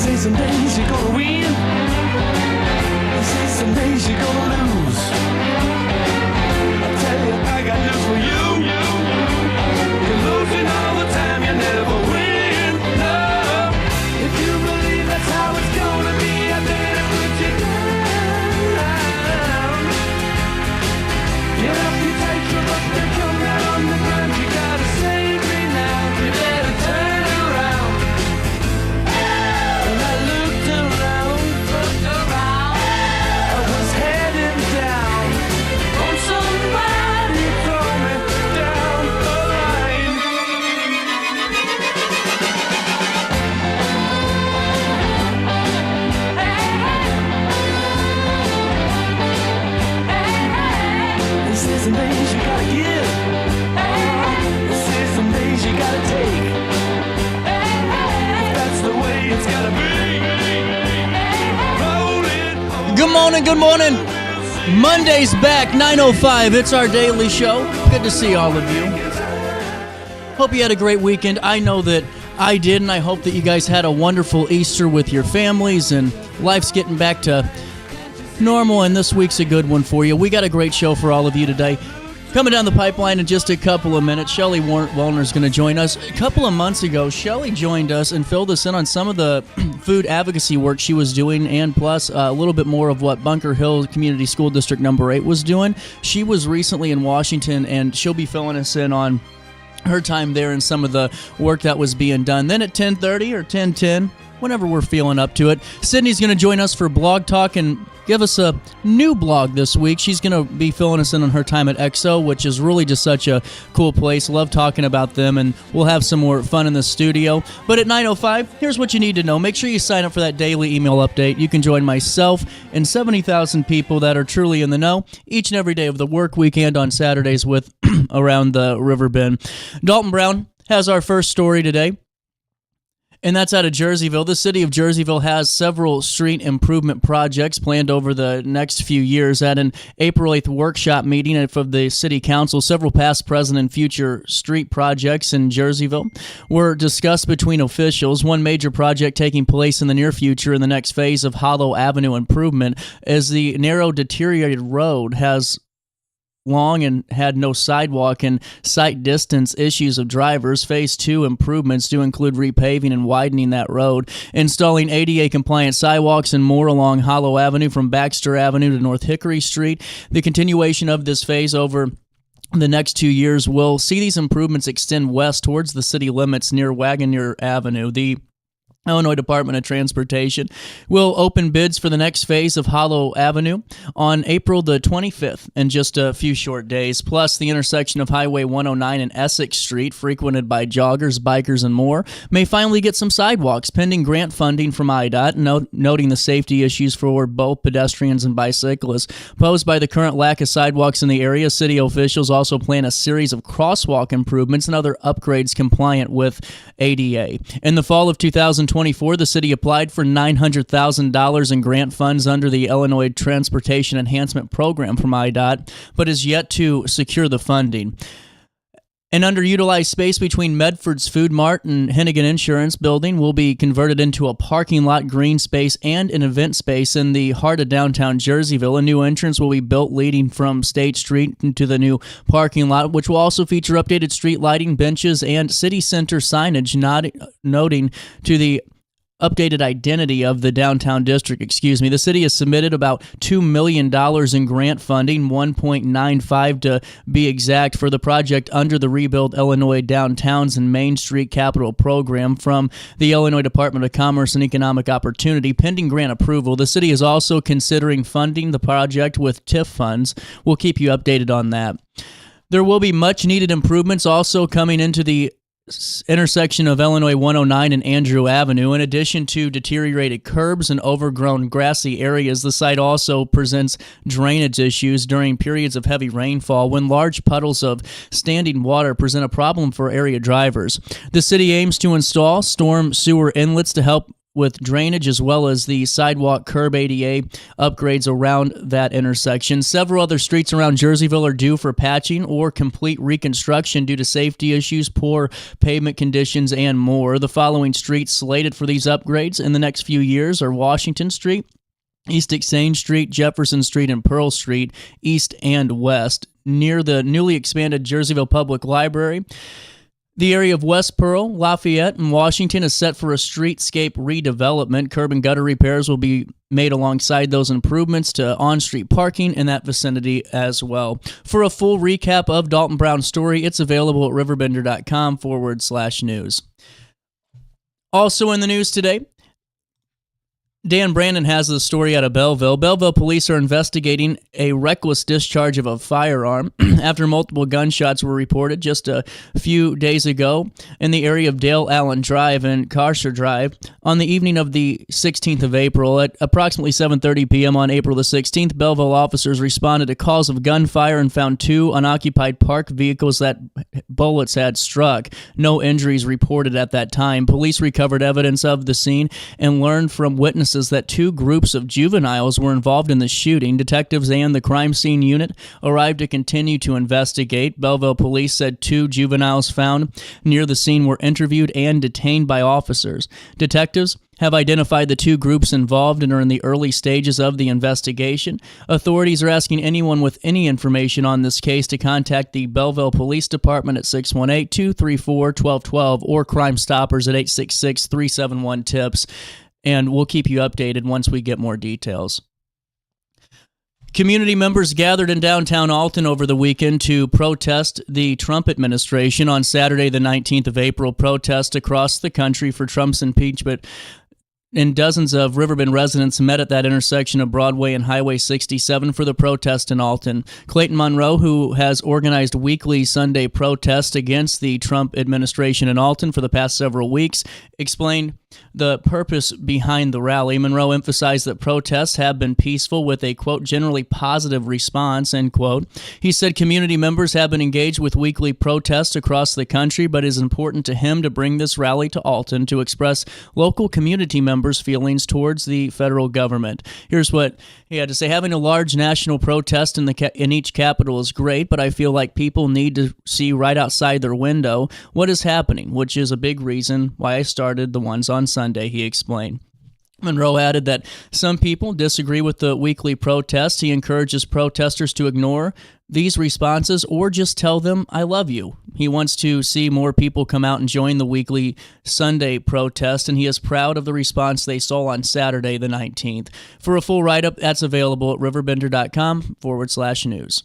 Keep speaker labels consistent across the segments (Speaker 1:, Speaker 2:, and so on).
Speaker 1: say some days you're gonna win. They say some days you're gonna lose. I tell you, I got news for you. You're losing all the time, you never win. No. If you believe that's how it's gonna be, I better put you down. Get up, you take your look, they're coming out on the ground. You gotta save me now. You better turn around. And I looked around. I was heading down. Oh, somebody throw me down the line. This is some days you gotta give. This is some days you gotta take. If that's the way it's gotta be. Roll it.
Speaker 2: Good morning, good morning. Monday's back, 9:05. It's our daily show. Good to see all of you. Hope you had a great weekend. I know that I did, and I hope that you guys had a wonderful Easter with your families, and life's getting back to normal, and this week's a good one for you. We got a great show for all of you today. Coming down the pipeline in just a couple of minutes, Shelly Wuellner is going to join us. A couple of months ago, Shelly joined us and filled us in on some of the food advocacy work she was doing, and plus a little bit more of what Bunker Hill Community School District Number 8 was doing. She was recently in Washington, and she'll be filling us in on her time there and some of the work that was being done. Then at 10:30 or 10:10, whenever we're feeling up to it, Sydney's going to join us for Blog Talk and give us a new blog this week. She's going to be filling us in on her time at EXO, which is really just such a cool place. Love talking about them, and we'll have some more fun in the studio. But at 9:05, here's what you need to know. Make sure you sign up for that daily email update. You can join myself and 70,000 people that are truly in the know each and every day of the work week and on Saturdays with Around the Riverbend. Dalton Brown has our first story today, and that's out of Jerseyville. The city of Jerseyville has several street improvement projects planned over the next few years. At an April 8th workshop meeting of the city council, several past, present, and future street projects in Jerseyville were discussed between officials. One major project taking place in the near future in the next phase of Hollow Avenue improvement is the narrow, deteriorated road has long and had no sidewalk and sight distance issues of drivers. Phase 2 improvements do include repaving and widening that road, installing ADA-compliant sidewalks and more along Hollow Avenue from Baxter Avenue to North Hickory Street. The continuation of this phase over the next 2 years will see these improvements extend west towards the city limits near Wagoner Avenue. The Illinois Department of Transportation will open bids for the next phase of Hollow Avenue on April the 25th in just a few short days. Plus, the intersection of Highway 109 and Essex Street, frequented by joggers, bikers, and more, may finally get some sidewalks, pending grant funding from IDOT, noting the safety issues for both pedestrians and bicyclists posed by the current lack of sidewalks in the area. City officials also plan a series of crosswalk improvements and other upgrades compliant with ADA. In the fall of 2024, the city applied for $900,000 in grant funds under the Illinois Transportation Enhancement Program from IDOT, but is yet to secure the funding. An underutilized space between Medford's Food Mart and Hennigan Insurance Building will be converted into a parking lot, green space, and an event space in the heart of downtown Jerseyville. A new entrance will be built leading from State Street into the new parking lot, which will also feature updated street lighting, benches, and city center signage, noting to the updated identity of the downtown district. The city has submitted about $2 million in grant funding, $1.95 to be exact, for the project under the Rebuild Illinois Downtowns and Main Street Capital Program from the Illinois Department of Commerce and Economic Opportunity. Pending grant approval, the city is also considering funding the project with TIF funds. We'll keep you updated on that. There will be much needed improvements also coming into the intersection of Illinois 109 and Andrew Avenue. In addition to deteriorated curbs and overgrown grassy areas, the site also presents drainage issues during periods of heavy rainfall, when large puddles of standing water present a problem for area drivers. The city aims to install storm sewer inlets to help with drainage as well as the sidewalk curb ADA upgrades around that intersection. Several other streets around Jerseyville are due for patching or complete reconstruction due to safety issues, poor pavement conditions, and more. The following streets slated for these upgrades in the next few years are Washington Street, East Exchange Street, Jefferson Street, and Pearl Street, east and west. Near the newly expanded Jerseyville Public Library, the area of West Pearl, Lafayette, and Washington is set for a streetscape redevelopment. Curb and gutter repairs will be made alongside those improvements to on-street parking in that vicinity as well. For a full recap of Dalton Brown's story, it's available at RiverBender.com/news. Also in the news today, Dan Brandon has the story out of Belleville. Belleville police are investigating a reckless discharge of a firearm after multiple gunshots were reported just a few days ago in the area of Dale Allen Drive and Carcer Drive on the evening of the 16th of April. At approximately 7:30 p.m. on April the 16th, Belleville officers responded to calls of gunfire and found two unoccupied parked vehicles that bullets had struck. No injuries reported at that time. Police recovered evidence of the scene and learned from witnesses that two groups of juveniles were involved in the shooting. Detectives and the crime scene unit arrived to continue to investigate. Belleville police said two juveniles found near the scene were interviewed and detained by officers. Detectives have identified the two groups involved and are in the early stages of the investigation. Authorities are asking anyone with any information on this case to contact the Belleville Police Department at 618-234-1212 or Crime Stoppers at 866-371-TIPS. And we'll keep you updated once we get more details. Community members gathered in downtown Alton over the weekend to protest the Trump administration. On Saturday, the 19th of April, protests across the country for Trump's impeachment, and dozens of Riverbend residents met at that intersection of Broadway and Highway 67 for the protest in Alton. Clayton Monroe, who has organized weekly Sunday protests against the Trump administration in Alton for the past several weeks, explained the purpose behind the rally. Monroe emphasized that protests have been peaceful with a, quote, generally positive response, end quote. He said community members have been engaged with weekly protests across the country, but it is important to him to bring this rally to Alton to express local community members' feelings towards the federal government. Here's what he had to say. Having a large national protest in each capital is great, but I feel like people need to see right outside their window what is happening, which is a big reason why I started the ones on Sunday, he explained. Monroe added that some people disagree with the weekly protests. He encourages protesters to ignore these responses or just tell them, I love you. He wants to see more people come out and join the weekly Sunday protest, and he is proud of the response they saw on Saturday, the 19th. For a full write-up, that's available at RiverBender.com/news.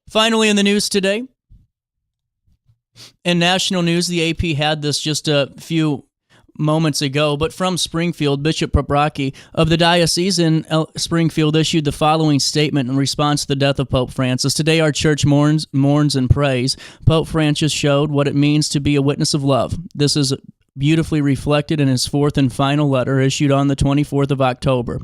Speaker 2: Finally, in the news today, in national news, the AP had this just a few moments ago, but from Springfield, Bishop Paprocki of the diocese in Springfield issued the following statement in response to the death of Pope Francis. Today, our church mourns and prays. Pope Francis showed what it means to be a witness of love. This is beautifully reflected in his fourth and final letter issued on the 24th of October.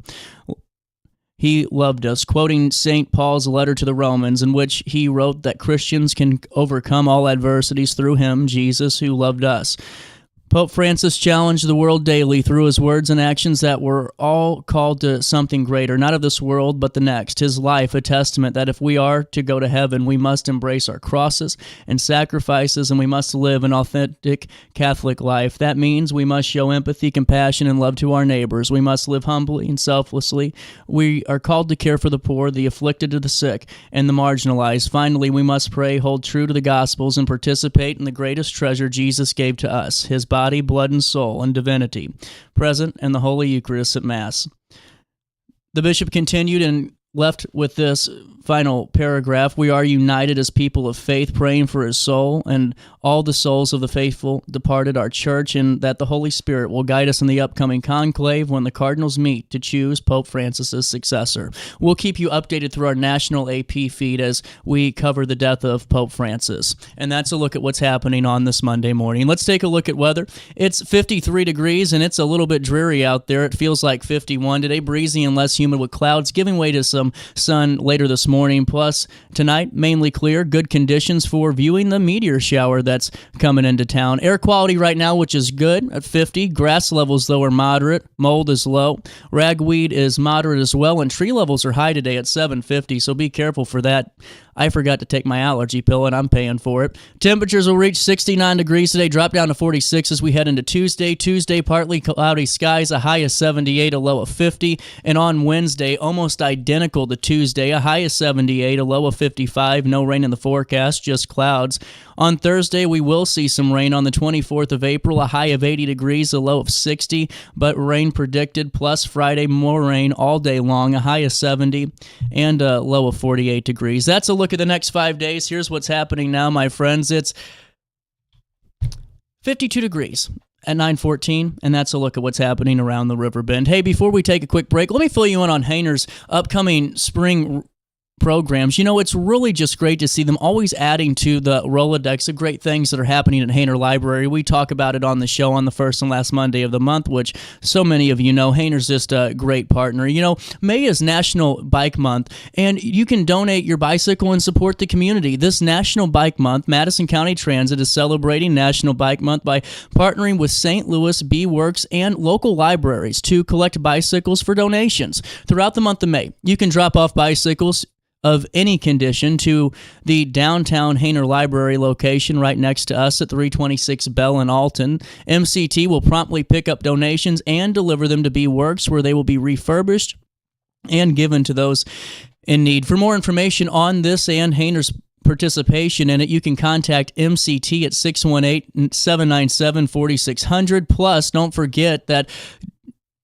Speaker 2: He loved us, quoting St. Paul's letter to the Romans, in which he wrote that Christians can overcome all adversities through him, Jesus, who loved us. Pope Francis challenged the world daily through his words and actions that were all called to something greater, not of this world, but the next. His life, a testament that if we are to go to heaven, we must embrace our crosses and sacrifices, and we must live an authentic Catholic life. That means we must show empathy, compassion, and love to our neighbors. We must live humbly and selflessly. We are called to care for the poor, the afflicted, the sick, and the marginalized. Finally, we must pray, hold true to the Gospels, and participate in the greatest treasure Jesus gave to us, his body, blood, and soul, and divinity, present in the Holy Eucharist at Mass. The bishop continued and left with this final paragraph. We are united as people of faith, praying for his soul and all the souls of the faithful departed our church, and that the Holy Spirit will guide us in the upcoming conclave when the cardinals meet to choose Pope Francis's successor. We'll keep you updated through our national AP feed as we cover the death of Pope Francis. And that's a look at what's happening on this Monday morning. Let's take a look at weather. It's 53 degrees, and it's a little bit dreary out there. It feels like 51 today, breezy and less humid with clouds, giving way to some sun later this morning. Plus, tonight, mainly clear, good conditions for viewing the meteor shower that's coming into town. Air quality right now, which is good at 50. Grass levels, though, are moderate. Mold is low. Ragweed is moderate as well. And tree levels are high today at 750, so be careful for that. I forgot to take my allergy pill, and I'm paying for it. Temperatures will reach 69 degrees today, drop down to 46 as we head into Tuesday. Tuesday, partly cloudy skies, a high of 78, a low of 50. And on Wednesday, almost identical to Tuesday, a high of 78, a low of 55. No rain in the forecast, just clouds. On Thursday, we will see some rain on the 24th of April, a high of 80 degrees, a low of 60, but rain predicted. Plus Friday, more rain all day long, a high of 70 and a low of 48 degrees. That's a look at the next 5 days. Here's what's happening now, my friends. It's 52 degrees at 9:14, and that's a look at what's happening around the Riverbend. Hey, before we take a quick break, let me fill you in on Hayner's upcoming spring programs. You know, it's really just great to see them always adding to the Rolodex of great things that are happening at Hayner Library. We talk about it on the show on the first and last Monday of the month, which so many of you know. Hayner's just a great partner. You know, May is National Bike Month, and you can donate your bicycle and support the community. This National Bike Month, Madison County Transit is celebrating National Bike Month by partnering with St. Louis, B-Works, and local libraries to collect bicycles for donations. Throughout the month of May, you can drop off bicycles of any condition to the downtown Hayner Library location right next to us at 326 Bell in Alton. MCT will promptly pick up donations and deliver them to B-Works, where they will be refurbished and given to those in need. For more information on this and Hayner's participation in it, you can contact MCT at 618-797-4600. Plus, don't forget that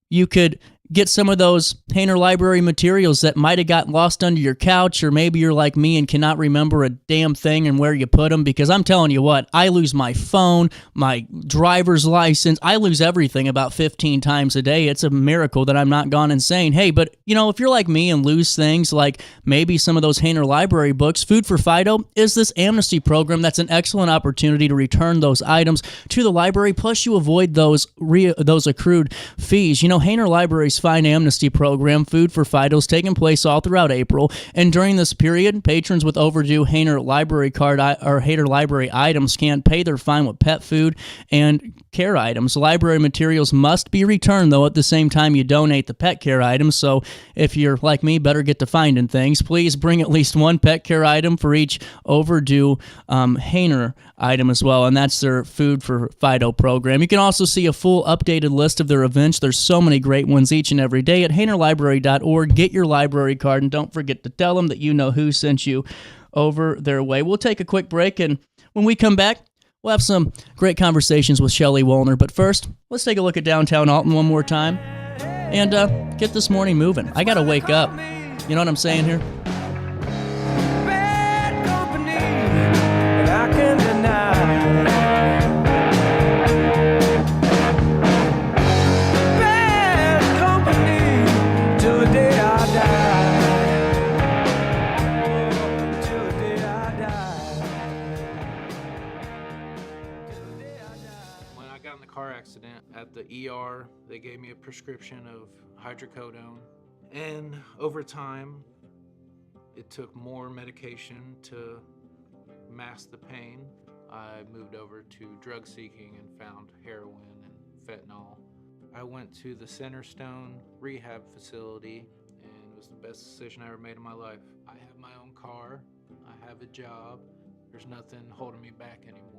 Speaker 2: you could get some of those Hayner Library materials that might have got lost under your couch, or maybe you're like me and cannot remember a damn thing and where you put them, because I'm telling you what, I lose my phone, my driver's license, I lose everything about 15 times a day. It's a miracle that I'm not gone insane. Hey, but you know, if you're like me and lose things like maybe some of those Hayner Library books, Food for Fido is this amnesty program that's an excellent opportunity to return those items to the library, plus you avoid those accrued fees. You know, Hayner Library's Fine Amnesty Program, Food for Fido, is taking place all throughout April, and during this period, patrons with overdue Hayner Library card or Hayner Library items can pay their fine with pet food and care items. Library materials must be returned, though, at the same time you donate the pet care items, so if you're like me, better get to finding things. Please bring at least one pet care item for each overdue Hayner item as well, and that's their Food for Fido program. You can also see a full updated list of their events. There's so many great ones each and every day at HaynerLibrary.org. Get your library card, and don't forget to tell them that you know who sent you over their way. We'll take a quick break, and when we come back, we'll have some great conversations with Shelly Wuellner. But first, let's take a look at downtown Alton one more time and get this morning moving. I got to wake up. You know what I'm saying here?
Speaker 1: Bad company, and I can deny. Bad company, till the day I die. Till the day I die. Till the day I die.
Speaker 3: When I got in the car accident at the ER, they gave me a prescription of hydrocodone. And over time, it took more medication to mask the pain. I moved over to drug seeking and found heroin and fentanyl. I went to the Centerstone rehab facility, and it was the best decision I ever made in my life. I have my own car, I have a job, there's nothing holding me back anymore.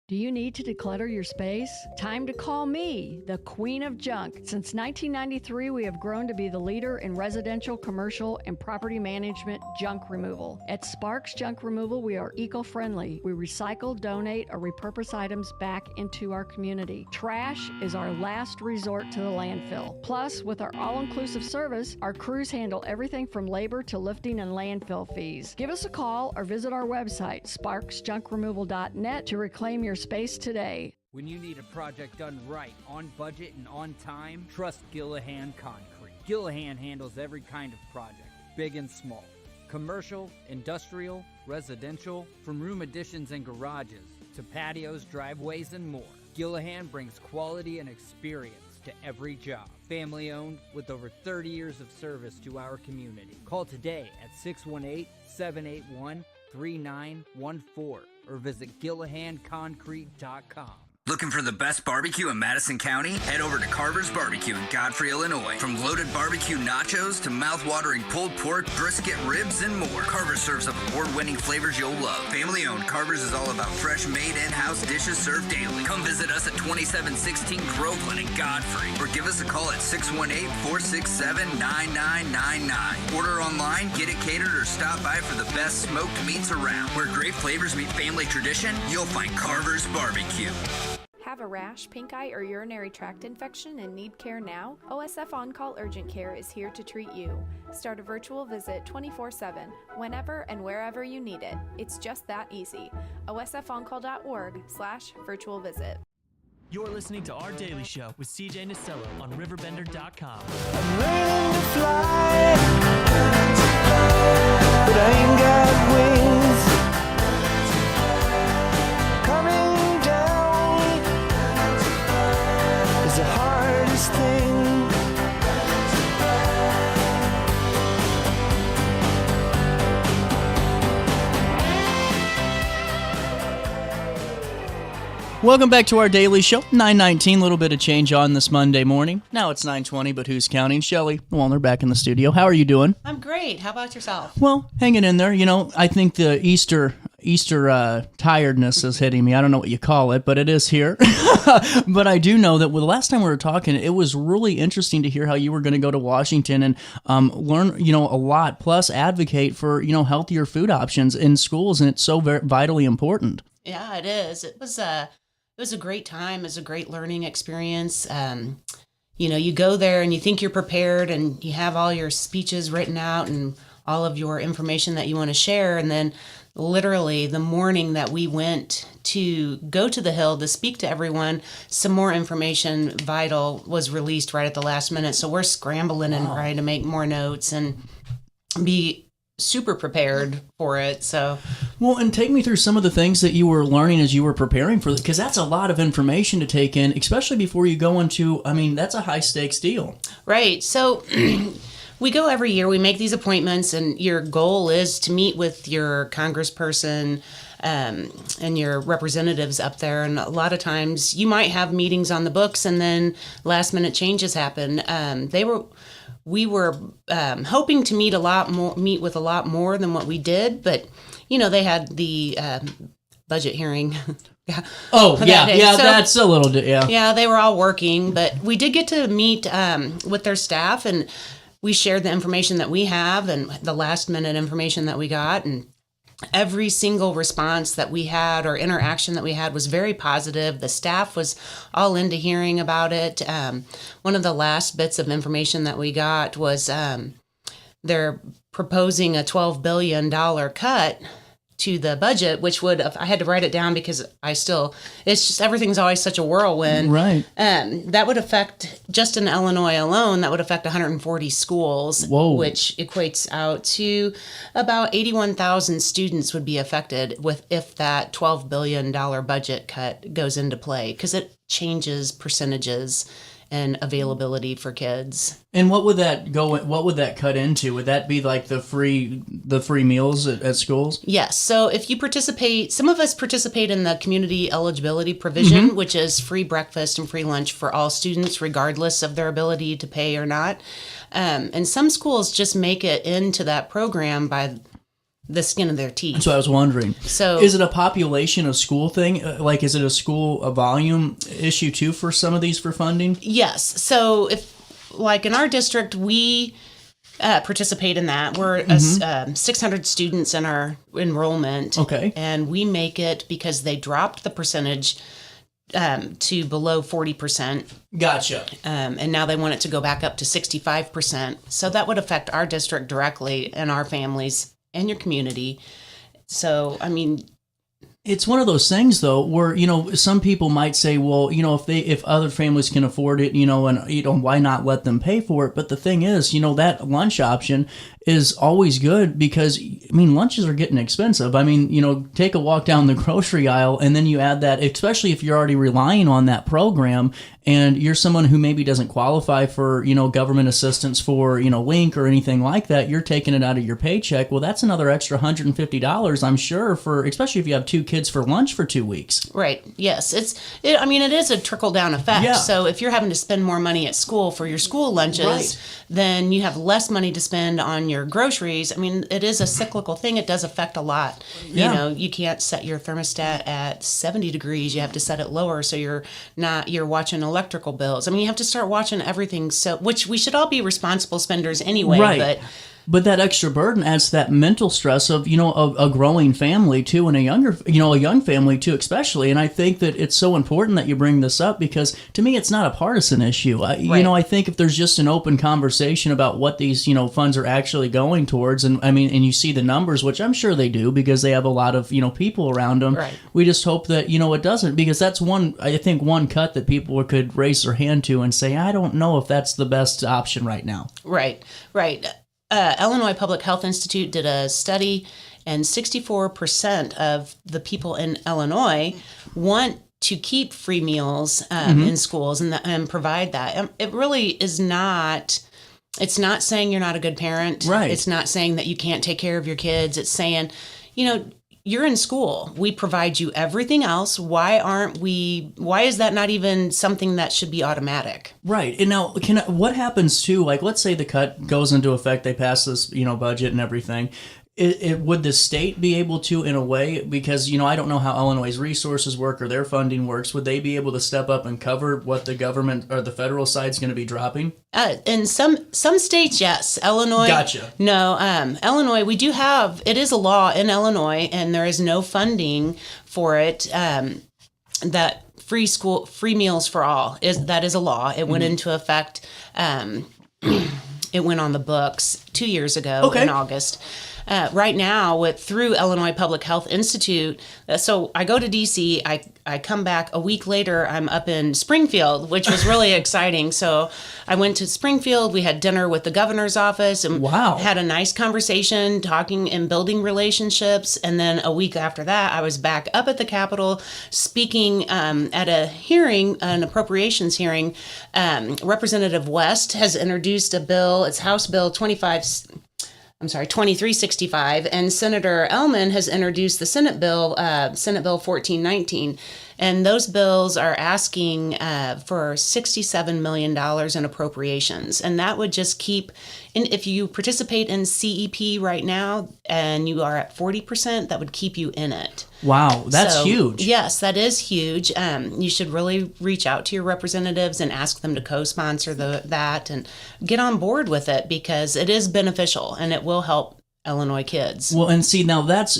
Speaker 4: Do you need to declutter your space? Time to call me, the Queen of Junk. Since 1993, we have grown to be the leader in residential, commercial, and property management junk removal. At Sparks Junk Removal, we are eco-friendly. We recycle, donate, or repurpose items back into our community. Trash is our last resort to the landfill. Plus, with our all-inclusive service, our crews handle everything from labor to lifting and landfill fees. Give us a call or visit our website, sparksjunkremoval.net, to reclaim your space today.
Speaker 5: When you need a project done right, on budget and on time, trust Gillahan Concrete. Gillahan handles every kind of project, big and small. Commercial, industrial, residential, from room additions and garages to patios, driveways, and more. Gillahan brings quality and experience to every job. Family owned with over 30 years of service to our community. Call today at 618-781-8255 3914 or visit GillahanConcrete.com.
Speaker 6: Looking for the best barbecue in Madison County? Head over to Carver's Barbecue in Godfrey, Illinois. From loaded barbecue nachos to mouth-watering pulled pork, brisket, ribs, and more, Carver's serves up award-winning flavors you'll love. Family-owned, Carver's is all about fresh-made in-house dishes served daily. Come visit us at 2716 Groveland in Godfrey, or give us a call at 618-467-9999. Order online, get it catered, or stop by for the best smoked meats around. Where great flavors meet family tradition, you'll find Carver's Barbecue.
Speaker 7: Have a rash, pink eye, or urinary tract infection and need care now? OSF On-Call Urgent Care is here to treat you. Start a virtual visit 24/7, whenever and wherever you need it. It's just that easy. osfoncall.org/virtual visit.
Speaker 8: You're listening to Our Daily Show with CJ Nasello on RiverBender.com.
Speaker 1: I'm learning to fly, but I ain't got wings. Coming down is the hardest thing.
Speaker 2: Welcome back to Our Daily Show. 9:19, a little bit of change on this Monday morning. Now it's 9:20, but who's counting? Shelly Wuellner back in the studio. How are you doing?
Speaker 9: I'm great. How about yourself?
Speaker 2: Well, hanging in there. You know, I think the Easter tiredness is hitting me. I don't know what you call it, but it is here. But I do know that the last time we were talking, it was really interesting to hear how you were going to go to Washington and learn, a lot, plus advocate for, healthier food options in schools, and it's so very vitally important.
Speaker 9: Yeah, it is. It was a great time. It was a great learning experience. You go there and you think you're prepared and you have all your speeches written out and all of your information that you want to share. And then literally the morning that we went to go to the Hill to speak to everyone, some more information vital was released right at the last minute. So we're scrambling and trying to make more notes and be super prepared for it. So,
Speaker 2: well, and take me through some of the things that you were learning as you were preparing for it, because that's a lot of information to take in, especially before you go into, that's a high stakes deal.
Speaker 9: Right. So we go every year, we make these appointments, and your goal is to meet with your congressperson and your representatives up there. And a lot of times you might have meetings on the books and then last minute changes happen. We were hoping to meet with a lot more than what we did, but they had the budget hearing.
Speaker 2: Oh, yeah,
Speaker 9: so,
Speaker 2: that's a little,
Speaker 9: Yeah, they were all working, but we did get to meet with their staff, and we shared the information that we have and the last minute information that we got, and every single response that we had or interaction that we had was very positive. The staff was all into hearing about it. One of the last bits of information that we got was they're proposing a $12 billion cut to the budget, which would, I had to write it down because it's just, everything's always such a whirlwind.
Speaker 2: Right.
Speaker 9: That would affect, just in Illinois alone, that would affect 140 schools.
Speaker 2: Whoa.
Speaker 9: Which equates out to about 81,000 students would be affected if that $12 billion budget cut goes into play, because it changes percentages and availability for kids.
Speaker 2: And what would that cut into? Would that be like the free meals at schools?
Speaker 9: Yes. So if you participate, some of us participate in the community eligibility provision, which is free breakfast and free lunch for all students, regardless of their ability to pay or not. And some schools just make it into that program by the skin of their teeth.
Speaker 2: That's what I was wondering.
Speaker 9: So,
Speaker 2: is it a population of school thing? Like, is it a volume issue too for some of these for funding?
Speaker 9: Yes. So if, like in our district, we participate in that. We're 600 students in our enrollment.
Speaker 2: Okay.
Speaker 9: And we make it because they dropped the percentage to below 40%.
Speaker 2: Gotcha.
Speaker 9: And now they want it to go back up to 65%. So that would affect our district directly and our families and your community. So,
Speaker 2: it's one of those things though, where, some people might say, well, if other families can afford it, and why not let them pay for it? But the thing is, that lunch option is always good because, lunches are getting expensive. Take a walk down the grocery aisle and then you add that, especially if you're already relying on that program and you're someone who maybe doesn't qualify for, government assistance for, Link or anything like that, you're taking it out of your paycheck. Well, that's another extra $150, I'm sure, for especially if you have 2 kids for lunch for 2 weeks.
Speaker 9: Right. Yes. It is a trickle-down effect.
Speaker 2: Yeah.
Speaker 9: So if you're having to spend more money at school for your school lunches, then you have less money to spend on your groceries. I mean, it is a cyclical thing. It does affect a lot.
Speaker 2: Yeah.
Speaker 9: You can't set your thermostat at 70 degrees. You have to set it lower so you're watching electrical bills. I mean, you have to start watching everything. So, which we should all be responsible spenders anyway.
Speaker 2: Right. But that extra burden adds to that mental stress of, a growing family too, and a young family too, especially. And I think that it's so important that you bring this up because to me, it's not a partisan issue. I think if there's just an open conversation about what these, funds are actually going towards, and you see the numbers, which I'm sure they do because they have a lot of, people around them.
Speaker 9: Right.
Speaker 2: We just hope that, it doesn't, because that's one cut that people could raise their hand to and say, I don't know if that's the best option right now.
Speaker 9: Right. Illinois Public Health Institute did a study, and 64% of the people in Illinois want to keep free meals in schools and provide that. It really is not. It's not saying you're not a good parent.
Speaker 2: Right.
Speaker 9: It's not saying that you can't take care of your kids. It's saying, you're in school. We provide you everything else. Why is that not even something that should be automatic?
Speaker 2: Right. And now, what happens too, like, let's say the cut goes into effect, they pass this, budget and everything. Would the state be able to, in a way, because, I don't know how Illinois' resources work or their funding works, would they be able to step up and cover what the government or the federal side's going to be dropping?
Speaker 9: In some states, yes. Illinois.
Speaker 2: Gotcha.
Speaker 9: No, Illinois, we do have, it is a law in Illinois, and there is no funding for it, that free meals for all, that is a law. It went into effect, it went on the books 2 years ago in August. Right now, through Illinois Public Health Institute, so I go to D.C., I come back a week later, I'm up in Springfield, which was really exciting. So I went to Springfield, we had dinner with the governor's office, and had a nice conversation, talking and building relationships. And then a week after that, I was back up at the Capitol speaking at a hearing, an appropriations hearing. Representative West has introduced a bill, it's House Bill 2365, and Senator Ellman has introduced the Senate Bill 1419, and those bills are asking for $67 million in appropriations, and that would just keep, and if you participate in CEP right now and you are at 40%, that would keep you in it.
Speaker 2: Wow, that's huge.
Speaker 9: Yes, that is huge. You should really reach out to your representatives and ask them to co-sponsor that and get on board with it, because it is beneficial and it will help Illinois kids.
Speaker 2: Well, and see, now that's,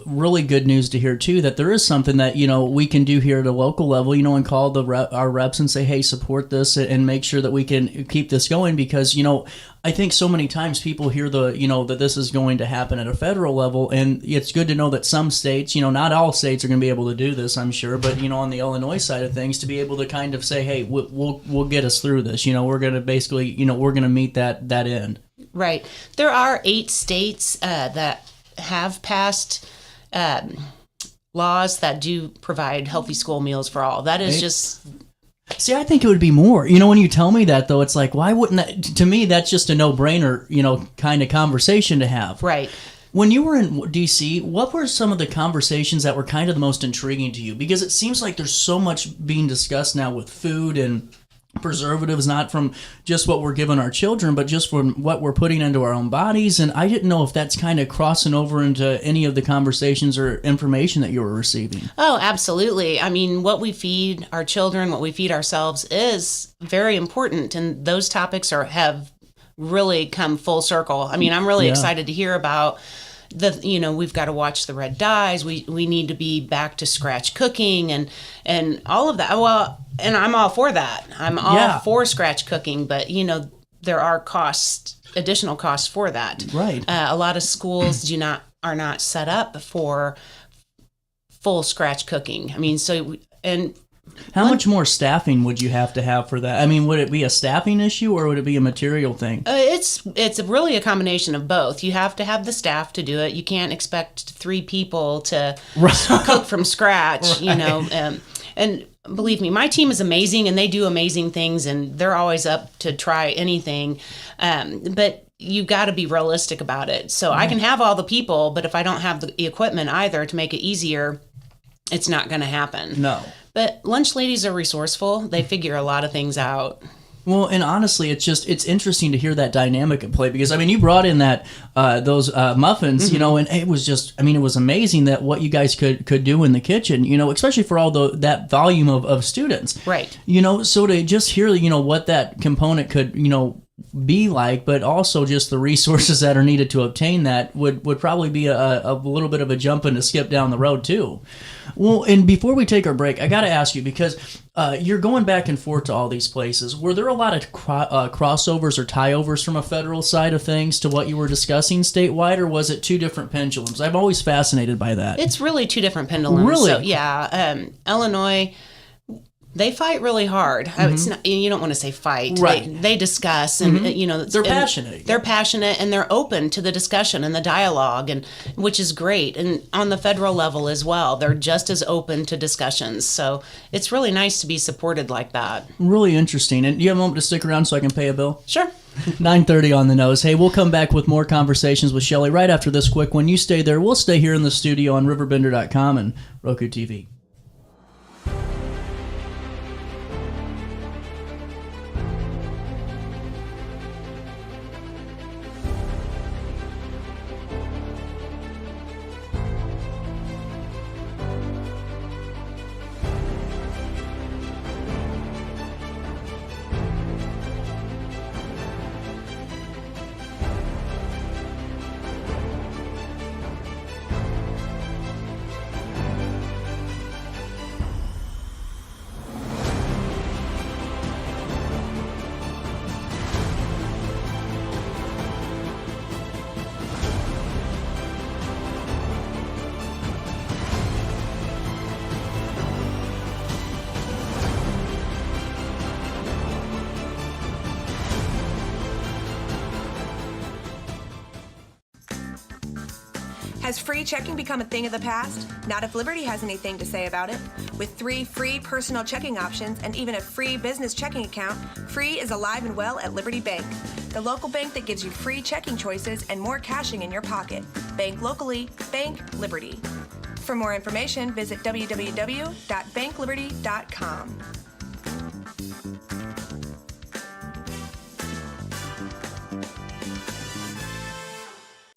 Speaker 2: really good news to hear too, that there is something that, we can do here at a local level, and call our reps and say, hey, support this and make sure that we can keep this going, because, I think so many times people hear that this is going to happen at a federal level, and it's good to know that some states, not all states are going to be able to do this, I'm sure, but, on the Illinois side of things, to be able to kind of say, hey, we'll get us through this, we're going to basically, we're going to meet that end.
Speaker 9: Right. There are 8 states that have passed laws that do provide healthy school meals for all. That is just...
Speaker 2: See, I think it would be more. When you tell me that, though, it's like, why wouldn't that... To me, that's just a no-brainer, kind of conversation to have.
Speaker 9: Right.
Speaker 2: When you were in D.C., what were some of the conversations that were kind of the most intriguing to you? Because it seems like there's so much being discussed now with food and preservatives, not from just what we're giving our children, but just from what we're putting into our own bodies. And I didn't know if that's kind of crossing over into any of the conversations or information that you were receiving.
Speaker 9: Oh, absolutely. I mean, what we feed our children, what we feed ourselves is very important. And those topics have really come full circle. I mean, I'm really excited to hear about we've got to watch the red dyes. We need to be back to scratch cooking and all of that. Well, and I'm all for that. I'm all for scratch cooking, but there are additional costs for that.
Speaker 2: Right.
Speaker 9: A lot of schools are not set up for full scratch cooking. I mean,
Speaker 2: how much more staffing would you have to have for that? I mean, would it be a staffing issue or would it be a material thing?
Speaker 9: It's really a combination of both. You have to have the staff to do it. You can't expect 3 people to cook from scratch,
Speaker 2: Right.
Speaker 9: And believe me, my team is amazing and they do amazing things and they're always up to try anything. But you got to be realistic about it. So I can have all the people, but if I don't have the equipment either to make it easier, it's not going to happen.
Speaker 2: No.
Speaker 9: But lunch ladies are resourceful. They figure a lot of things out.
Speaker 2: Well, and honestly, it's interesting to hear that dynamic at play because, I mean, you brought in those muffins, you know, and it was just, I mean, it was amazing that what you guys could do in the kitchen, you know, especially for all that volume of students.
Speaker 9: Right.
Speaker 2: You know, so to just hear, you know, what that component could, you know, be like, but also just the resources that are needed to obtain that would probably be a little bit of a jump and a skip down the road too. Well, and before we take our break, I got to ask you, because you're going back and forth to all these places. Were there a lot of crossovers or tie-overs from a federal side of things to what you were discussing statewide, or was it two different pendulums? I'm always fascinated by that.
Speaker 9: It's really two different pendulums.
Speaker 2: Really?
Speaker 9: So, yeah. Illinois, they fight really hard. It's not, you don't want to say fight.
Speaker 2: Right.
Speaker 9: They discuss, and you know,
Speaker 2: they're passionate.
Speaker 9: They're passionate, and they're open to the discussion and the dialogue, and which is great. And on the federal level as well, they're just as open to discussions. So it's really nice to be supported like that.
Speaker 2: Really interesting. And do you have a moment to stick around so I can pay a bill?
Speaker 9: Sure.
Speaker 2: 9:30 on the nose. Hey, we'll come back with more conversations with Shelly right after this quick one. You stay there. We'll stay here in the studio on RiverBender.com and Roku TV.
Speaker 10: Has free checking become a thing of the past? Not if Liberty has anything to say about it. With 3 free personal checking options and even a free business checking account, free is alive and well at Liberty Bank, the local bank that gives you free checking choices and more cashing in your pocket. Bank locally, bank Liberty. For more information, visit www.bankliberty.com.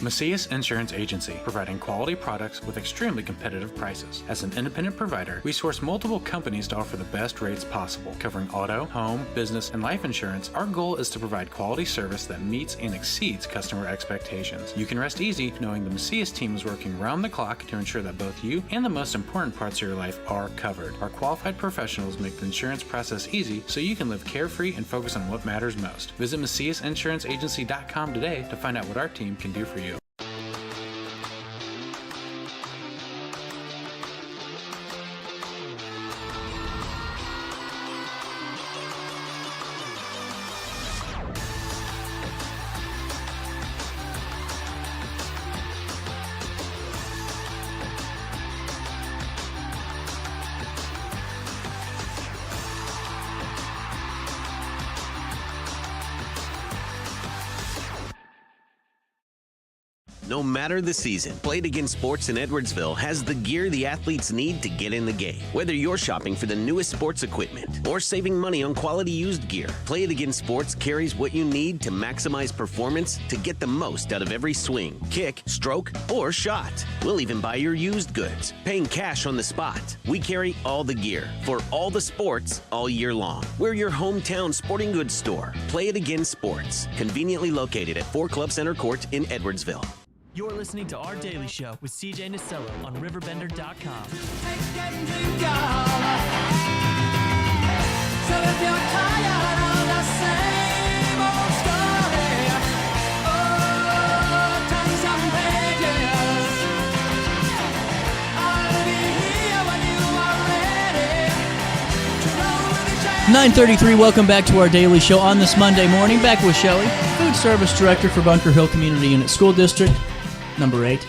Speaker 11: Macias Insurance Agency, providing quality products with extremely competitive prices. As an independent provider, we source multiple companies to offer the best rates possible. Covering auto, home, business, and life insurance, our goal is to provide quality service that meets and exceeds customer expectations. You can rest easy knowing the Macias team is working round the clock to ensure that both you and the most important parts of your life are covered. Our qualified professionals make the insurance process easy so you can live carefree and focus on what matters most. Visit MaciasInsuranceAgency.com today to find out what our team can do for you.
Speaker 12: No matter the season, Play It Again Sports in Edwardsville has the gear the athletes need to get in the game. Whether you're shopping for the newest sports equipment or saving money on quality used gear, Play It Again Sports carries what you need to maximize performance to get the most out of every swing, kick, stroke, or shot. We'll even buy your used goods, paying cash on the spot. We carry all the gear for all the sports all year long. We're your hometown sporting goods store. Play It Again Sports, conveniently located at 4 Club Center Court in Edwardsville.
Speaker 8: You're listening to Our Daily Show with CJ Nasello on RiverBender.com.
Speaker 1: So if you're tired of the same old story, oh, turn some pages. I'll be here when you are ready to roll with the change.
Speaker 2: 9:33, welcome back to Our Daily Show on this Monday morning. Back with Shelly, Food Service Director for Bunker Hill Community Unit School District. Number 8.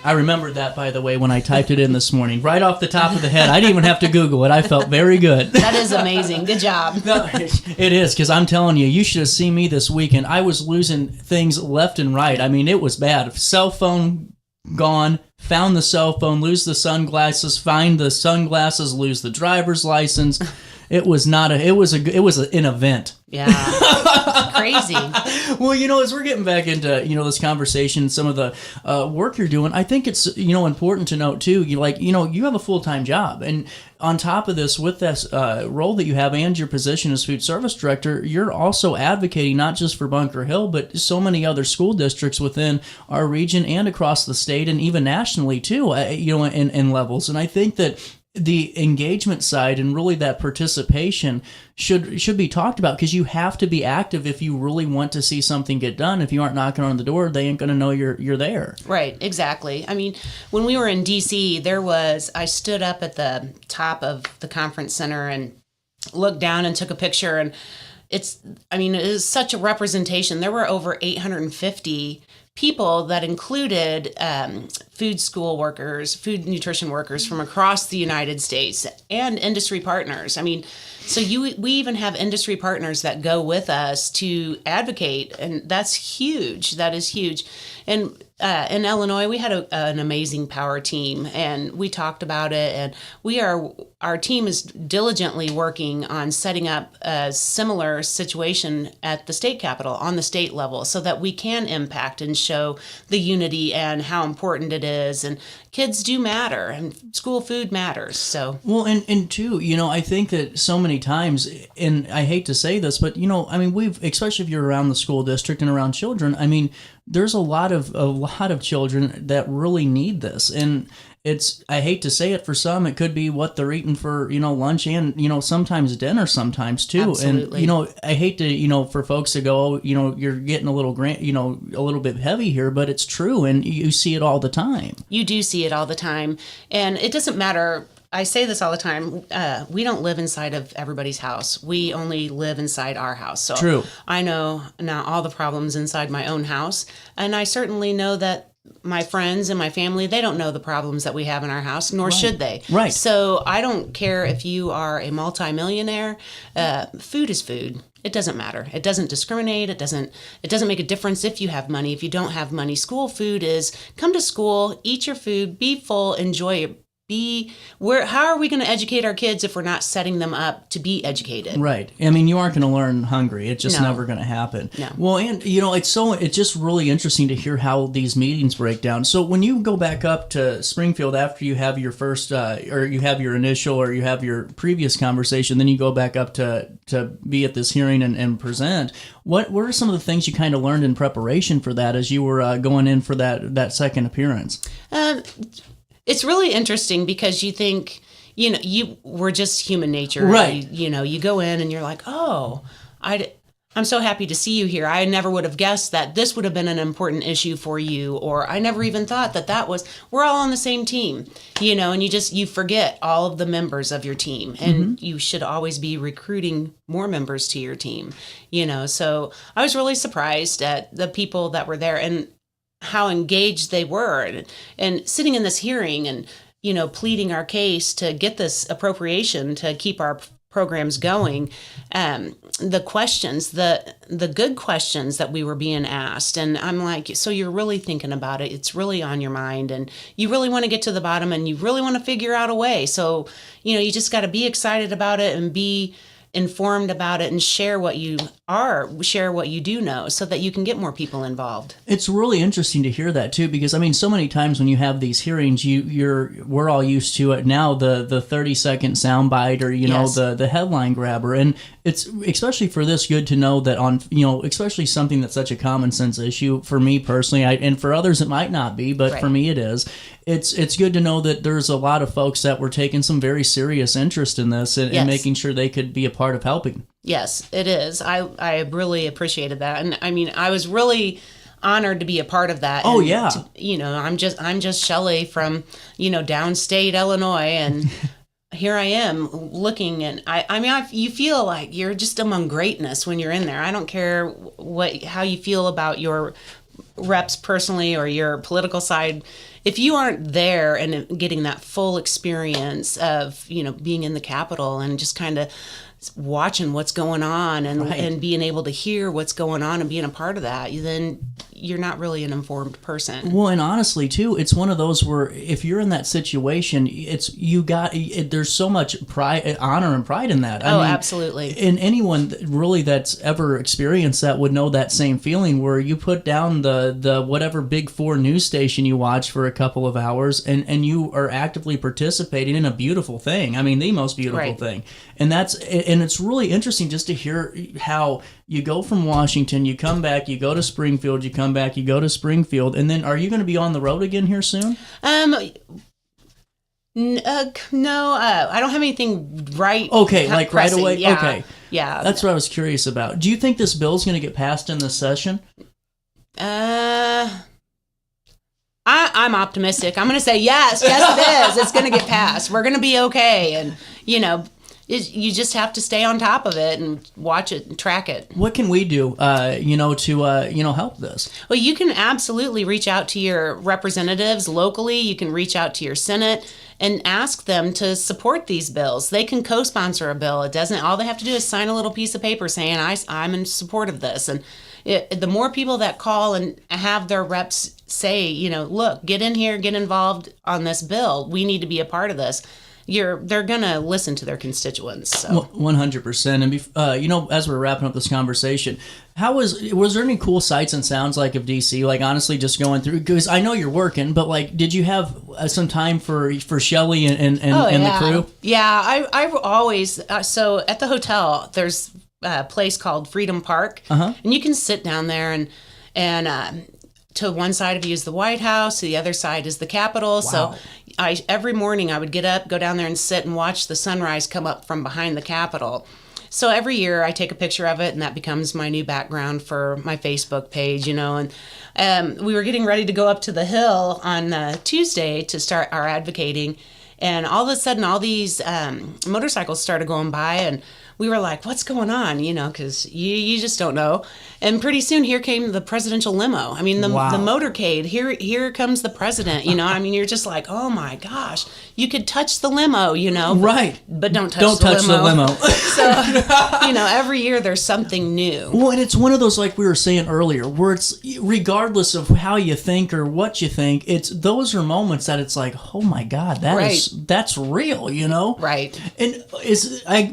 Speaker 2: I remembered that, by the way, when I typed it in this morning. Right off the top of the head. I didn't even have to Google it. I felt very good.
Speaker 9: That is amazing. Good job.
Speaker 2: No, it is, because I'm telling you, you should have seen me this weekend. I was losing things left and right. I mean, it was bad. Cell phone gone, found the cell phone, lose the sunglasses, find the sunglasses, lose the driver's license. It was not a. It was an event.
Speaker 9: Yeah, crazy.
Speaker 2: Well, as we're getting back into this conversation, some of the work you're doing, I think it's important to note too. You have a full-time job, and on top of this, with this role that you have and your position as food service director, you're also advocating not just for Bunker Hill, but so many other school districts within our region and across the state, and even nationally too. In levels, and I think that the engagement side and really that participation should be talked about, because you have to be active if you really want to see something get done. If you aren't knocking on the door, they ain't going to know you're there.
Speaker 9: Right, exactly. I mean, when we were in D.C., I stood up at the top of the conference center and looked down and took a picture, and it is such a representation. There were over 850 people that included food school workers, food nutrition workers from across the United States, and industry partners. I mean, so we even have industry partners that go with us to advocate, and that's huge. That is huge. And in Illinois, we had an amazing power team, and we talked about it, and our team is diligently working on setting up a similar situation at the state capitol on the state level, so that we can impact and show the unity and how important it is. And kids do matter, and school food matters. So
Speaker 2: well, and too, I think that so many times, and I hate to say this, but we've, especially if you're around the school district and around children, there's a lot of children that really need this, and I hate to say it, for some it could be what they're eating for lunch and sometimes dinner sometimes too.
Speaker 9: Absolutely.
Speaker 2: And I hate to for folks to go, you're getting a little a little bit heavy here, but it's true, and you see it all the time.
Speaker 9: You do see it all the time, and it doesn't matter. I say this all the time. We don't live inside of everybody's house. We only live inside our house. So
Speaker 2: true.
Speaker 9: I know now all the problems inside my own house, and I certainly know that my friends and my family, they don't know the problems that we have in our house, nor should they.
Speaker 2: Right.
Speaker 9: So I don't care if you are a multimillionaire. Food is food. It doesn't matter. It doesn't discriminate. It doesn't make a difference if you have money, if you don't have money. School food is come to school, eat your food, be full, enjoy it. How are we going to educate our kids if we're not setting them up to be educated?
Speaker 2: Right. You aren't going to learn hungry. It's just never going to happen.
Speaker 9: No.
Speaker 2: Well, and it's just really interesting to hear how these meetings break down. So when you go back up to Springfield after you have your first, or you have your initial, or you have your previous conversation, then you go back up to be at this hearing and present. What are some of the things you kind of learned in preparation for that as you were going in for that second appearance?
Speaker 9: It's really interesting because you think, you were just human nature.
Speaker 2: Right.
Speaker 9: You go in and you're like, oh, I'm so happy to see you here. I never would have guessed that this would have been an important issue for you, or I never even thought we're all on the same team, and you forget all of the members of your team, and you should always be recruiting more members to your team, So I was really surprised at the people that were there and how engaged they were, and sitting in this hearing and, pleading our case to get this appropriation to keep our programs going. The questions, the good questions that we were being asked. And I'm like, so you're really thinking about it. It's really on your mind, and you really want to get to the bottom, and you really want to figure out a way. So, you just got to be excited about it and be informed about it, and share what you do know, so that you can get more people involved.
Speaker 2: It's really interesting to hear that too, because so many times when you have these hearings, we're all used to it now, the 30-second soundbite, or
Speaker 9: Yes.
Speaker 2: the headline grabber, and it's especially for this good to know that on especially something that's such a common sense issue for me personally, and for others it might not be, but
Speaker 9: Right.
Speaker 2: for me it is. It's good to know that there's a lot of folks that were taking some very serious interest in this, and
Speaker 9: Yes.
Speaker 2: making sure they could be a part of helping.
Speaker 9: Yes, it is. I really appreciated that, and I was really honored to be a part of that.
Speaker 2: Oh,
Speaker 9: and
Speaker 2: yeah.
Speaker 9: I'm just Shelly from downstate Illinois, and here I am looking, and you feel like you're just among greatness when you're in there. I don't care how you feel about your reps personally or your political side, if you aren't there and getting that full experience of, being in the Capitol and just kind of watching what's going on and being able to hear what's going on and being a part of that, then you're not really an informed person.
Speaker 2: Well, and honestly, too, it's one of those where if you're in that situation, there's so much pride, honor and pride in that. I mean,
Speaker 9: absolutely.
Speaker 2: And anyone really that's ever experienced that would know that same feeling where you put down the whatever Big Four news station you watch for a couple of hours and you are actively participating in a beautiful thing. I mean, the most beautiful thing. And it's really interesting just to hear how you go from Washington, you come back, you go to Springfield, you come back, you go to Springfield, and then are you going to be on the road again here soon?
Speaker 9: No, I don't have anything right.
Speaker 2: Okay, like
Speaker 9: pressing.
Speaker 2: right away?
Speaker 9: Yeah.
Speaker 2: Okay.
Speaker 9: Yeah.
Speaker 2: That's what I was curious about. Do you think this bill's going to get passed in this session?
Speaker 9: I'm optimistic. I'm going to say yes. Yes, it is. It's going to get passed. We're going to be okay. And, you just have to stay on top of it and watch it and track it.
Speaker 2: What can we do, to help this?
Speaker 9: Well, you can absolutely reach out to your representatives locally. You can reach out to your Senate and ask them to support these bills. They can co-sponsor a bill. All they have to do is sign a little piece of paper saying, I'm in support of this. And the more people that call and have their reps say, look, get in here, get involved on this bill. We need to be a part of this. They're going to listen to their constituents. So.
Speaker 2: 100%. And, as we're wrapping up this conversation, was there any cool sights and sounds like of D.C.? Like, honestly, just going through, because I know you're working, but like, did you have some time for Shelly and the crew?
Speaker 9: Yeah, I've always, so at the hotel, there's a place called Freedom Park, and you can sit down there and to one side of you is the White House, to the other side is the Capitol. Wow. So every morning I would get up, go down there and sit and watch the sunrise come up from behind the Capitol. So every year I take a picture of it, and that becomes my new background for my Facebook page, And we were getting ready to go up to the Hill on Tuesday to start our advocating, and all of a sudden all these motorcycles started going by, and we were like, what's going on? Because you just don't know. And pretty soon here came the presidential limo. I mean, the motorcade. Here comes the president. I mean, you're just like, oh my gosh, you could touch the limo.
Speaker 2: Right?
Speaker 9: But don't touch the limo. So every year there's something new.
Speaker 2: Well, and it's one of those, like we were saying earlier, where it's regardless of how you think or what you think, those are moments that it's like, oh my God, that's real.
Speaker 9: Right.
Speaker 2: And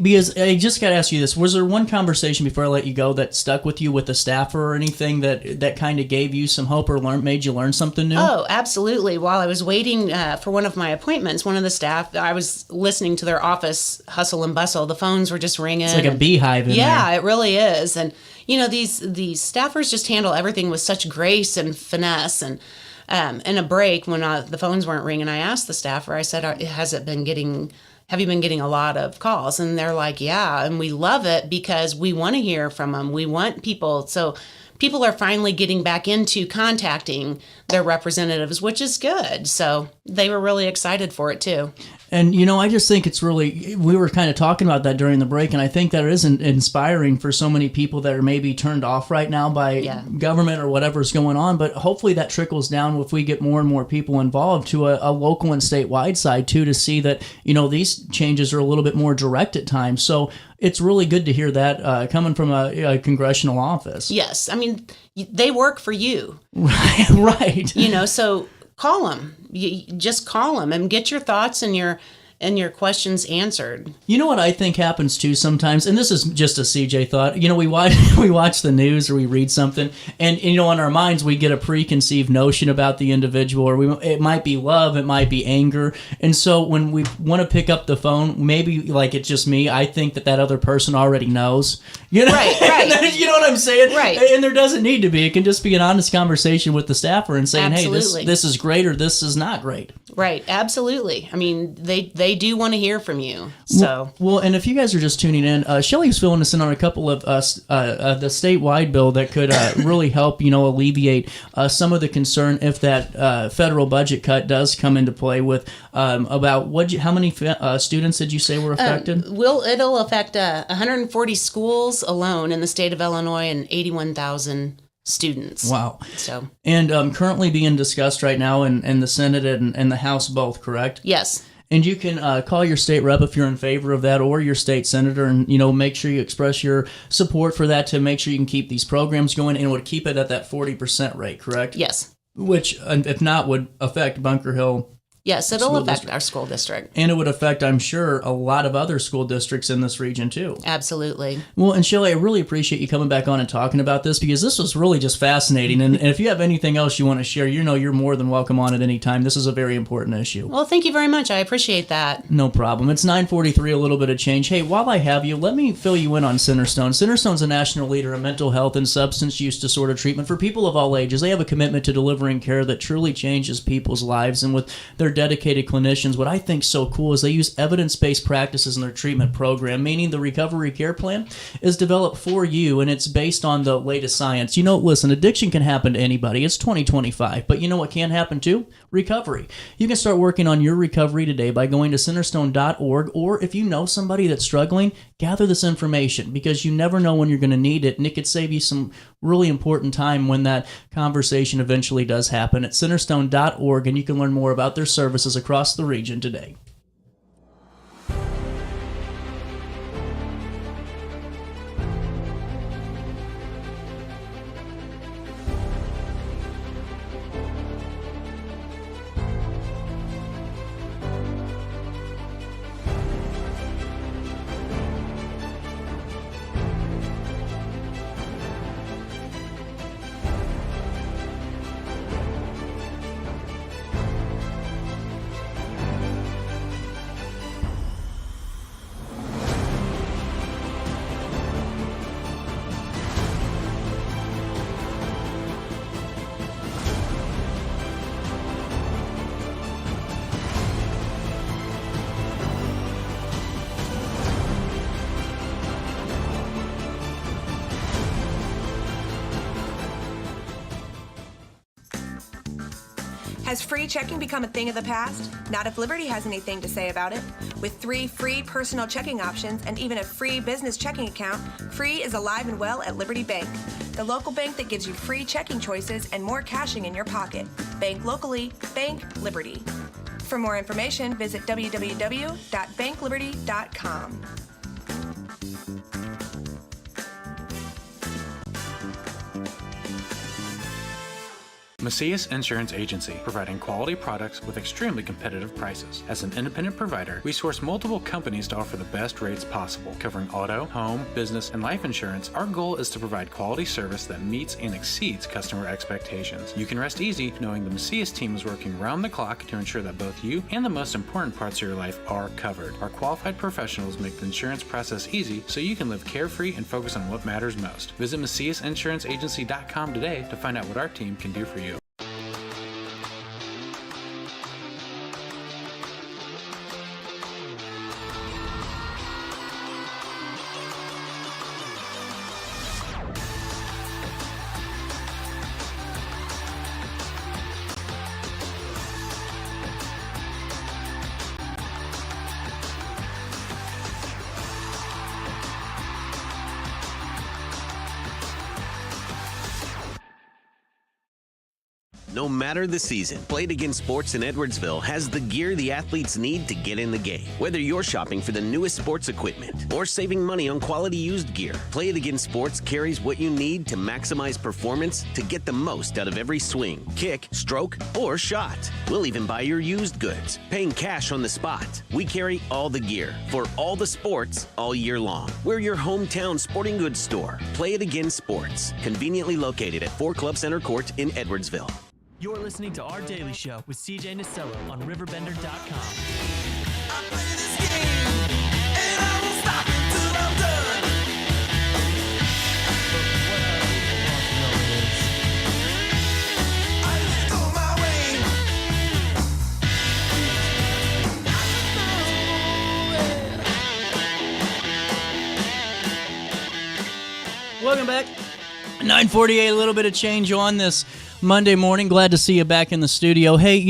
Speaker 2: because I just got to ask you this: was there one conversation before I let you go that stuck with you with the staffer or anything that kind of gave you some hope or made you learn something new?
Speaker 9: Oh, absolutely. While I was waiting for one of my appointments, one of the staff, I was listening to their office hustle and bustle. The phones were just ringing.
Speaker 2: It's like a beehive in there.
Speaker 9: Yeah, it really is. And these staffers just handle everything with such grace and finesse. And in a break when the phones weren't ringing, I asked the staffer. I said, have you been getting a lot of calls? And they're like, yeah, and we love it because we want to hear from them. We want people. So people are finally getting back into contacting their representatives, which is good. So they were really excited for it too.
Speaker 2: And, I just think it's really, we were kind of talking about that during the break, and I think that it is inspiring for so many people that are maybe turned off right now by government or whatever's going on, but hopefully that trickles down if we get more and more people involved to a local and statewide side too, to see that, these changes are a little bit more direct at times. So it's really good to hear that coming from a congressional office.
Speaker 9: Yes. I mean, they work for you.
Speaker 2: Right.
Speaker 9: So call them. You just call them and get your thoughts and your questions answered.
Speaker 2: You know what I think happens too sometimes, and this is just a CJ thought. We watch the news or we read something, and in our minds we get a preconceived notion about the individual, or it might be love, it might be anger, and so when we want to pick up the phone, maybe like it's just me, I think that other person already knows.
Speaker 9: Right.
Speaker 2: You know what I'm saying?
Speaker 9: Right.
Speaker 2: And there doesn't need to be. It can just be an honest conversation with the staffer and saying,
Speaker 9: absolutely.
Speaker 2: Hey, this is great or this is not great.
Speaker 9: Right. Absolutely. I mean, they do want to hear from you. So
Speaker 2: well, and if you guys are just tuning in, Shelly was filling us in on a couple of the statewide bill that could really help, alleviate some of the concern if that federal budget cut does come into play with about how many students did you say were affected?
Speaker 9: It'll affect 140 schools alone in the state of Illinois and 81,000 students.
Speaker 2: Wow.
Speaker 9: So,
Speaker 2: And currently being discussed right now in the Senate and the House both, correct?
Speaker 9: yes.
Speaker 2: And you can call your state rep if you're in favor of that, or your state senator, and make sure you express your support for that to make sure you can keep these programs going and would keep it at that 40% rate, correct?
Speaker 9: Yes.
Speaker 2: Which, if not, would affect Bunker Hill.
Speaker 9: Yes, it'll
Speaker 2: School
Speaker 9: affect
Speaker 2: district.
Speaker 9: our school district.
Speaker 2: And it would affect, I'm sure, a lot of other school districts in this region, too.
Speaker 9: Absolutely.
Speaker 2: Well, and Shelly, I really appreciate you coming back on and talking about this, because this was really just fascinating. And if you have anything else you want to share, you're more than welcome on at any time. This is a very important issue.
Speaker 9: Well, thank you very much. I appreciate that.
Speaker 2: No problem. It's 9:43, a little bit of change. Hey, while I have you, let me fill you in on Centerstone. Centerstone's a national leader in mental health and substance use disorder treatment for people of all ages. They have a commitment to delivering care that truly changes people's lives, and with their dedicated clinicians, what I think is so cool is they use evidence-based practices in their treatment program, meaning the recovery care plan is developed for you, and it's based on the latest science. Listen, addiction can happen to anybody. It's 2025, but you know what can happen too? Recovery. You can start working on your recovery today by going to centerstone.org, or if you know somebody that's struggling, gather this information, because you never know when you're going to need it, and it could save you some really important time when that conversation eventually does happen at centerstone.org, and you can learn more about their services across the region today.
Speaker 10: Has free checking become a thing of the past? Not if Liberty has anything to say about it. With 3 free personal checking options and even a free business checking account, free is alive and well at Liberty Bank, the local bank that gives you free checking choices and more cashing in your pocket. Bank locally, bank Liberty. For more information, visit www.bankliberty.com.
Speaker 11: Macias Insurance Agency, providing quality products with extremely competitive prices. As an independent provider, we source multiple companies to offer the best rates possible. Covering auto, home, business, and life insurance, our goal is to provide quality service that meets and exceeds customer expectations. You can rest easy knowing the Macias team is working round the clock to ensure that both you and the most important parts of your life are covered. Our qualified professionals make the insurance process easy so you can live carefree and focus on what matters most. Visit MaciasInsuranceAgency.com today to find out what our team can do for you.
Speaker 12: No matter the season, Play It Again Sports in Edwardsville has the gear the athletes need to get in the game. Whether you're shopping for the newest sports equipment or saving money on quality used gear, Play It Again Sports carries what you need to maximize performance to get the most out of every swing, kick, stroke, or shot. We'll even buy your used goods, paying cash on the spot. We carry all the gear for all the sports all year long. We're your hometown sporting goods store. Play It Again Sports, conveniently located at 4 Club Center Court in Edwardsville.
Speaker 8: You're listening to Our Daily Show with CJ Nasello on RiverBender.com.
Speaker 2: Welcome back. 9:48, a little bit of change on this Monday morning. Glad to see you back in the studio. Hey,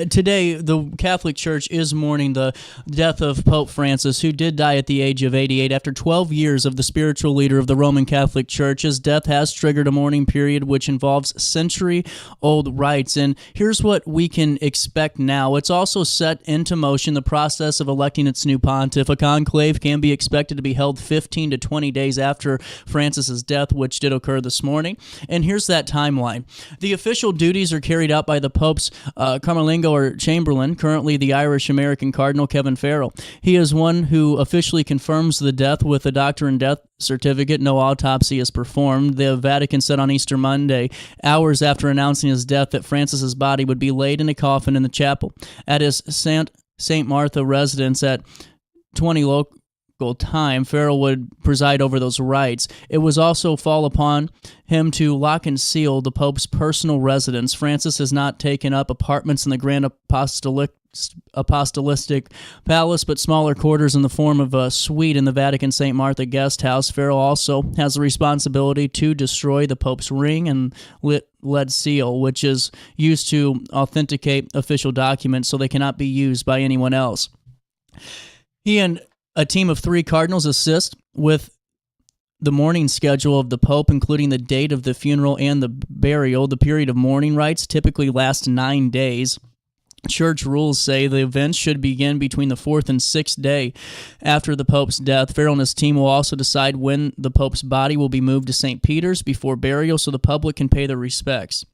Speaker 2: today the Catholic Church is mourning the death of Pope Francis, who did die at the age of 88 after 12 years of the spiritual leader of the Roman Catholic Church. His death has triggered a mourning period which involves century-old rites. And here's what we can expect now. It's also set into motion the process of electing its new pontiff. A conclave can be expected to be held 15 to 20 days after Francis's death, which did occur this morning. And here's that timeline. The official duties are carried out by the Pope's Carmelingo or Chamberlain, currently the Irish-American Cardinal Kevin Farrell. He is one who officially confirms the death with a doctor in death certificate. No autopsy is performed. The Vatican said on Easter Monday, hours after announcing his death, that Francis's body would be laid in a coffin in the chapel at his St. Martha residence at 20 local time. Farrell would preside over those rites. It was also fall upon him to lock and seal the Pope's personal residence. Francis has not taken up apartments in the Grand Apostolic Palace, but smaller quarters in the form of a suite in the Vatican St. Martha guest house. Farrell also has the responsibility to destroy the Pope's ring and lead seal, which is used to authenticate official documents so they cannot be used by anyone else. He and a team of 3 cardinals assist with the mourning schedule of the Pope, including the date of the funeral and the burial. The period of mourning rites typically lasts 9 days. Church rules say the events should begin between the 4th and 6th day after the Pope's death. Farrell and his team will also decide when the Pope's body will be moved to St. Peter's before burial so the public can pay their respects.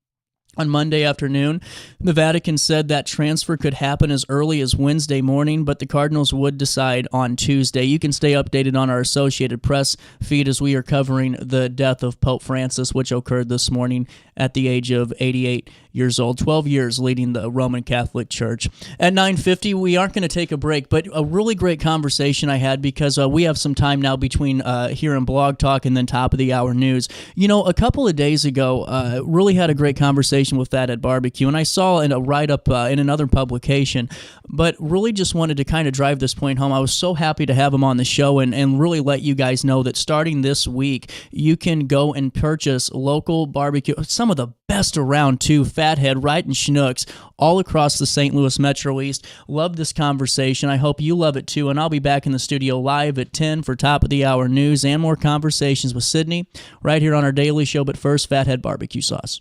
Speaker 2: On Monday afternoon, the Vatican said that transfer could happen as early as Wednesday morning, but the Cardinals would decide on Tuesday. You can stay updated on our Associated Press feed as we are covering the death of Pope Francis, which occurred this morning at the age of 88 years old, 12 years leading the Roman Catholic Church. At 9:50, we aren't going to take a break, but a really great conversation I had because we have some time now between here in Blog Talk and then Top of the Hour News. A couple of days ago, really had a great conversation with that at barbecue, and I saw in a write-up in another publication, but really just wanted to kind of drive this point home. I was so happy to have him on the show and really let you guys know that starting this week, you can go and purchase local barbecue, some of the best around too, Fathead, right, and Schnucks, all across the St. Louis Metro East. Love this conversation. I hope you love it too, and I'll be back in the studio live at 10 for Top of the Hour News and more conversations with Sydney right here on our daily show, but first, Fathead barbecue sauce.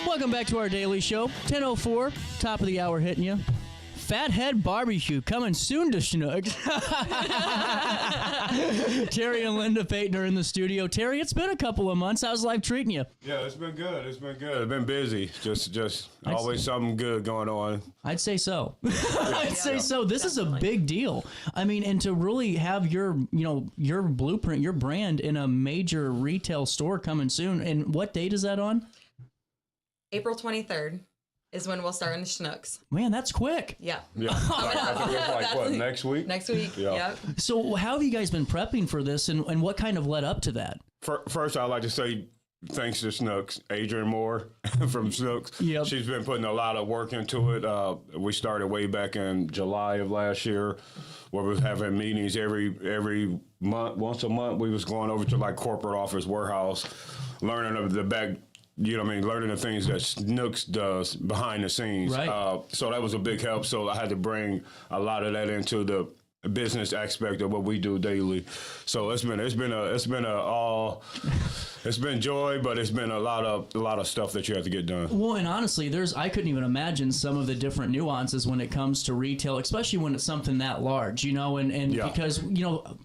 Speaker 2: Welcome back to our daily show. 10:04, top of the hour hitting you. Fathead Barbecue coming soon to Schnucks. Terry and Linda Payton are in the studio. Terry, it's been a couple of months. How's life treating you?
Speaker 13: Yeah, it's been good. It's been busy. Just always something good going on.
Speaker 2: I'd say so. I'd say so. This is a big deal. I mean, and to really have your blueprint, your brand in a major retail store coming soon. And what date is that on?
Speaker 14: April 23rd is when we'll start in the Schnucks.
Speaker 2: Man, that's quick.
Speaker 14: Yeah.
Speaker 13: Yeah. I think it's like, what, next week?
Speaker 14: Next week, yeah. Yep.
Speaker 2: So how have you guys been prepping for this, and what kind of led up to that?
Speaker 13: First, I'd like to say thanks to Schnucks, Adrian Moore from Schnucks. Yep. She's been putting a lot of work into it. We started way back in July of last year, where we was having meetings every month. Once a month, we was going over to like corporate office warehouse, learning of the back. Learning the things that Schnucks does behind the scenes. Right. So that was a big help. So I had to bring a lot of that into the business aspect of what we do daily. So it's been joy, but it's been a lot of stuff that you have to get done.
Speaker 2: Well, and honestly, I couldn't even imagine some of the different nuances when it comes to retail, especially when it's something that large, and yeah. Because,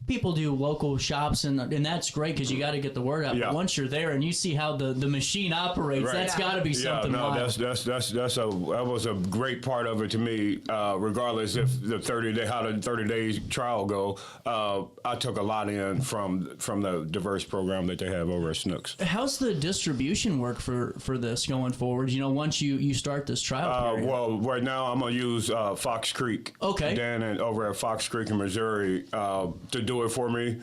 Speaker 2: people do local shops and that's great because you got to get the word out. Yeah. But once you're there and you see how the machine operates, right. That's got to be something.
Speaker 13: No, that was a great part of it to me. Regardless if the 30 days trial go, I took a lot in from the diverse program that they have over at snooks.
Speaker 2: How's the distribution work for this going forward? Once you start this trial period?
Speaker 13: Well, right now I'm gonna use Fox Creek.
Speaker 2: Okay.
Speaker 13: Dan and over at Fox Creek in Missouri to do it for me,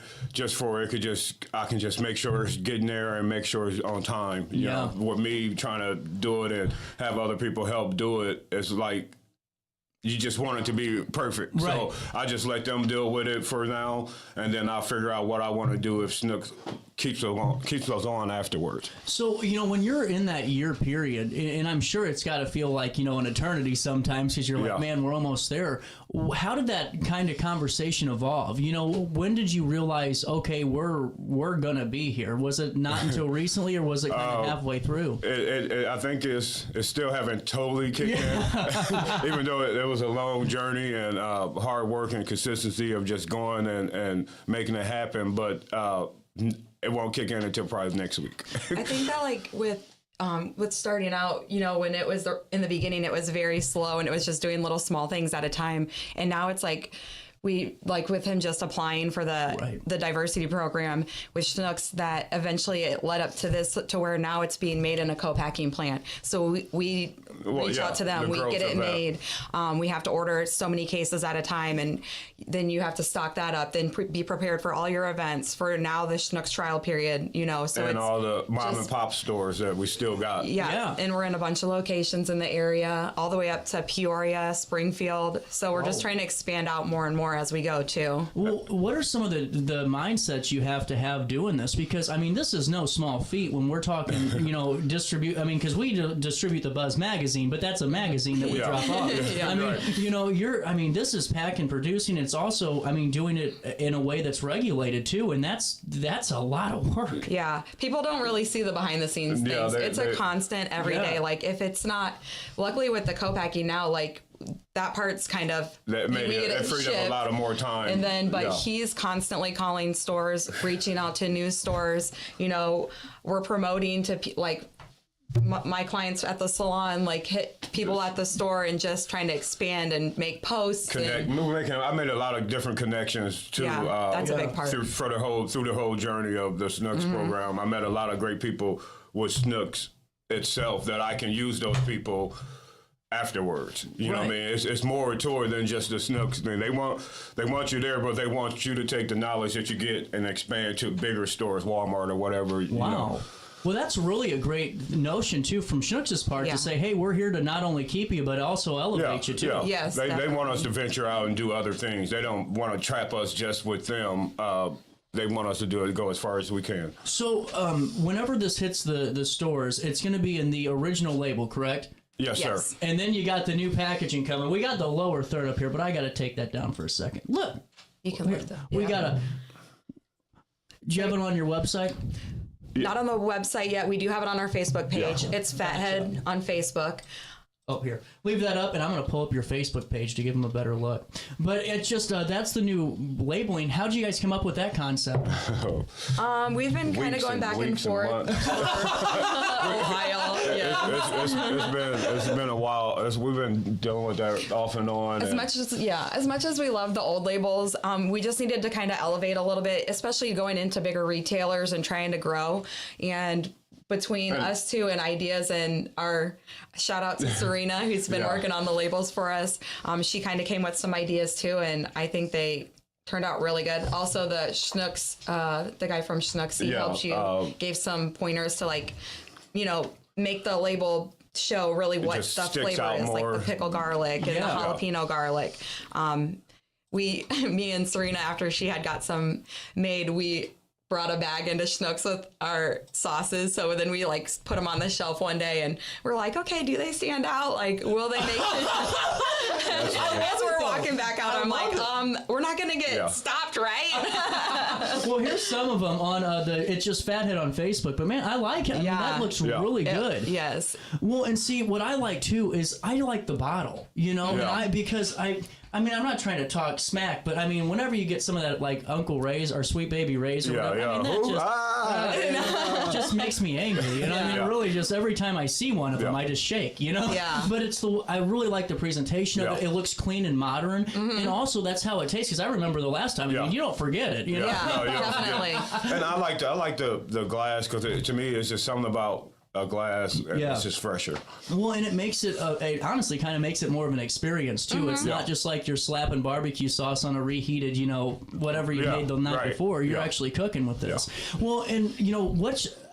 Speaker 13: I can just make sure it's getting there and make sure it's on time. You know, with me trying to do it and have other people help do it, it's like you just want it to be perfect. Right. So I just let them deal with it for now, and then I'll figure out what I want to do if Snooks keeps those on afterwards.
Speaker 2: So, when you're in that year period, and I'm sure it's got to feel like, an eternity sometimes, because you're like, man, we're almost there. How did that kind of conversation evolve? When did you realize, okay, we're going to be here? Was it not until recently, or was it kind of halfway through?
Speaker 13: I think it's still haven't totally kicked in, even though it was a long journey and hard work and consistency of just going and making it happen. But it won't kick in until probably next week.
Speaker 14: I think that with starting out, when it was in the beginning, it was very slow and it was just doing little small things at a time. And now it's like, with him just applying for the diversity program with Schnooks, that eventually it led up to this, to where now it's being made in a co-packing plant. So we reach out to them, we get it made. We have to order so many cases at a time, and then you have to stock that up, then be prepared for all your events for now the Schnooks trial period, so
Speaker 13: and all the mom and pop stores that we still got.
Speaker 14: Yeah. And we're in a bunch of locations in the area, all the way up to Peoria, Springfield. So we're just trying to expand out more and more as we go too.
Speaker 2: Well, what are some of the mindsets you have to have doing this? Because this is no small feat when we're talking, distribute. Because we distribute the Buzz magazine, but that's a magazine that we drop off. This is packing, producing. It's also, doing it in a way that's regulated too, and that's a lot of work.
Speaker 14: Yeah, people don't really see the behind the scenes things. It's a constant every day. Like if it's not, luckily with the co-packing now, that part's kind of
Speaker 13: that freed up a lot of more time.
Speaker 14: And then, he's constantly calling stores, reaching out to new stores. We're promoting to my clients at the salon, hit people at the store and just trying to expand and make posts.
Speaker 13: I made a lot of different connections too.
Speaker 14: Yeah, that's a big part.
Speaker 13: Through the whole journey of the Snooks program. I met a lot of great people with Snooks itself that I can use those people afterwards. You know what I mean? It's more to it than just the Snooks thing. They want you there, but they want you to take the knowledge that you get and expand to bigger stores, Walmart or whatever.
Speaker 2: Wow. Well, that's really a great notion, too, from Schnooks' part to say, hey, we're here to not only keep you, but also elevate you, too.
Speaker 13: Yeah.
Speaker 14: Yes,
Speaker 13: they want us to venture out and do other things. They don't want to trap us just with them. They want us to go as far as we can.
Speaker 2: So whenever this hits the stores, it's going to be in the original label, correct?
Speaker 13: Yes, sir.
Speaker 2: And then you got the new packaging coming. We got the lower third up here, but I got to take that down for a second. Look.
Speaker 14: You can look though.
Speaker 2: We got do you have it on your website?
Speaker 14: Not on the website yet. We do have it on our Facebook page.
Speaker 2: Yeah.
Speaker 14: It's Fathead on Facebook.
Speaker 2: Oh, here. Leave that up, and I'm going to pull up your Facebook page to give them a better look. But it's just, that's the new labeling. How did you guys come up with that concept?
Speaker 14: We've been kind of going back and forth for a while. Yeah.
Speaker 13: It's been a while. We've been dealing with that off and on.
Speaker 14: As much as we love the old labels, we just needed to kind of elevate a little bit, especially going into bigger retailers and trying to grow. And between us two and ideas, and our shout out to Serena, who's been working on the labels for us. She kind of came with some ideas too, and I think they turned out really good. Also, the Schnooks, the guy from Schnooks, he helped you, gave some pointers to make the label show really what the flavor is, like the pickle garlic and the jalapeno garlic. Me and Serena, after she had got some made, we brought a bag into Schnooks with our sauces. So then we put them on the shelf one day and we're like, okay, do they stand out? Will they make it? As we're walking back out, I'm like, we're not going to get stopped, right?
Speaker 2: Well, here's some of them on it's just Fathead on Facebook. But man, I like it. That looks really good.
Speaker 14: Yes.
Speaker 2: Well, and see, what I like too is I like the bottle, because I'm not trying to talk smack, but whenever you get some of that Uncle Ray's or Sweet Baby Ray's or whatever, that just makes makes me angry. You know, I mean, it really just every time I see one of them, I just shake. You know.
Speaker 14: Yeah.
Speaker 2: But I really like the presentation of it. It looks clean and modern, and also that's how it tastes. Because I remember the last time. I mean, you don't forget it. You know.
Speaker 14: Definitely.
Speaker 13: And I like the glass because to me it's just something about a glass and it's just fresher.
Speaker 2: Well, and it makes it, it honestly kind of makes it more of an experience too. It's not just like you're slapping barbecue sauce on a reheated, you know, whatever you made the night before. You're actually cooking with this. Well, and you know,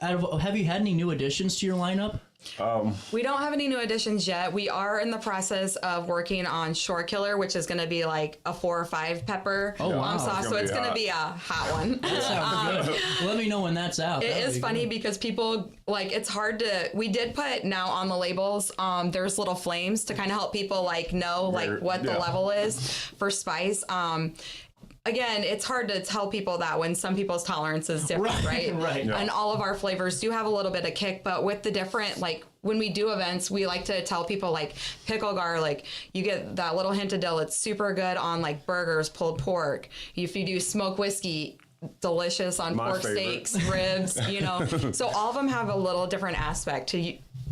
Speaker 2: have you had any new additions to your lineup?
Speaker 14: We don't have any new additions yet. We are in the process of working on Shore Killer, which is going to be like a 4 or 5 pepper sauce. So it's going to be a hot one.
Speaker 2: That sounds good. Let me know when that's out.
Speaker 14: It is funny because people, like, it's hard to, we did put now on the labels, there's little flames to kind of help people like know like what the level is for spice. Again, it's hard to tell people that when some people's tolerance is different, right? And all of our flavors do have a little bit of kick, but with the different, like when we do events, we like to tell people like pickle garlic, you get that little hint of dill. It's super good on like burgers, pulled pork. If you do smoked whiskey, delicious on pork steaks, ribs, you know. So all of them have a little different aspect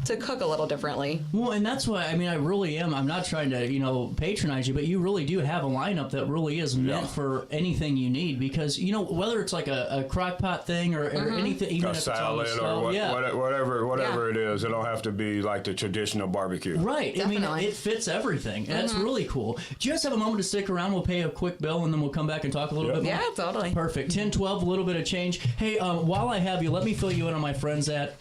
Speaker 14: to cook a little differently.
Speaker 2: Well, and that's why, I mean, I really am. I'm not trying to, you know, patronize you, but you really do have a lineup that really is meant for anything you need because, you know, whether it's like a crock pot thing or anything, even
Speaker 13: a
Speaker 2: if
Speaker 13: salad
Speaker 2: it's
Speaker 13: or whatever it is, it don't have to be like the traditional barbecue.
Speaker 2: Right.
Speaker 14: Definitely.
Speaker 2: I mean, it fits everything. And that's really cool. Do you guys have a moment to stick around? We'll pay a quick bill and then we'll come back and talk a little bit more.
Speaker 14: Yeah, totally.
Speaker 2: Perfect. 10-12, a little bit of change. Hey, while I have you, let me fill you in on my friends at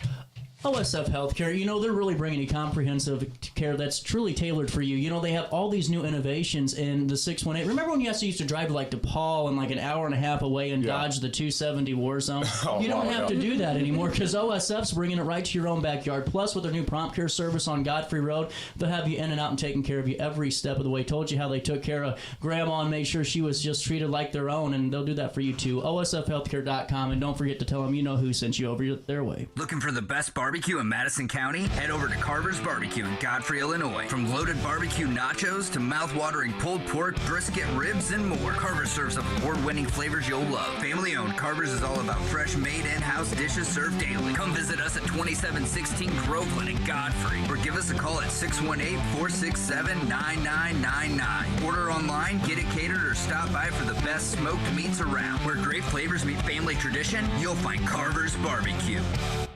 Speaker 2: OSF Healthcare. You know, they're really bringing you comprehensive care that's truly tailored for you. You know, they have all these new innovations in the 618. Remember when you used to drive like DePaul and like an hour and a half away and dodge the 270 war zone? You don't have to do that anymore because OSF's bringing it right to your own backyard. Plus, with their new prompt care service on Godfrey Road, they'll have you in and out and taking care of you every step of the way. Told you how they took care of Grandma and made sure she was just treated like their own, and they'll do that for you too. OSFhealthcare.com, and don't forget to tell them you know who sent you over their way.
Speaker 6: Looking for the best barbecue in Madison County? Head over to Carver's Barbecue in Godfrey, Illinois. From loaded barbecue nachos to mouth-watering pulled pork, brisket, ribs, and more, Carver serves up award-winning flavors you'll love. Family-owned, Carver's is all about fresh, made in-house dishes served daily. Come visit us at 2716 Groveland in Godfrey, or give us a call at 618-467-9999. Order online, get it catered, or stop by for the best smoked meats around. Where great flavors meet family tradition, you'll find Carver's Barbecue.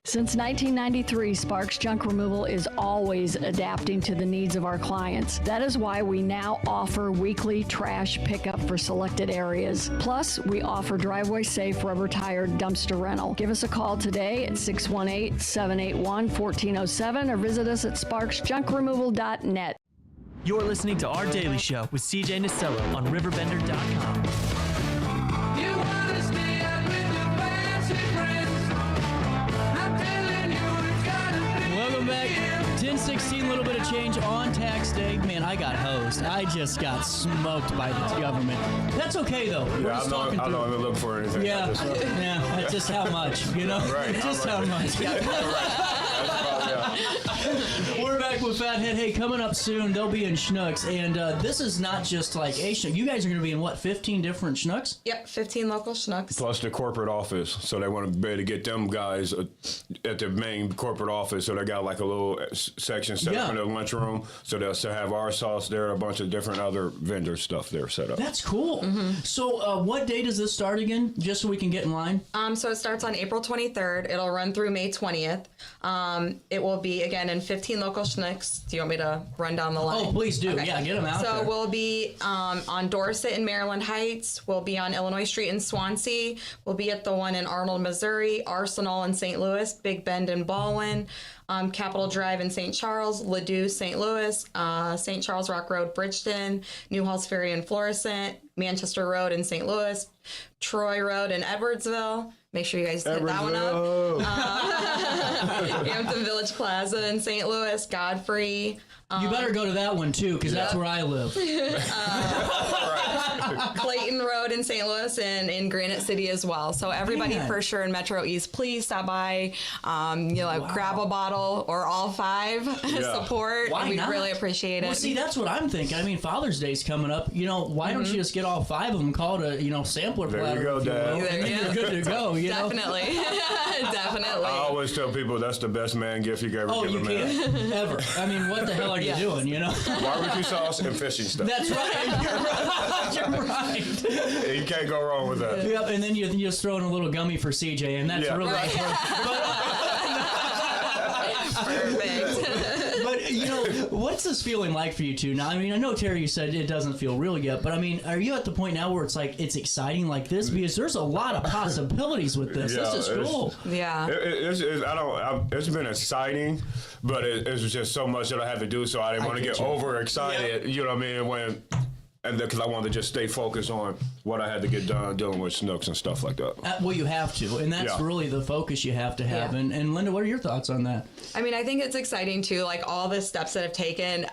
Speaker 4: Since 1993, Sparks Junk Removal is always adapting to the needs of our clients. That is why we now offer weekly trash pickup for selected areas. Plus, we offer driveway-safe rubber-tired dumpster rental. Give us a call today at 618-781-1407 or visit us at sparksjunkremoval.net.
Speaker 8: You're listening to Our Daily Show with CJ Nasello on RiverBender.com.
Speaker 2: Welcome back. 10-16, a little bit of change on tax day. Man, I got hosed. I just got smoked by the government. That's okay, though.
Speaker 13: Yeah, I'm not going to look for anything.
Speaker 2: Yeah, that's just how much, you know?
Speaker 13: Right.
Speaker 2: Just how much. We're back with Fathead. Hey, coming up soon, they'll be in Schnucks. And this is not just like a Schnuck. You guys are going to be in, what, 15 different Schnucks?
Speaker 14: Yep, 15 local Schnucks.
Speaker 13: Plus the corporate office. So they want to be able to get them guys at the main corporate office. So they got like a little section set up in the lunchroom. So they'll still have our sauce there, a bunch of different other vendor stuff there set up.
Speaker 2: That's cool. So what day does this start again, just so we can get in line?
Speaker 14: So it starts on April 23rd. It'll run through May 20th. It will be, again, in 15 local Schnucks. Do you want me to run down the line?
Speaker 2: Oh, please do. Okay. Yeah, get them out there.
Speaker 14: So we'll be on Dorset in Maryland Heights. We'll be on Illinois Street in Swansea. We'll be at the one in Arnold, Missouri, Arsenal in St. Louis, Big Bend in Baldwin, Capitol Drive in St. Charles, Ladue, St. Louis, St. Charles Rock Road, Bridgeton, Newhalls Ferry in Florissant, Manchester Road in St. Louis, Troy Road in Edwardsville. Make sure you guys hit that one up. Hampton Village Plaza in St. Louis, Godfrey.
Speaker 2: You better go to that one, too, because that's where I live.
Speaker 14: Clayton Road in St. Louis and in Granite City as well. So everybody for sure in Metro East, please stop by, grab a bottle or all 5, support.
Speaker 2: Why
Speaker 14: and we
Speaker 2: not?
Speaker 14: really appreciate it.
Speaker 2: Well, see, that's what I'm thinking. I mean, Father's Day's coming up. You know, why don't you just get all 5 of them, call it a, sampler platter?
Speaker 13: There you go, Dad.
Speaker 2: And then you're good to go. You know?
Speaker 14: Definitely. Definitely.
Speaker 13: I always tell people that's the best man gift you can ever give a man.
Speaker 2: Can't ever. I mean, what the hell are you doing? You know,
Speaker 13: barbecue sauce and fishing stuff.
Speaker 2: That's right. You're right.
Speaker 13: You can't go wrong with that.
Speaker 2: Yep, and then you just throw in a little gummy for CJ, and that's really
Speaker 14: Perfect.
Speaker 2: But you know, what's this feeling like for you two now? I mean, I know Terry, you said it doesn't feel real yet, but I mean, are you at the point now where it's like it's exciting like this? Because there's a lot of possibilities with this.
Speaker 13: Yeah,
Speaker 2: this is cool.
Speaker 14: Yeah.
Speaker 13: It's been exciting, but it's just so much that I have to do, so I didn't want to get overexcited. Yeah. You know what I mean? Because I wanted to just stay focused on what I had to get done dealing with snooks and stuff like that.
Speaker 2: Well, you have to, and that's really the focus you have to have.
Speaker 14: Yeah.
Speaker 2: And Linda, what are your thoughts on that?
Speaker 14: I mean, I think it's exciting too. Like all the steps that I've taken,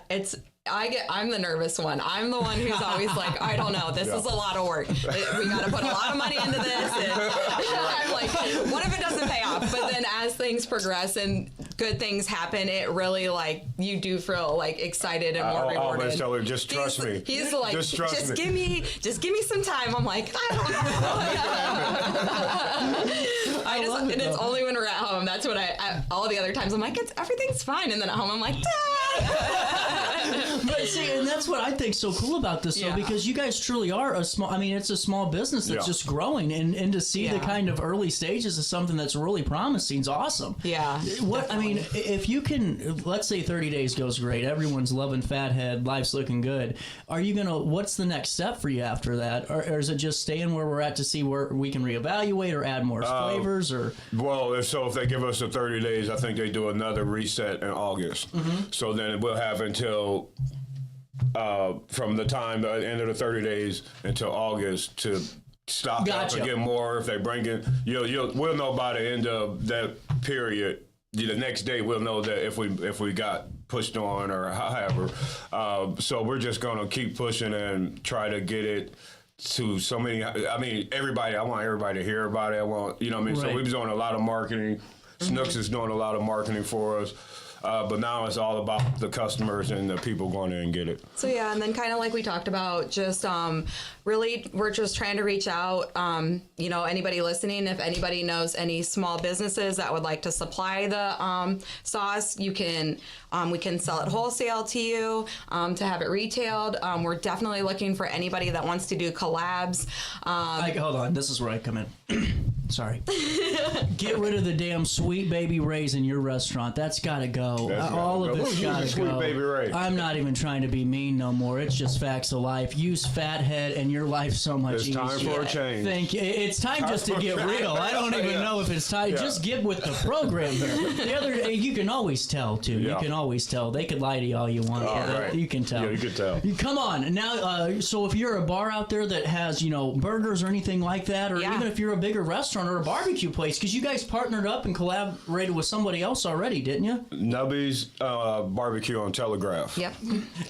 Speaker 14: I'm the nervous one. I'm the one who's always like, I don't know, this is a lot of work. We got to put a lot of money into this. And I'm like, what if it doesn't pay off? But then as things progress and good things happen, it really you do feel excited and more rewarded.
Speaker 13: I always tell her, just trust me.
Speaker 14: He's like, just give me some time. I'm like, I don't know. And it's only when we're at home. That's when all the other times I'm like, everything's fine. And then at home I'm like,
Speaker 2: But see, and that's what I think's so cool about this, though, because you guys truly are it's a small business that's just growing, and to see the kind of early stages of something that's really promising is awesome.
Speaker 14: Yeah.
Speaker 2: I mean, if you can, let's say 30 days goes great, everyone's loving Fathead, life's looking good. What's the next step for you after that? Or is it just staying where we're at to see where we can reevaluate or add more flavors?
Speaker 13: Well, if they give us the 30 days, I think they do another reset in August. Mm-hmm. So then we'll have until from the end of the 30 days until August to stock up and get more. If they bring in, we'll know by the end of that period. The next day we'll know that if we got pushed on or however. So we're just gonna keep pushing and try to get it to so many. I mean, I want everybody to hear about it. Right. So we've been doing a lot of marketing. Snooks is doing a lot of marketing for us. But now it's all about the customers and the people going in and get it.
Speaker 14: So yeah, and then kind of like we talked about, just really we're just trying to reach out. Anybody listening, if anybody knows any small businesses that would like to supply the sauce, we can sell it wholesale to you, to have it retailed. We're definitely looking for anybody that wants to do collabs.
Speaker 2: Hold on, this is where I come in. Sorry. Get rid of the damn Sweet Baby Ray's in your restaurant. That's got to go. All of it's got to go.
Speaker 13: Baby Ray.
Speaker 2: I'm not even trying to be mean no more. It's just facts of life. Use Fathead and your life's so much easier.
Speaker 13: It's time for a change.
Speaker 2: Thank you. It's time just to get real. I don't even know if it's time. Just get with the program here. The other day, you can always tell, too. Yeah. You can always tell. They could lie to you all you want.
Speaker 13: Right.
Speaker 2: You can tell.
Speaker 13: Yeah, you can tell.
Speaker 2: Come on. Now, so if you're a bar out there that has, burgers or anything like that, or even if you're a bigger restaurant or a barbecue place, because you guys partnered up and collaborated with somebody else already, didn't you?
Speaker 13: Nubby's Barbecue on Telegraph.
Speaker 14: Yep.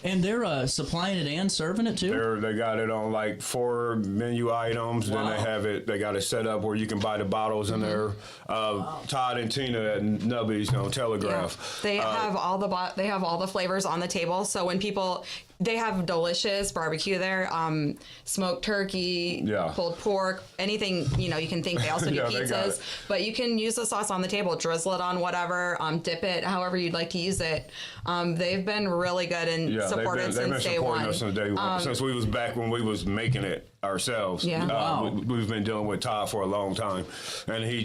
Speaker 2: And they're supplying it and serving it too?
Speaker 13: They got it on 4 menu items. Wow. Then they got it set up where you can buy the bottles in there. Todd and Tina at Nubby's on Telegraph.
Speaker 14: Yeah. They have all the flavors on the table. So when they have delicious barbecue there, smoked turkey, pulled pork, anything you can think. They also do pizzas, but you can use the sauce on the table, drizzle it on whatever, dip it however you'd like to use it. They've been really good and supported since day one.
Speaker 13: Us since day one. Since we was back when we was making it ourselves.
Speaker 14: Yeah.
Speaker 13: We've been dealing with Todd for a long time, and he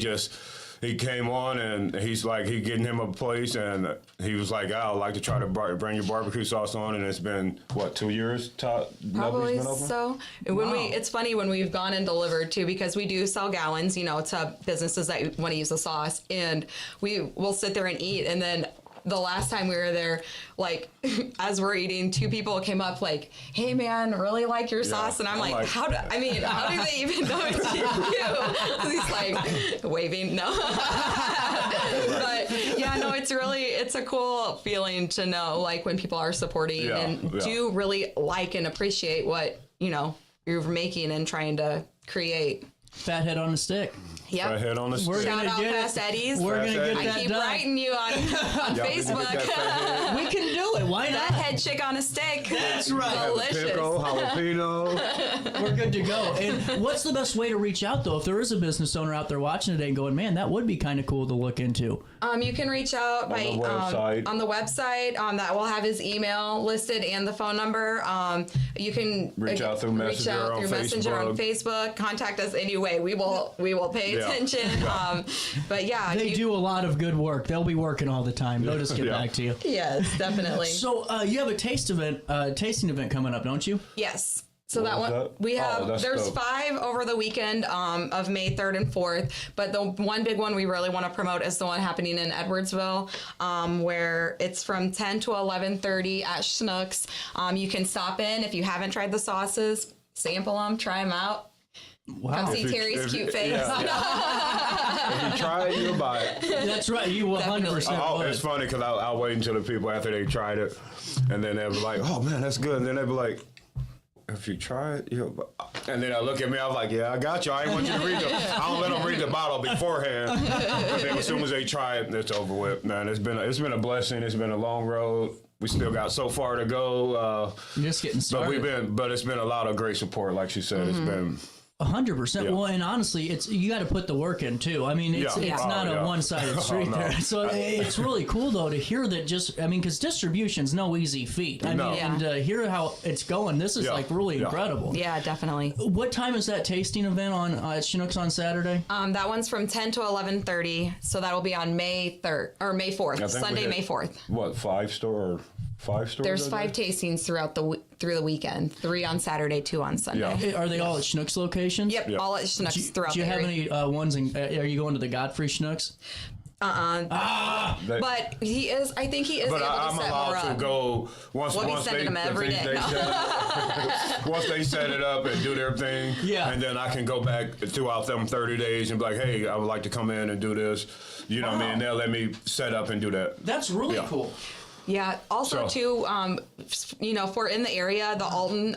Speaker 13: came on and he's like, he getting him a place, and he was like, I'd like to try to bring your barbecue sauce on, and it's been, 2 years, Todd?
Speaker 14: Probably so. It's funny when we've gone and delivered too, because we do sell gallons, to businesses that want to use the sauce, and we will sit there and eat, and then the last time we were there, as we're eating, 2 people came up hey man, really like your sauce. And I'm like, how do they even know it's you? He's waving, no. But it's a cool feeling to know, when people are supporting and do really like and appreciate what, you're making and trying to create.
Speaker 2: Fathead on a stick.
Speaker 14: Yep.
Speaker 13: Fathead on a stick.
Speaker 14: Shout out Fast Eddie's.
Speaker 2: We're going to get that done.
Speaker 14: I keep writing you on Facebook.
Speaker 2: We can do it. Why not?
Speaker 14: Fathead chick on a stick.
Speaker 2: That's right.
Speaker 14: Delicious.
Speaker 13: Pickle, jalapeno.
Speaker 2: We're good to go. And what's the best way to reach out, though, if there is a business owner out there watching today and going, man, that would be kind of cool to look into?
Speaker 14: You can reach out by on the website. That will have his email listed and the phone number. You can
Speaker 13: reach out through Messenger
Speaker 14: on Facebook. Contact us anyway. We will pay attention. But yeah,
Speaker 2: they do a lot of good work. They'll be working all the time. They'll just get back to you.
Speaker 14: Yes, definitely.
Speaker 2: So you have a tasting event coming up, don't you?
Speaker 14: Yes. So that one we have. There's 5 over the weekend of May 3rd and 4th, but the one big one we really want to promote is the one happening in Edwardsville, where it's from 10 to 11:30 at Schnucks. You can stop in if you haven't tried the sauces, sample them, try them out.
Speaker 2: Wow.
Speaker 14: Come see Terry's cute face.
Speaker 13: If you try it, you'll buy it.
Speaker 2: That's right. You 100%.
Speaker 13: It's funny because I'll wait until the people after they tried it, and then they'll be like, "Oh man, that's good," and then they'll be like, if you try it, and then I look at me, I'm like, yeah, I got you. I ain't want you to read I don't let them read the bottle beforehand. But then as soon as they try it, it's over with. Man, it's been a blessing. It's been a long road. We still got so far to go.
Speaker 2: Just getting started.
Speaker 13: But it's been a lot of great support, like she said. It's been
Speaker 2: 100%. Well, and honestly, you got to put the work in too. I mean, it's not a one-sided street there. So it's really cool though to hear that. Because distribution's no easy feat. I mean, and hear how it's going. This is like really incredible.
Speaker 14: Yeah, definitely.
Speaker 2: What time is that tasting event on at Schnucks on Saturday?
Speaker 14: That one's from 10 to 11:30. So that will be on May 3rd or May 4th, Sunday, May 4th.
Speaker 13: What 5 stores?
Speaker 14: There's 5 tastings throughout through the weekend. 3 on Saturday, 2 on Sunday.
Speaker 2: Yeah. Are they all at Schnucks locations?
Speaker 14: Yep, all at Schnucks throughout.
Speaker 2: Do you have any ones? Are you going to the Godfrey Schnucks?
Speaker 14: But he is. I think he is able to set more up.
Speaker 13: But I'm allowed to go once they him every day. Once they set it up and do their thing, and then I can go back throughout them 30 days and be like, hey, I would like to come in and do this. You know what I mean? And they'll let me set up and do that.
Speaker 2: That's really cool.
Speaker 14: Yeah. Also, too, if we're in the area, the Alton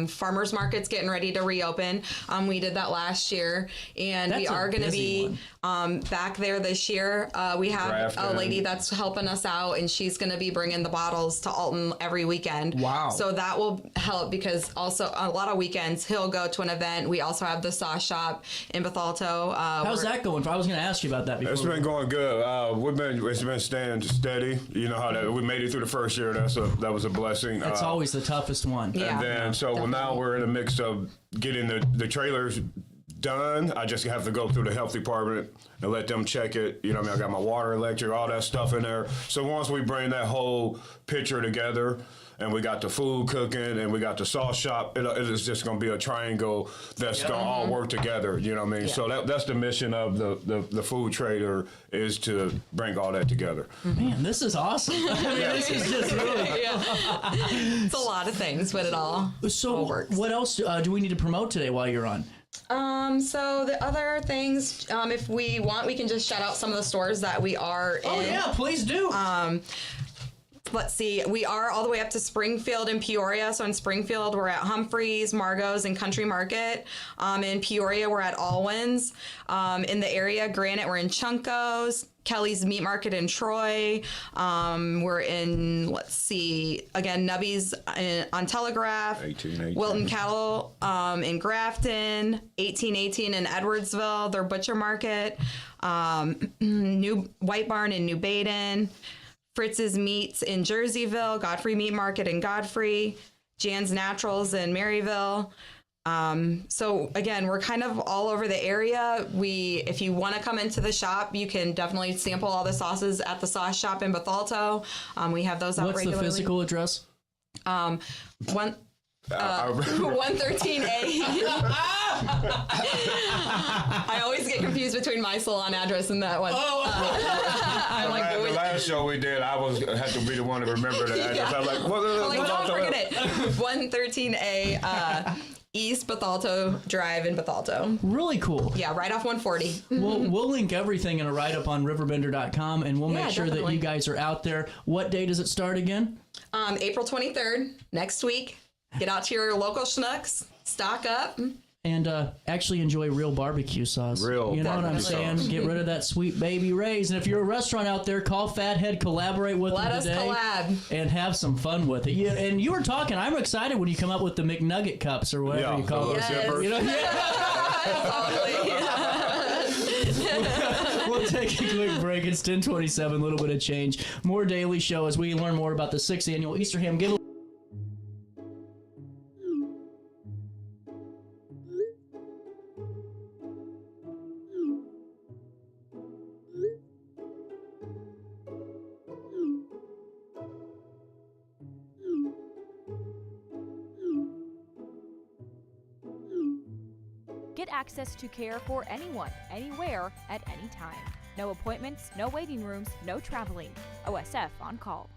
Speaker 14: farmers market's getting ready to reopen. We did that last year, and we are going to be back there this year. We have a lady that's helping us out, and she's going to be bringing the bottles to Alton every weekend.
Speaker 2: Wow.
Speaker 14: So that will help because also a lot of weekends he'll go to an event. We also have the sauce shop in Bethalto.
Speaker 2: How's that going? I was going to ask you about that before.
Speaker 13: It's been going good. It's been staying steady. You know how we made it through the first year. That was a blessing.
Speaker 2: That's always the toughest one.
Speaker 13: And then now we're in the mix of getting the trailers done. I just have to go through the health department and let them check it. You know what I mean? I got my water, electric, all that stuff in there. So once we bring that whole picture together and we got the food cooking and we got the sauce shop, it is just going to be a triangle that's going to all work together. You know what I mean? Yeah. So that's the mission of the food trader is to bring all that together.
Speaker 2: Man, this is awesome. This is just really...
Speaker 14: It's a lot of things, but it all works.
Speaker 2: What else do we need to promote today while you're on?
Speaker 14: So the other things, if we want, we can just shout out some of the stores that we are in.
Speaker 2: Oh yeah, please do.
Speaker 14: Let's see. We are all the way up to Springfield and Peoria. So in Springfield, we're at Humphreys, Margot's, and Country Market. In Peoria, we're at Alwyn's. In the area, Granite, we're in Chunko's. Kelly's Meat Market in Troy. We're in, again, Nubby's on Telegraph.
Speaker 13: 1818.
Speaker 14: Wilton Cattle in Grafton. 1818 in Edwardsville, their butcher market. New White Barn in New Baden. Fritz's Meats in Jerseyville. Godfrey Meat Market in Godfrey. Jan's Naturals in Maryville. So again, we're kind of all over the area. If you want to come into the shop, you can definitely sample all the sauces at the sauce shop in Bethalto. We have those out regularly.
Speaker 2: What's the physical address?
Speaker 14: 113A. I always get confused between my salon address and that one.
Speaker 13: The last show we did, I had to be the one to remember the address. I'm like,
Speaker 14: don't forget it. 113A. East Bethalto Drive in Bethalto.
Speaker 2: Really cool.
Speaker 14: Yeah, right off 140.
Speaker 2: We'll link everything in a write-up on RiverBender.com, and we'll make sure that you guys are out there. What day does it start again?
Speaker 14: April 23rd, next week. Get out to your local Schnucks, stock up.
Speaker 2: and actually enjoy real barbecue sauce.
Speaker 13: Real
Speaker 2: You know what I'm saying?
Speaker 13: sauce.
Speaker 2: Get rid of that Sweet Baby Ray's. And if you're a restaurant out there, call Fathead, collaborate with
Speaker 14: Let
Speaker 2: them
Speaker 14: us
Speaker 2: today.
Speaker 14: collab.
Speaker 2: And have some fun with it. Yeah, and you were talking, I'm excited when you come up with the McNugget cups or whatever you call
Speaker 13: those
Speaker 2: them.
Speaker 13: zippers.
Speaker 2: You know, We'll take a quick break. It's 10:27, a little bit of change. More Daily Show as we learn more about the 6th annual Easter Ham Giveaway.
Speaker 15: Get access to care for anyone, anywhere, at any time. No appointments, no waiting rooms, no traveling. OSF on call.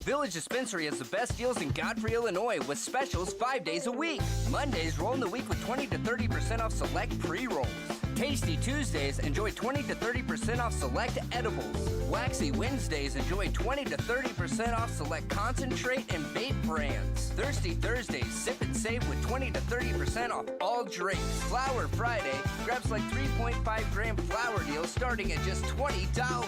Speaker 6: Village Dispensary has the best deals in Godfrey, Illinois, with specials 5 days a week. Mondays roll in the week with 20 to 30% off select pre-rolls. Tasty Tuesdays, enjoy 20 to 30% off select edibles. Waxy Wednesdays, enjoy 20 to 30% off select concentrate and vape brands. Thirsty Thursdays, sip and save with 20 to 30% off all drinks. Flower Friday, grab select 3.5 gram flower deals starting at just $20.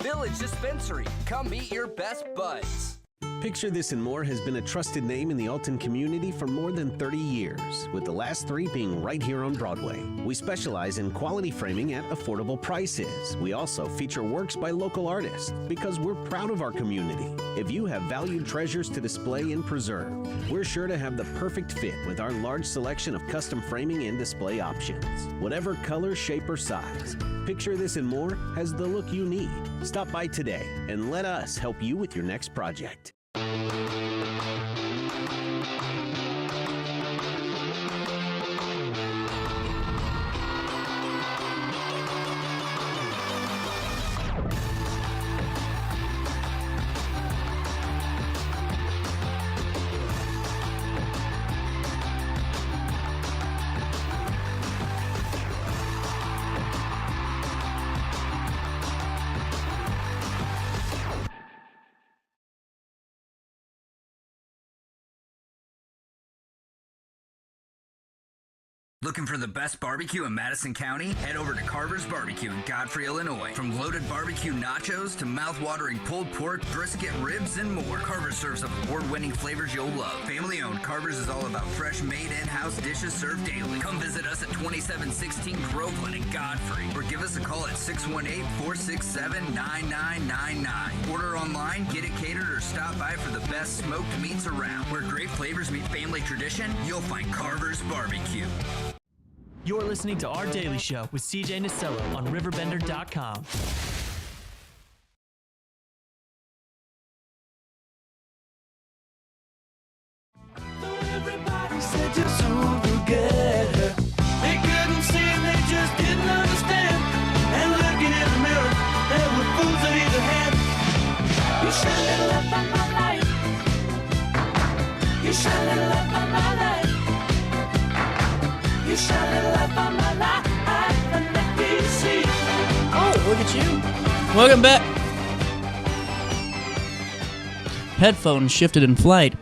Speaker 6: Village Dispensary, come meet your best buds.
Speaker 12: Picture This and More has been a trusted name in the Alton community for more than 30 years, with the last 3 being right here on Broadway. We specialize in quality framing at affordable prices. We also feature works by local artists because we're proud of our community. If you have valued treasures to display and preserve, we're sure to have the perfect fit with our large selection of custom framing and display options. Whatever color, shape, or size, Picture This and More has the look you need. Stop by today and let us help you with your next project.
Speaker 6: Looking for the best barbecue in Madison County? Head over to Carver's Barbecue in Godfrey, Illinois. From loaded barbecue nachos to mouth-watering pulled pork, brisket, ribs, and more, Carver's serves up award-winning flavors you'll love. Family-owned, Carver's is all about fresh, made in-house dishes served daily. Come visit us at 2716 Groveland in Godfrey, or give us a call at 618-467-9999. Order online, get it catered, or stop by for the best smoked meats around. Where great flavors meet family tradition, you'll find Carver's Barbecue.
Speaker 8: You're listening to Our Daily Show with CJ Nasello on RiverBender.com.
Speaker 1: Everybody said you're so good. They couldn't see and they just didn't understand. And looking in the mirror, there were fools at either hand. You shine a light on my life. You shine a light on my life. You shine a light on my life. And let me see.
Speaker 2: Oh, look at you. Welcome back. Headphones shifted in flight.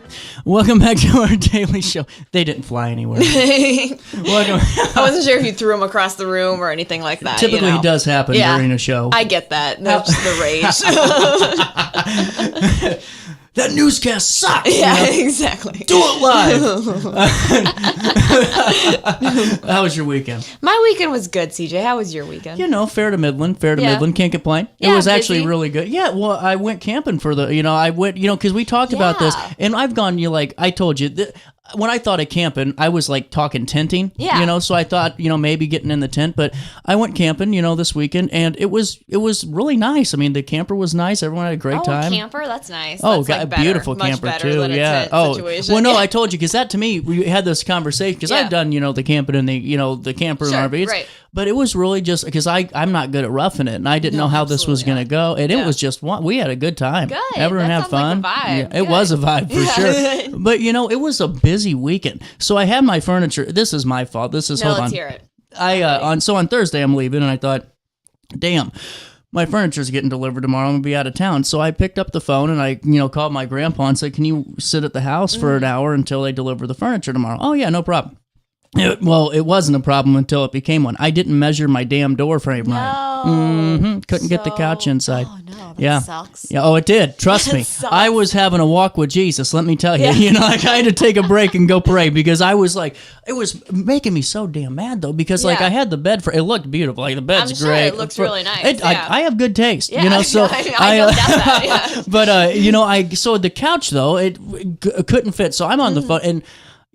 Speaker 2: Welcome back to Our Daily Show. They didn't fly anywhere. Welcome.
Speaker 16: I wasn't sure if you threw them across the room or anything like that.
Speaker 2: Typically, it does happen during a show.
Speaker 16: I get that. That's the rage.
Speaker 2: that newscast sucks.
Speaker 16: Yeah, exactly.
Speaker 2: Do it live. How was your weekend?
Speaker 16: My weekend was good, CJ. How was your weekend?
Speaker 2: Fair to Midland. Midland. Can't complain. It was actually really good. Yeah, well, I went camping for because we talked about this, and I've gone, I told you, when I thought of camping, I was like talking tenting, so I thought, maybe getting in the tent, but I went camping, this weekend, and it was really nice. I mean, the camper was nice. Everyone had a great time.
Speaker 16: Camper? That's nice.
Speaker 2: Oh,
Speaker 16: that's
Speaker 2: God, beautiful
Speaker 16: Much
Speaker 2: camper
Speaker 16: better
Speaker 2: too.
Speaker 16: Than
Speaker 2: Yeah.
Speaker 16: A tent situation.
Speaker 2: Well, no, I told you, because that to me, we had this conversation, because I've done, the camping and the camper and RVs,
Speaker 16: right.
Speaker 2: But it was really just because I'm not good at roughing it, and I didn't know how this was going to go, and it was just we had a good time.
Speaker 16: Good.
Speaker 2: Everyone had fun.
Speaker 16: Like a vibe.
Speaker 2: Yeah, it was a vibe for sure. But it was a busy weekend. So I had my furniture. This is my fault. This is hold
Speaker 16: let's
Speaker 2: on.
Speaker 16: hear it.
Speaker 2: On Thursday I'm leaving, and I thought, damn, my furniture's getting delivered tomorrow. I'm gonna be out of town. So I picked up the phone and I, called my grandpa and said, "Can you sit at the house for an hour until they deliver the furniture tomorrow?" "Oh yeah, no problem." It wasn't a problem until it became one. I didn't measure my damn door frame right. Couldn't get the couch inside.
Speaker 16: Oh no, that sucks.
Speaker 2: Yeah. Oh, it did. Trust me. I was having a walk with Jesus. Let me tell you. I had to take a break and go pray, because I was like, it was making me so damn mad though, because I had the bed it looked beautiful. Like the bed's
Speaker 16: I'm
Speaker 2: great.
Speaker 16: Sure it looks really nice.
Speaker 2: I have good taste.
Speaker 16: Yeah.
Speaker 2: So
Speaker 16: I don't doubt that.
Speaker 2: But so the couch though it couldn't fit. So I'm on the phone and.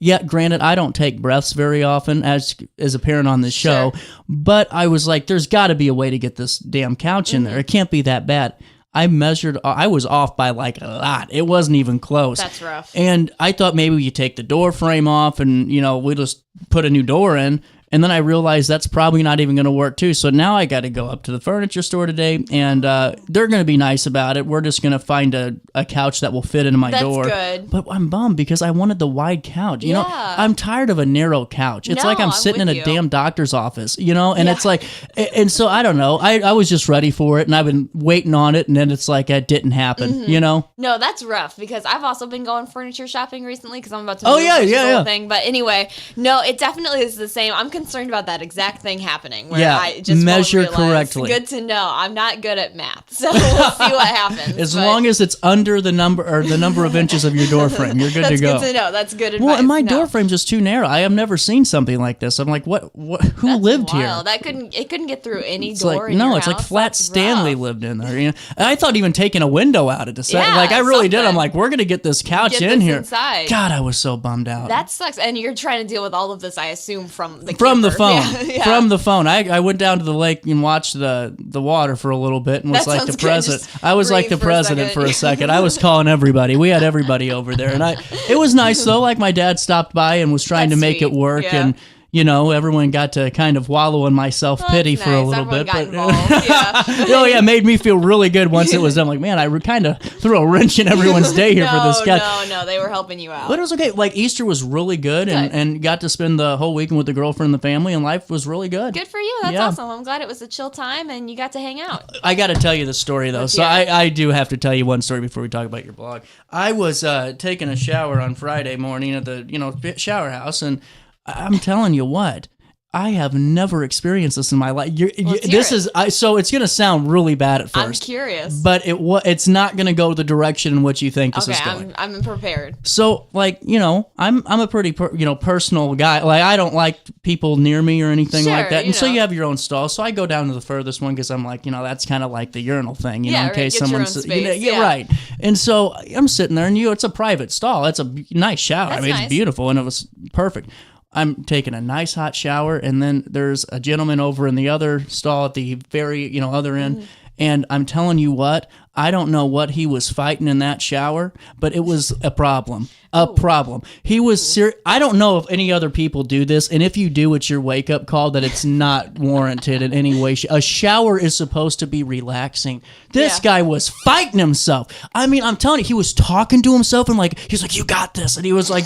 Speaker 2: Yeah, granted, I don't take breaths very often, as apparent on this show, but I was like, there's got to be a way to get this damn couch in there. It can't be that bad. I measured, I was off by like a lot. It wasn't even close.
Speaker 16: That's rough.
Speaker 2: And I thought maybe you take the door frame off and, we just put a new door in. And then I realized that's probably not even going to work too. So now I got to go up to the furniture store today, and they're going to be nice about it. We're just going to find a couch that will fit into my door.
Speaker 16: That's good.
Speaker 2: But I'm bummed because I wanted the wide couch. I'm tired of a narrow couch. It's like I'm sitting in a damn doctor's office, and it's like, and so I don't know. I was just ready for it, and I've been waiting on it, and then it's like it didn't happen,
Speaker 16: No, that's rough, because I've also been going furniture shopping recently because I'm about to move this whole thing. But anyway, no, it definitely is the same. I'm concerned about that exact thing happening where I just
Speaker 2: measure
Speaker 16: won't realize.
Speaker 2: correctly.
Speaker 16: Good to know. I'm not good at math, so we'll see what happens.
Speaker 2: As long as it's under the number of inches of your door frame, you're good to go.
Speaker 16: That's good to know. That's good advice.
Speaker 2: Well, and my door frame's just too narrow. I have never seen something like this. I'm like, what who lived here?
Speaker 16: That couldn't get through any
Speaker 2: It's
Speaker 16: door.
Speaker 2: like,
Speaker 16: in your
Speaker 2: it's
Speaker 16: house.
Speaker 2: like Flat
Speaker 16: That's
Speaker 2: Stanley
Speaker 16: rough.
Speaker 2: lived in there. And I thought even taking a window out at a second. Like I really did. I'm like, we're gonna get this couch in here.
Speaker 16: Inside.
Speaker 2: God, I was so bummed out.
Speaker 16: That sucks. And you're trying to deal with all of this, I assume, from the
Speaker 2: phone.
Speaker 16: Yeah.
Speaker 2: From the phone. I went down to the lake and watched the water for a little bit and was like the president. I was like the president for a second. I was calling everybody. We had everybody over there, and it was nice though. Like my dad stopped by and was trying to make it work, and everyone got to kind of wallow in my self-pity for a little bit. But made me feel really good once it was done. Like, man, I kind of threw a wrench in everyone's day here for this guy.
Speaker 16: No, they were helping you out.
Speaker 2: But it was okay. Like Easter was really good. And got to spend the whole weekend with the girlfriend and the family, and life was really good.
Speaker 16: Good for you. That's awesome. I'm glad it was a chill time and you got to hang out.
Speaker 2: I got to tell you the story though. I do have to tell you one story before we talk about your blog. I was taking a shower on Friday morning at the shower house, and I'm telling you what, I have never experienced this in my life. So it's going to sound really bad at first.
Speaker 16: I'm curious.
Speaker 2: But it's not going to go the direction in which you think this is going.
Speaker 16: I'm prepared.
Speaker 2: So, I'm a pretty, personal guy. Like, I don't like people near me or anything like that. And so you have your own stall. So I go down to the furthest one because I'm like, that's kind of like the urinal thing, in case someone's... right. And so I'm sitting there, and it's a private stall. It's a nice shower.
Speaker 16: That's
Speaker 2: it's beautiful, and it was perfect. I'm taking a nice hot shower, and then there's a gentleman over in the other stall at the very, other end. And I'm telling you what, I don't know what he was fighting in that shower, but it was a problem. Problem. He was I don't know if any other people do this, and if you do, it's your wake-up call that it's not warranted in any way. A shower is supposed to be relaxing. This guy was fighting himself. I mean, I'm telling you, he was talking to himself, and he's like, "You got this," and he was like,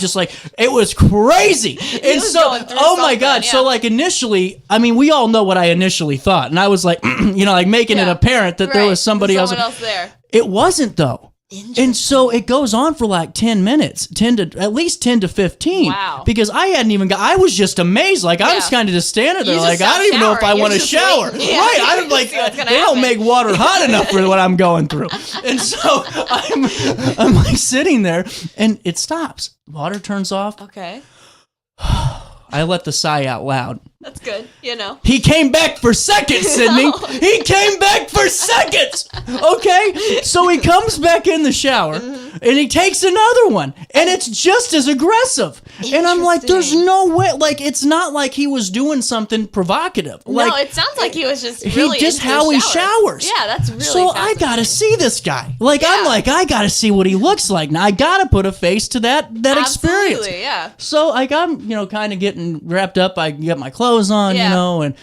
Speaker 2: it was crazy. And so, oh my God. So initially, I mean, we all know what I initially thought, and I was like, making it apparent that there was somebody else
Speaker 16: there.
Speaker 2: It wasn't though. And so it goes on for like 10 minutes, at least 10 to 15.
Speaker 16: Wow.
Speaker 2: Because I hadn't even I was just amazed. Like, I was kind of just standing there, like, I don't even know if I want to shower.
Speaker 16: Yeah.
Speaker 2: Right. I'm like, they don't make water hot enough for what I'm going through. And so I'm like sitting there, and it stops. Water turns off.
Speaker 16: Okay.
Speaker 2: I let the sigh out loud.
Speaker 16: That's good,
Speaker 2: He came back for seconds, Sydney.
Speaker 16: No.
Speaker 2: He came back for seconds. Okay? So he comes back in the shower, and he takes another one, and it's just as aggressive. And I'm like, there's no way. Like, it's not like he was doing something provocative. Like,
Speaker 16: no, it sounds like he was just really
Speaker 2: just
Speaker 16: into
Speaker 2: how
Speaker 16: the
Speaker 2: he
Speaker 16: shower.
Speaker 2: showers.
Speaker 16: Yeah, that's really
Speaker 2: So I gotta see this guy. Like, I'm like, I gotta see what he looks like. Now I gotta put a face to that experience.
Speaker 16: Absolutely, yeah.
Speaker 2: So I'm, kind of getting wrapped up. I get my clothes on, and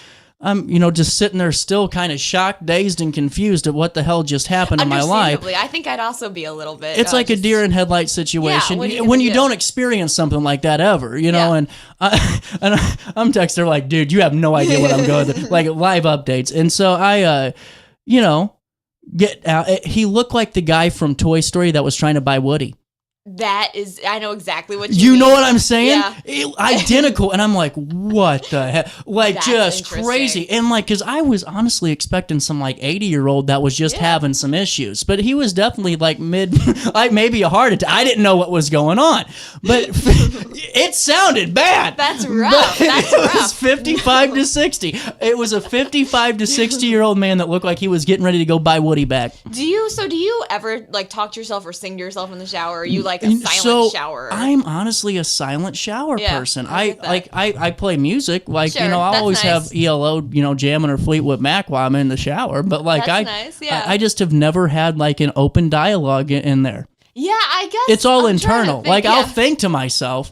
Speaker 2: I'm, just sitting there still kind of shocked, dazed, and confused at what the hell just happened in my life.
Speaker 16: Understandably, I think I'd also be a little bit.
Speaker 2: It's like a deer in headlights situation when you don't experience something like that ever, and I'm texting her like, dude, you have no idea what I'm going through, like live updates. And so I, get out. He looked like the guy from Toy Story that was trying to buy Woody.
Speaker 16: That is, I know exactly what you mean.
Speaker 2: know what I'm saying?
Speaker 16: Yeah.
Speaker 2: Identical. And I'm like, what the heck? Like,
Speaker 16: That's
Speaker 2: just crazy. And like, because I was honestly expecting some like 80-year-old that was just having some issues. But he was definitely like like maybe a heart attack. I didn't know what was going on. But it sounded bad.
Speaker 16: That's rough. That's rough.
Speaker 2: It was 55 to 60. It was a 55 to 60-year-old man that looked like he was getting ready to go buy Woody back.
Speaker 16: Do you ever like talk to yourself or sing to yourself in the shower? Or are you like a silent shower?
Speaker 2: I'm honestly a silent shower person. I play music. Like,
Speaker 16: Sure,
Speaker 2: I'll
Speaker 16: that's
Speaker 2: always
Speaker 16: nice.
Speaker 2: have ELO, jamming or Fleetwood Mac while I'm in the shower. But like
Speaker 16: That's nice, yeah.
Speaker 2: I just have never had like an open dialogue in there.
Speaker 16: Yeah, I guess
Speaker 2: It's all
Speaker 16: I'm trying to
Speaker 2: internal.
Speaker 16: think,
Speaker 2: Like, I'll
Speaker 16: yeah.
Speaker 2: think to myself.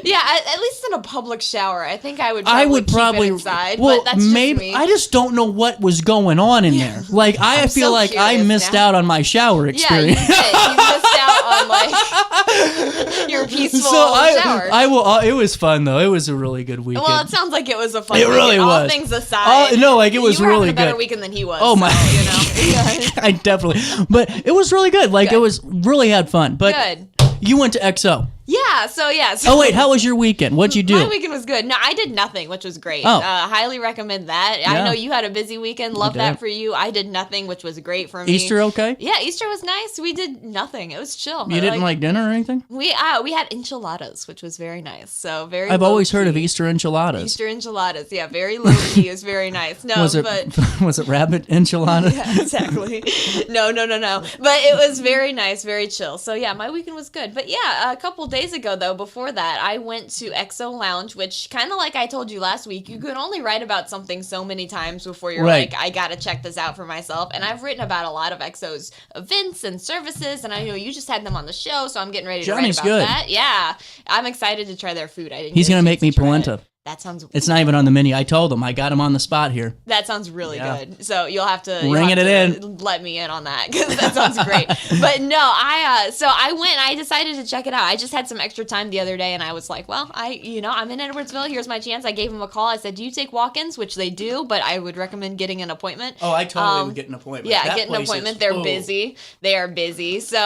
Speaker 16: Yeah, at least in a public shower, I think I would keep it inside.
Speaker 2: Well,
Speaker 16: but that's just
Speaker 2: maybe
Speaker 16: me.
Speaker 2: I just don't know what was going on in there. Like, I feel
Speaker 16: so
Speaker 2: like I
Speaker 16: curious
Speaker 2: missed
Speaker 16: now.
Speaker 2: out on my shower experience.
Speaker 16: Yeah, you missed out on like your peaceful shower.
Speaker 2: I will. It was fun though. It was a really good weekend.
Speaker 16: Well, it sounds like it was a fun
Speaker 2: It
Speaker 16: weekend.
Speaker 2: really
Speaker 16: All
Speaker 2: was.
Speaker 16: things aside.
Speaker 2: It was
Speaker 16: you were
Speaker 2: really
Speaker 16: having a better
Speaker 2: good.
Speaker 16: weekend than he was.
Speaker 2: Oh my!
Speaker 16: So,
Speaker 2: I definitely. But it was really good. Like it was really had fun. But
Speaker 16: Good.
Speaker 2: you went to XO.
Speaker 16: Yeah, so.
Speaker 2: Oh wait, how was your weekend? What'd you do?
Speaker 16: My weekend was good. No, I did nothing, which was great.
Speaker 2: Oh.
Speaker 16: Highly recommend that.
Speaker 2: Yeah.
Speaker 16: I know you had a busy weekend. Love
Speaker 2: did.
Speaker 16: that for you. I did nothing, which was great for me.
Speaker 2: Easter okay?
Speaker 16: Yeah, Easter was nice. We did nothing. It was chill.
Speaker 2: You didn't like dinner or anything?
Speaker 16: We had enchiladas, which was very nice. So very.
Speaker 2: I've always heard of
Speaker 16: low-key.
Speaker 2: Easter enchiladas.
Speaker 16: Easter enchiladas, yeah, very low key. It was very nice. No,
Speaker 2: was it
Speaker 16: but
Speaker 2: was it rabbit enchilada?
Speaker 16: yeah, exactly. No. But it was very nice, very chill. So yeah, my weekend was good. But yeah, a couple days ago though, before that, I went to XO Lounge, which kind of like I told you last week, you can only write about something so many times before you're
Speaker 2: Right.
Speaker 16: like, I gotta check this out for myself. And I've written about a lot of XO's events and services, and I know you just had them on the show, so I'm getting ready to
Speaker 2: Johnny's
Speaker 16: write about
Speaker 2: good.
Speaker 16: that. Yeah, I'm excited to try their food. I didn't.
Speaker 2: He's
Speaker 16: get a
Speaker 2: gonna
Speaker 16: chance
Speaker 2: make me
Speaker 16: to try
Speaker 2: polenta.
Speaker 16: it. That sounds.
Speaker 2: It's not even on the menu. I told him. I got him on the spot here.
Speaker 16: That sounds really
Speaker 2: Yeah.
Speaker 16: good. So you'll have to
Speaker 2: Ringing it in.
Speaker 16: Let me in on that because that sounds great. But no, so I went. I decided to check it out. I just had some extra time the other day, and I was like, well, I'm in Edwardsville. Here's my chance. I gave him a call. I said, do you take walk-ins? Which they do, but I would recommend getting an appointment.
Speaker 2: Oh, I totally would get an appointment.
Speaker 16: Yeah,
Speaker 2: That
Speaker 16: get an
Speaker 2: place
Speaker 16: appointment.
Speaker 2: is
Speaker 16: They're
Speaker 2: full.
Speaker 16: busy. They are busy. So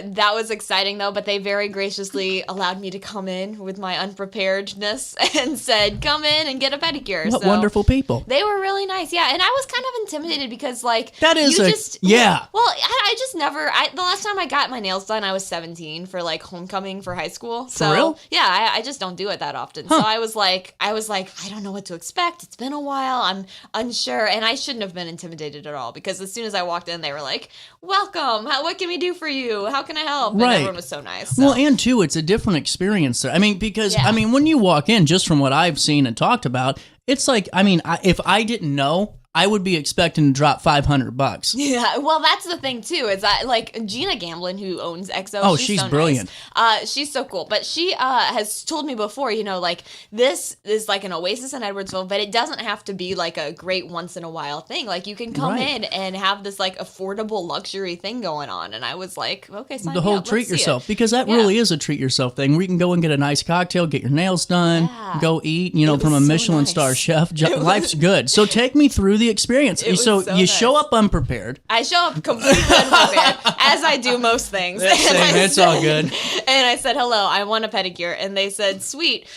Speaker 16: that was exciting though. But they very graciously allowed me to come in with my unpreparedness and said, come in and get a pedicure.
Speaker 2: What
Speaker 16: So
Speaker 2: wonderful people.
Speaker 16: they were really nice, yeah. And I was kind of intimidated because, like,
Speaker 2: That is
Speaker 16: you
Speaker 2: a-
Speaker 16: just
Speaker 2: yeah.
Speaker 16: Well, I just never. The last time I got my nails done, I was 17 for like homecoming for high school. So
Speaker 2: real?
Speaker 16: yeah, I just don't do it that often. So I was like, I don't know what to expect. It's been a while. I'm unsure, and I shouldn't have been intimidated at all because as soon as I walked in, they were like, "Welcome. What can we do for you? How can I help?" And
Speaker 2: Right.
Speaker 16: everyone was so nice. So.
Speaker 2: Well, and too, it's a different experience there. I mean, because
Speaker 16: Yeah.
Speaker 2: when you walk in, just from what I've seen and talked about, it's like, if I didn't know, I would be expecting to drop $500.
Speaker 16: Yeah, well, that's the thing too. Is that like Gina Gamblin, who owns XO?
Speaker 2: Oh, she's
Speaker 16: so
Speaker 2: brilliant.
Speaker 16: Nice. She's so cool. But she has told me before, like this is like an oasis in Edwardsville, but it doesn't have to be like a great once in a while thing. Like you can come
Speaker 2: Right.
Speaker 16: in and have this like affordable luxury thing going on. And I was like, okay, sign
Speaker 2: The
Speaker 16: me
Speaker 2: whole
Speaker 16: up.
Speaker 2: treat
Speaker 16: Let's see
Speaker 2: yourself,
Speaker 16: it.
Speaker 2: because that
Speaker 16: Yeah.
Speaker 2: really is a treat yourself thing where you can go and get a nice cocktail, get your nails done,
Speaker 16: Yeah.
Speaker 2: go eat,
Speaker 16: It
Speaker 2: from a
Speaker 16: was so
Speaker 2: Michelin
Speaker 16: nice.
Speaker 2: star chef.
Speaker 16: It was-
Speaker 2: Life's good. So take me through the experience.
Speaker 16: It was
Speaker 2: So
Speaker 16: so
Speaker 2: you
Speaker 16: nice.
Speaker 2: show up unprepared.
Speaker 16: I show up completely unprepared, as I do most things.
Speaker 2: Same, it's all good.
Speaker 16: And I said, hello, I want a pedicure. And they said, sweet.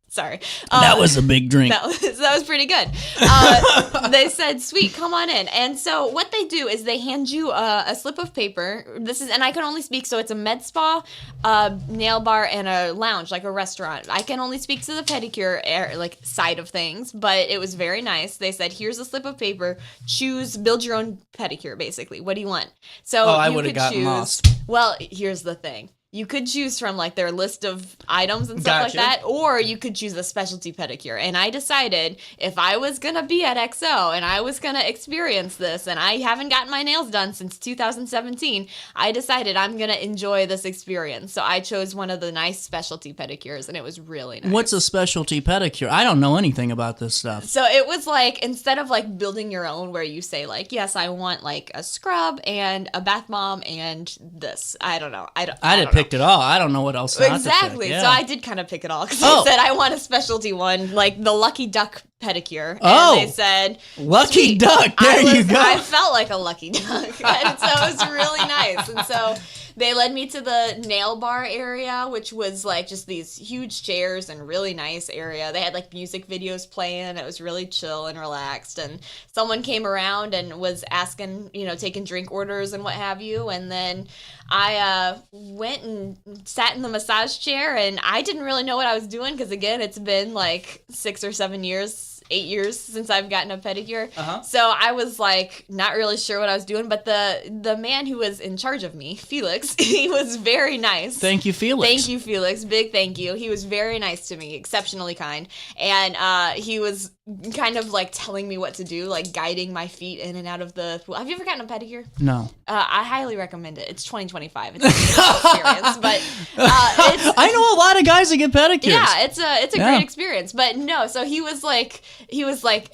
Speaker 16: Sorry.
Speaker 2: That was a big drink.
Speaker 16: That was pretty good. They said, sweet, come on in. And so what they do is they hand you a slip of paper. And I can only speak, so it's a med spa, nail bar, and a lounge, like a restaurant. I can only speak to the pedicure side of things, but it was very nice. They said, here's a slip of paper. Build your own pedicure, basically. What do you want? So
Speaker 2: I would have gotten lost.
Speaker 16: Well, here's the thing. You could choose from like their list of items and stuff like that, or you could choose a specialty pedicure. And I decided if I was going to be at XO and I was going to experience this, and I haven't gotten my nails done since 2017, I decided I'm going to enjoy this experience. So I chose one of the nice specialty pedicures, and it was really nice.
Speaker 2: What's a specialty pedicure? I don't know anything about this stuff.
Speaker 16: So it was like, instead of like building your own where you say like, yes, I want like a scrub and a bath bomb and this. I don't know. I didn't pick
Speaker 2: it all. I don't know what else.
Speaker 16: Exactly.
Speaker 2: Yeah.
Speaker 16: So I did kind of pick it all because I said I want a specialty one, like the Lucky Duck pedicure.
Speaker 2: Oh,
Speaker 16: and they said
Speaker 2: Lucky Duck. There you go.
Speaker 16: I felt like a lucky duck, and so it was really nice. And so they led me to the nail bar area, which was like just these huge chairs and really nice area. They had like music videos playing. It was really chill and relaxed. And someone came around and was asking, taking drink orders and what have you. And then I went and sat in the massage chair, and I didn't really know what I was doing because, again, it's been like 6 or 7 years. 8 years since I've gotten a pedicure. So I was like not really sure what I was doing, but the man who was in charge of me, Felix, he was very nice.
Speaker 2: Thank you, Felix.
Speaker 16: Thank you, Felix. Big thank you. He was very nice to me, exceptionally kind. And he was kind of like telling me what to do, like guiding my feet in and out of the pool. Have you ever gotten a pedicure?
Speaker 2: No.
Speaker 16: I highly recommend it. It's 2025. It's a beautiful experience, but
Speaker 2: I know a lot of guys that get pedicures.
Speaker 16: Yeah, it's a great experience. But no, so he was like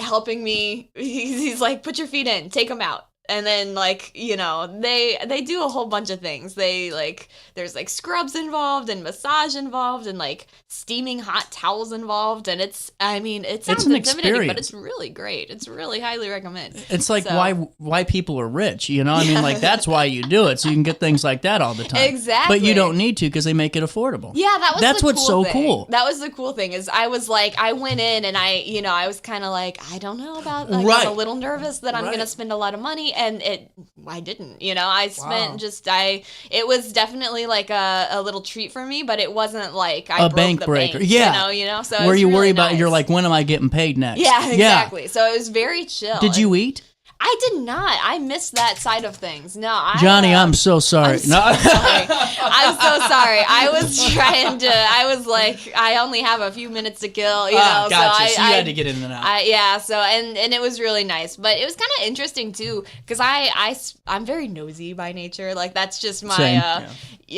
Speaker 16: helping me. He's like, put your feet in, take them out. And then they do a whole bunch of things. There's like scrubs involved and massage involved and like steaming hot towels involved. And it sounds
Speaker 2: an
Speaker 16: intimidating,
Speaker 2: experience.
Speaker 16: but it's really great. It's really highly recommend.
Speaker 2: It's like why people are rich, like that's why you do it, so you can get things like that all the time.
Speaker 16: Exactly.
Speaker 2: But you don't need to because they make it affordable.
Speaker 16: Yeah, that's
Speaker 2: what's so
Speaker 16: thing.
Speaker 2: cool.
Speaker 16: That was the cool thing is I was like, I went in and I was kind of like, I don't know about, like,
Speaker 2: Right.
Speaker 16: I'm a little nervous that I'm going to spend a lot of money. And I didn't, I spent it was definitely like a little treat for me, but it wasn't like I broke
Speaker 2: bank
Speaker 16: the
Speaker 2: breaker.
Speaker 16: bank,
Speaker 2: Yeah.
Speaker 16: So
Speaker 2: where
Speaker 16: it's
Speaker 2: you
Speaker 16: really
Speaker 2: worry about,
Speaker 16: nice.
Speaker 2: you're like, when am I getting paid next?
Speaker 16: Yeah, exactly. So it was very chill.
Speaker 2: Did you eat?
Speaker 16: I did not. I missed that side of things. No,
Speaker 2: Johnny, I'm so sorry.
Speaker 16: I'm so sorry. I'm so sorry. I was like, I only have a few minutes to kill,
Speaker 2: Gotcha.
Speaker 16: So
Speaker 2: you had to get in and out.
Speaker 16: And it was really nice. But it was kind of interesting, too, because I'm very nosy by nature. Like, that's just my,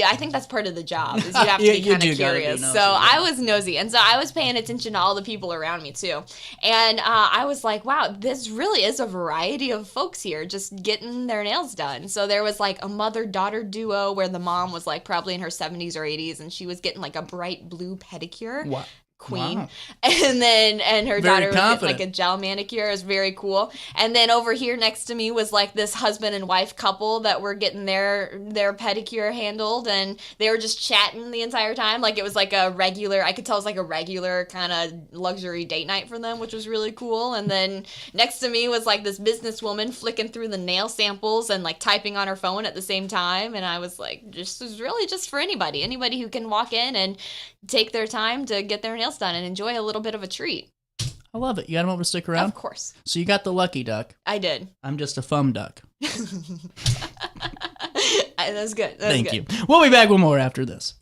Speaker 16: I think that's part of the job, is you have to be kind of curious.
Speaker 2: Nosy,
Speaker 16: so I was nosy. And so I was paying attention to all the people around me, too. And I was like, wow, this really is a variety of folks here just getting their nails done. So there was like a mother-daughter duo where the mom was like probably in her 70s or 80s, and she was getting like a bright blue pedicure.
Speaker 2: What?
Speaker 16: Queen.
Speaker 2: Wow.
Speaker 16: And her daughter was getting like
Speaker 2: confident.
Speaker 16: a gel manicure. It was very cool. And then over here next to me was like this husband and wife couple that were getting their pedicure handled, and they were just chatting the entire time. Like it was like I could tell it was like a regular kind of luxury date night for them, which was really cool. And then next to me was like this businesswoman flicking through the nail samples and like typing on her phone at the same time. And I was like, this is really just for anybody who can walk in and take their time to get their nails done and enjoy a little bit of a treat.
Speaker 2: I love it. You got a moment to stick around?
Speaker 16: Of course.
Speaker 2: So you got the lucky duck.
Speaker 16: I did.
Speaker 2: I'm just a fum duck.
Speaker 16: That's good.
Speaker 2: Thank you. We'll be back with more after this.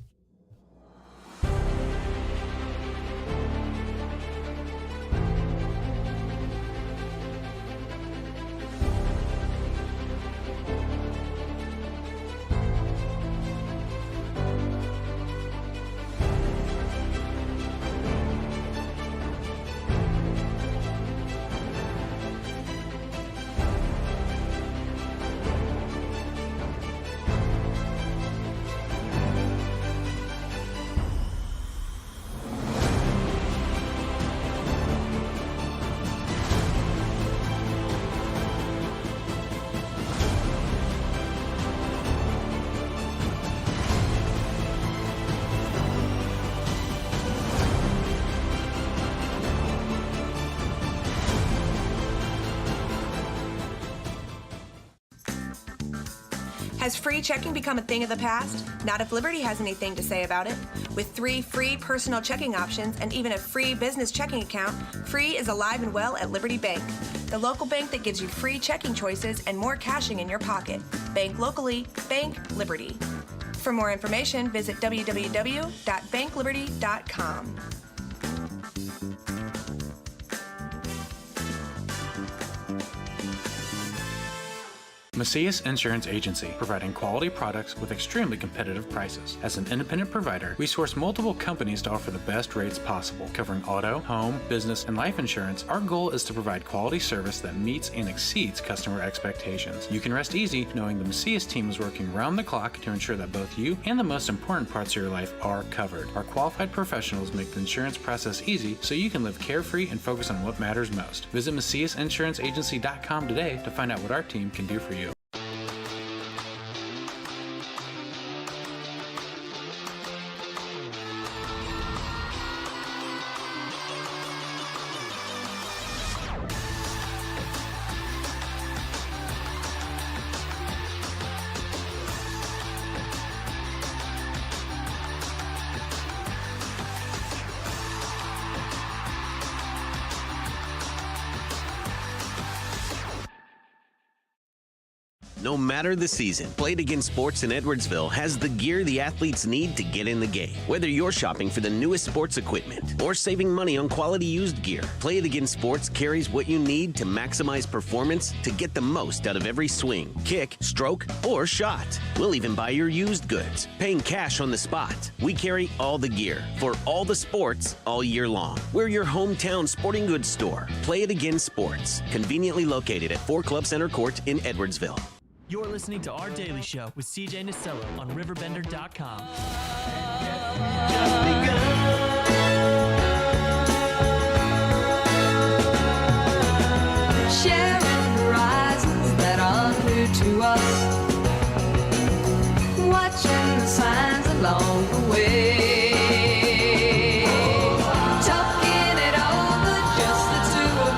Speaker 10: Has free checking become a thing of the past? Not if Liberty has anything to say about it. With 3 free personal checking options and even a free business checking account, free is alive and well at Liberty Bank. The local bank that gives you free checking choices and more cashing in your pocket. Bank locally, bank Liberty. For more information, visit www.bankliberty.com.
Speaker 11: Macias Insurance Agency, providing quality products with extremely competitive prices. As an independent provider, we source multiple companies to offer the best rates possible. Covering auto, home, business, and life insurance, our goal is to provide quality service that meets and exceeds customer expectations. You can rest easy knowing the Macias team is working round the clock to ensure that both you and the most important parts of your life are covered. Our qualified professionals make the insurance process easy so you can live carefree and focus on what matters most. Visit MaciasInsuranceAgency.com today to find out what our team can do for you.
Speaker 12: No matter the season, Played Again Sports in Edwardsville has the gear the athletes need to get in the game. Whether you're shopping for the newest sports equipment or saving money on quality used gear, Played Again Sports carries what you need to maximize performance to get the most out of every swing, kick, stroke, or shot. We'll even buy your used goods, paying cash on the spot. We carry all the gear for all the sports all year long. We're your hometown sporting goods store. Play It Again Sports, conveniently located at 4 Club Center Court in Edwardsville.
Speaker 8: You're listening to Our Daily Show with CJ Nasello on RiverBender.com.
Speaker 1: Sharing horizons that are new to us, watching the signs along the way, talking it over, just the two of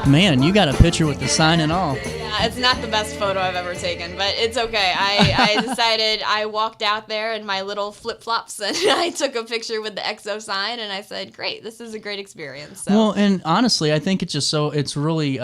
Speaker 1: us.
Speaker 2: Man, you got a picture with the sign and all.
Speaker 16: It's not the best photo I've ever taken, but it's okay. I decided, I walked out there in my little flip-flops and I took a picture with the XO sign and I said, great, this is a great experience. So.
Speaker 2: Well, and honestly, I think it's just it's really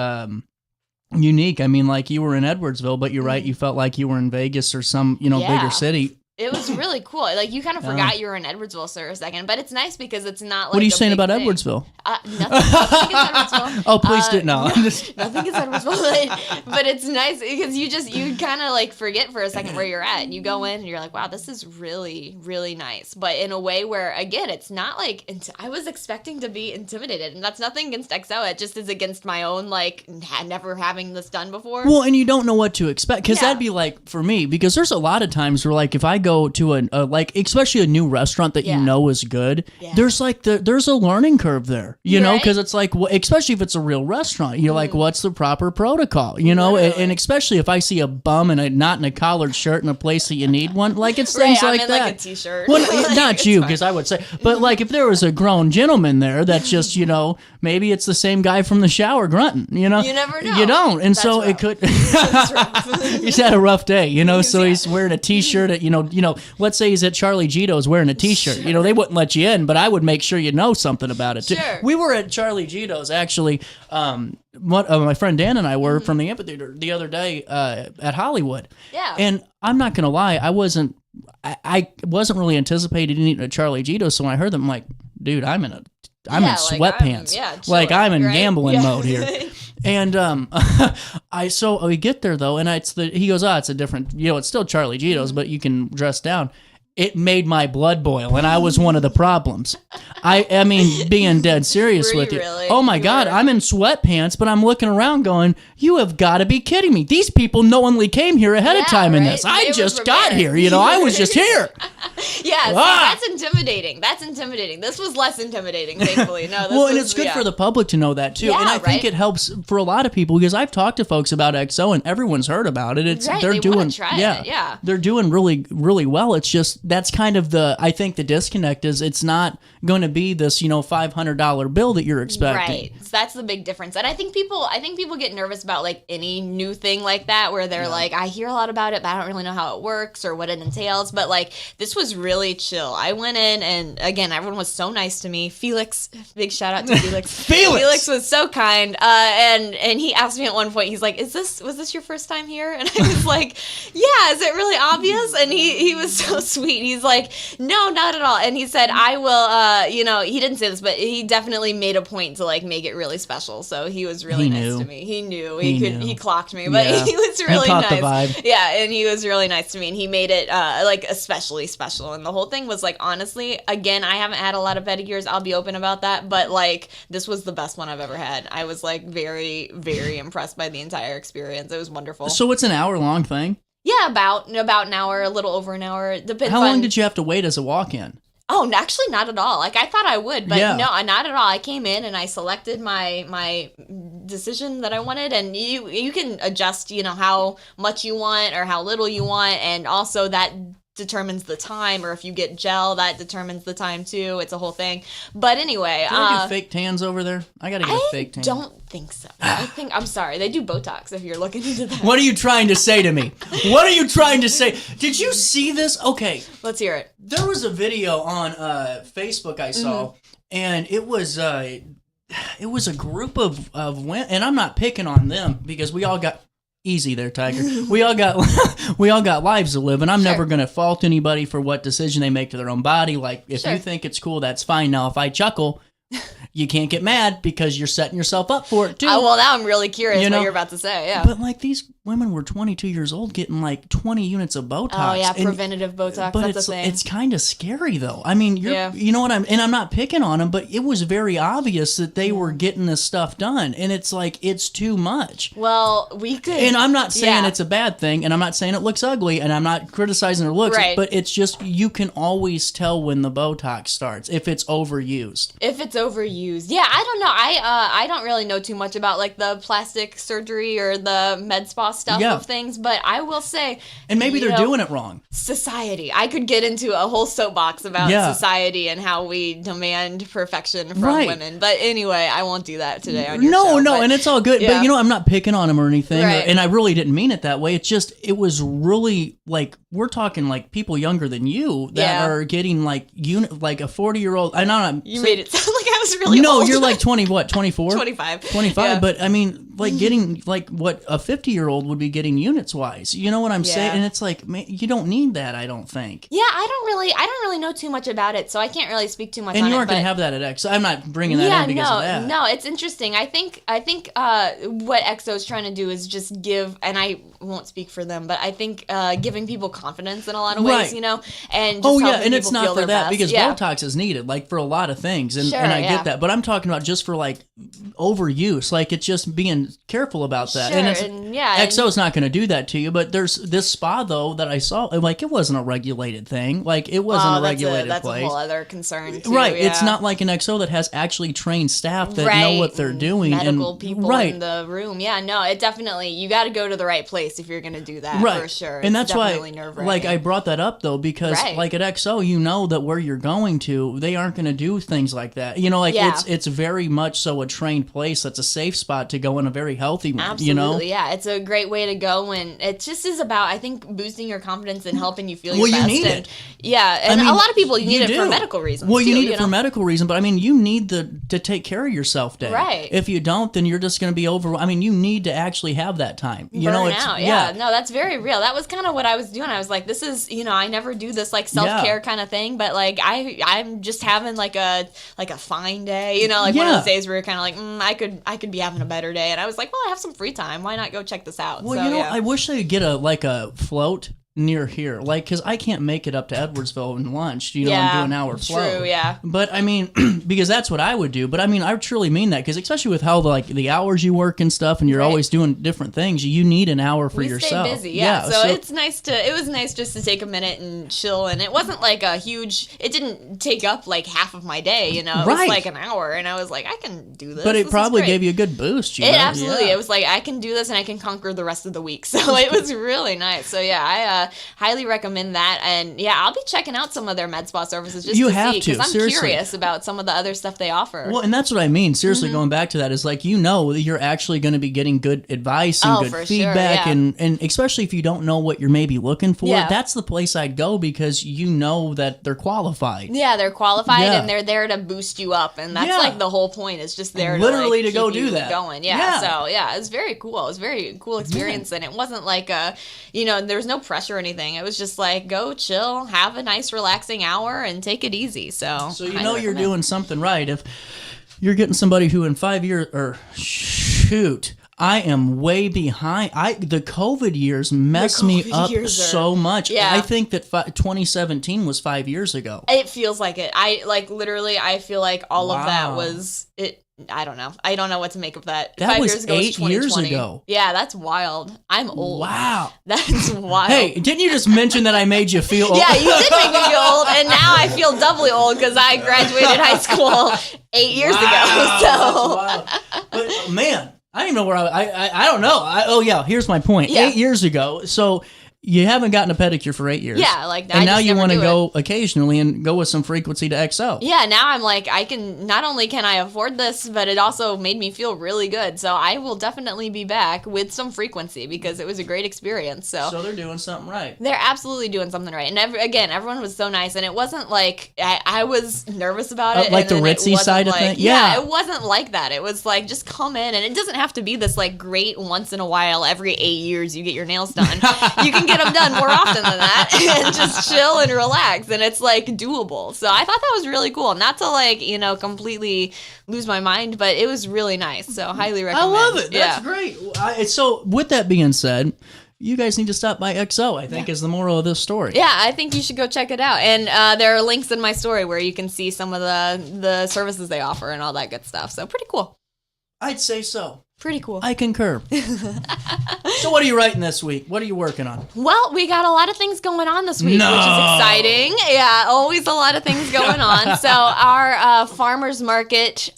Speaker 2: unique. I mean, like you were in Edwardsville, but you're right, you felt like you were in Vegas or some, bigger city.
Speaker 16: It was really cool. Like, you kind of forgot you were in Edwardsville for a second, but it's nice because it's not like
Speaker 2: What are you saying about
Speaker 16: thing.
Speaker 2: Edwardsville?
Speaker 16: Nothing against Edwardsville.
Speaker 2: Oh, please do no.
Speaker 16: Nothing against Edwardsville, but it's nice because you kind of like forget for a second where you're at, and you go in and you're like, wow, this is really, really nice. But in a way where, again, it's not like I was expecting to be intimidated, and that's nothing against XO. It just is against my own like never having this done before.
Speaker 2: Well, and you don't know what to expect because that'd be like for me because there's a lot of times where like if I go to a like especially a new restaurant that you know is good, there's like there's a learning curve there, you know, because it's like especially if it's a real restaurant, you're like, what's the proper protocol, you know, and especially if I see a bum and not in a collared shirt in a place that you need one, like it's things like that.
Speaker 16: Like a t-shirt.
Speaker 2: Well, not you, because I would say, but like if there was a grown gentleman there, that's just maybe it's the same guy from the shower grunting, you know.
Speaker 16: You never know.
Speaker 2: You don't, and that's so rough. It could. He's had a rough day, you know. So he's wearing a t-shirt at let's say he's at Charlie Gito's wearing a t-shirt. Sure. They wouldn't let you in, but I would make sure you know something about it too.
Speaker 16: Sure.
Speaker 2: We were at Charlie Gito's actually. My friend Dan and I were from the amphitheater the other day at Hollywood.
Speaker 16: Yeah.
Speaker 2: And I'm not gonna lie, I wasn't really anticipating eating at Charlie Gito's. So when I heard them, I'm like, dude, I'm in sweatpants. I'm in gambling mode here. And so we get there though, and he goes, it's a different, it's still Charlie Gito's, but you can dress down. It made my blood boil, and I was one of the problems. I mean, being dead serious with you.
Speaker 16: Really?
Speaker 2: Oh my God, I'm in sweatpants, but I'm looking around going, you have got to be kidding me. These people knowingly came here ahead of time in this. I just got here, I was just here.
Speaker 16: Yeah, see, that's intimidating. That's intimidating. This was less intimidating, thankfully. No, this
Speaker 2: and it's good for the public to know that too.
Speaker 16: Yeah,
Speaker 2: and I think it helps for a lot of people because I've talked to folks about XO and everyone's heard about it. It's
Speaker 16: Right,
Speaker 2: they're
Speaker 16: they
Speaker 2: doing
Speaker 16: wanna try it, yeah.
Speaker 2: They're doing really, really well. It's just that's kind of I think the disconnect is it's not going to be this, $500 bill that you're expecting.
Speaker 16: Right. So that's the big difference. And I think people get nervous about like any new thing like that where they're like, I hear a lot about it, but I don't really know how it works or what it entails. But like this was really chill. I went in and again, everyone was so nice to me. Felix, big shout out to Felix. Felix was so kind. And he asked me at one point, he's like, was this your first time here? And I was like, yeah, is it really obvious? And he was so sweet. He's like, no, not at all. And he said, I will, he didn't say this, but he definitely made a point to like make it really special. So he was really nice to me. He knew. He clocked me, but he was really
Speaker 2: caught
Speaker 16: nice.
Speaker 2: The vibe.
Speaker 16: Yeah, and he was really nice to me, and he made it like especially special. And the whole thing was like, honestly, again, I haven't had a lot of pedicures. I'll be open about that, but like this was the best one I've ever had. I was like very, very impressed by the entire experience. It was wonderful.
Speaker 2: So it's an hour-long thing?
Speaker 16: Yeah, about an hour, a little over an hour. Depends.
Speaker 2: How long did you have to wait as a walk-in?
Speaker 16: Oh, actually, not at all. Like I thought I would, but
Speaker 2: Yeah.
Speaker 16: no, not at all. I came in and I selected my decision that I wanted, and you can adjust, how much you want or how little you want, and also that determines the time. Or if you get gel, that determines the time too. It's a whole thing. But anyway,
Speaker 2: do they do fake tans over there? I gotta get a fake tan.
Speaker 16: I don't think so. I'm sorry. They do Botox if you're looking into that.
Speaker 2: What are you trying to say to me? What are you trying to say? Did you see this? Okay.
Speaker 16: Let's hear it.
Speaker 2: There was a video on Facebook I saw, and it was a group of women, and I'm not picking on them because we all got easy there, Tiger. we all got lives to live, and I'm never going to fault anybody for what decision they make to their own body. Like if you think it's cool, that's fine. Now if I chuckle, you can't get mad because you're setting yourself up for it too.
Speaker 16: Well, now I'm really curious what you're about to say. Yeah.
Speaker 2: But like these women were 22 years old getting like 20 units of Botox.
Speaker 16: Oh yeah, preventative Botox.
Speaker 2: But
Speaker 16: that's a thing.
Speaker 2: It's kind of scary though. I mean, you know what I'm not picking on them, but it was very obvious that they were getting this stuff done, and it's like it's too much.
Speaker 16: Well, we could.
Speaker 2: And I'm not saying it's a bad thing, and I'm not saying it looks ugly, and I'm not criticizing their looks,
Speaker 16: Right.
Speaker 2: but it's just you can always tell when the Botox starts if it's overused.
Speaker 16: If it's overused. Yeah, I don't know. I don't really know too much about like the plastic surgery or the med spa stuff of things, but I will say,
Speaker 2: and maybe they're doing it wrong.
Speaker 16: Society. I could get into a whole soapbox about society and how we demand perfection from women. But anyway, I won't do that today on your show.
Speaker 2: No, and it's all good.
Speaker 16: Yeah.
Speaker 2: But I'm not picking on them or anything.
Speaker 16: Right.
Speaker 2: And I really didn't mean it that way. It's just, it was really like, we're talking like people younger than you that are getting like a 40-year-old. I know
Speaker 16: you made it sound like I was really
Speaker 2: No,
Speaker 16: old.
Speaker 2: you're like 20, what, 24?
Speaker 16: 25.
Speaker 2: 25,
Speaker 16: Yeah.
Speaker 2: but I mean, like getting like what a 50-year-old would be getting units wise. You know what I'm saying? And it's like, man, you don't need that, I don't think.
Speaker 16: Yeah, I don't really know too much about it, so I can't really speak too much on it.
Speaker 2: And you aren't going to have that at X. I'm not bringing that in because of that.
Speaker 16: No, it's interesting. I think what EXO is trying to do is just give, and I won't speak for them, but I think giving people confidence in a lot of ways, and just helping
Speaker 2: it's
Speaker 16: people
Speaker 2: not
Speaker 16: feel
Speaker 2: for
Speaker 16: their
Speaker 2: that
Speaker 16: best.
Speaker 2: because Botox is needed, like for a lot of things, and I get that. But I'm talking about just for like overuse, like it's just being careful about that. And EXO's not going to do that to you. But there's this spa though that I saw, like it wasn't a regulated thing, like it wasn't a regulated
Speaker 16: that's
Speaker 2: place.
Speaker 16: That's a whole other concern too.
Speaker 2: Right,
Speaker 16: yeah.
Speaker 2: it's not like an EXO that has actually trained staff that know what they're doing.
Speaker 16: Medical
Speaker 2: and,
Speaker 16: people in the room. Yeah, no, it definitely, you got to go to the right place if you're going to do that, for sure.
Speaker 2: And
Speaker 16: it's
Speaker 2: that's why,
Speaker 16: nerve-wracking.
Speaker 2: like, I brought that up though because, like at EXO, you know that where you're going to, they aren't going to do things like that. It's very much so a trained place. That's a safe spot to go in, a very healthy one.
Speaker 16: Absolutely, yeah, it's a great way to go, and it just is about, I think, boosting your confidence and helping you feel your best.
Speaker 2: You need it.
Speaker 16: Yeah, and a lot of people need it for medical reasons.
Speaker 2: Well, you need it for medical reasons, but I mean, you need to take care of yourself, Dave.
Speaker 16: Right.
Speaker 2: If you don't, then you're just going to be over. I mean, you need to actually have that time.
Speaker 16: Burn out. Yeah, no, that's very real. That was kind of what I was doing. I was like, this is, I never do this like self-care kind of thing, but like I'm just having like a fine day, one of those days where you're kind of like, I could be having a better day, and I was like, well, I have some free time. Why not go check this out?
Speaker 2: Well, I wish they could get a float near here? Like, because I can't make it up to Edwardsville and lunch, and do an hour flow.
Speaker 16: True, yeah.
Speaker 2: But I mean, because that's what I would do. But I mean, I truly mean that, because especially with how the hours you work and stuff, and you're always doing different things, you need an hour for yourself.
Speaker 16: Stay busy, yeah. So it's nice it was nice just to take a minute and chill, and it wasn't like it didn't take up like half of my day, It was like an hour, and I was like, I can do this.
Speaker 2: But it probably gave you a good boost,
Speaker 16: It absolutely. It was like, I can do this, and I can conquer the rest of the week. So it was really nice. So yeah, I highly recommend that, and yeah, I'll be checking out some of their med spa services just to see, because I'm curious about some of the other stuff they offer.
Speaker 2: Well, and that's what I mean. Seriously, going back to that is like, you're actually going to be getting good advice and good feedback, and especially if you don't know what you're maybe looking for, that's the place I'd go, because you know that they're qualified.
Speaker 16: Yeah, they're qualified, and they're there to boost you up, and that's like the whole point. Is just there
Speaker 2: literally
Speaker 16: to
Speaker 2: go
Speaker 16: keep
Speaker 2: do
Speaker 16: you
Speaker 2: that.
Speaker 16: Going. Yeah. So yeah, it's very cool. It was a very cool experience, and it wasn't like there was no pressure or anything. It was just like, go chill, have a nice relaxing hour, and take it easy. So
Speaker 2: you're doing something right if you're getting somebody who in 5 years I am way behind. The COVID years messed me up so much.
Speaker 16: Yeah.
Speaker 2: I think that 2017 was 5 years ago.
Speaker 16: It feels like it. I feel like all of that was it. I don't know. I don't know what to make of that.
Speaker 2: That
Speaker 16: 5
Speaker 2: was
Speaker 16: years ago
Speaker 2: 8 years ago.
Speaker 16: Yeah, that's wild. I'm old.
Speaker 2: Wow.
Speaker 16: That's wild.
Speaker 2: Hey, didn't you just mention that I made you feel old?
Speaker 16: Yeah, you did make me feel old, and now I feel doubly old because I graduated high school 8 years ago. So,
Speaker 2: that's wild. But man, I don't even know where I don't know. Here's my point.
Speaker 16: Yeah.
Speaker 2: 8 years ago. So you haven't gotten a pedicure for 8 years.
Speaker 16: Yeah, like
Speaker 2: and now you want to go occasionally and go with some frequency to XO.
Speaker 16: Yeah, now I'm like, not only can I afford this, but it also made me feel really good. So I will definitely be back with some frequency because it was a great experience. So
Speaker 2: they're doing something right.
Speaker 16: They're absolutely doing something right. And everyone was so nice, and it wasn't like I was nervous about it.
Speaker 2: Like the ritzy side of things.
Speaker 16: Yeah, it wasn't like that. It was like, just come in, and it doesn't have to be this like great once in a while, every 8 years you get your nails done. You can get them done more often than that and just chill and relax, and it's like doable. So I thought that was really cool. Not to like completely lose my mind, but it was really nice. So highly recommend.
Speaker 2: I love it. That's great. So with that being said, you guys need to stop by XO, I think, is the moral of this story.
Speaker 16: Yeah, I think you should go check it out. And there are links in my story where you can see some of the services they offer and all that good stuff. So pretty cool.
Speaker 2: I'd say so.
Speaker 16: Pretty cool.
Speaker 2: I concur. So what are you writing this week? What are you working on?
Speaker 16: Well, we got a lot of things going on this week, which is exciting. Yeah, always a lot of things going on. So our farmers market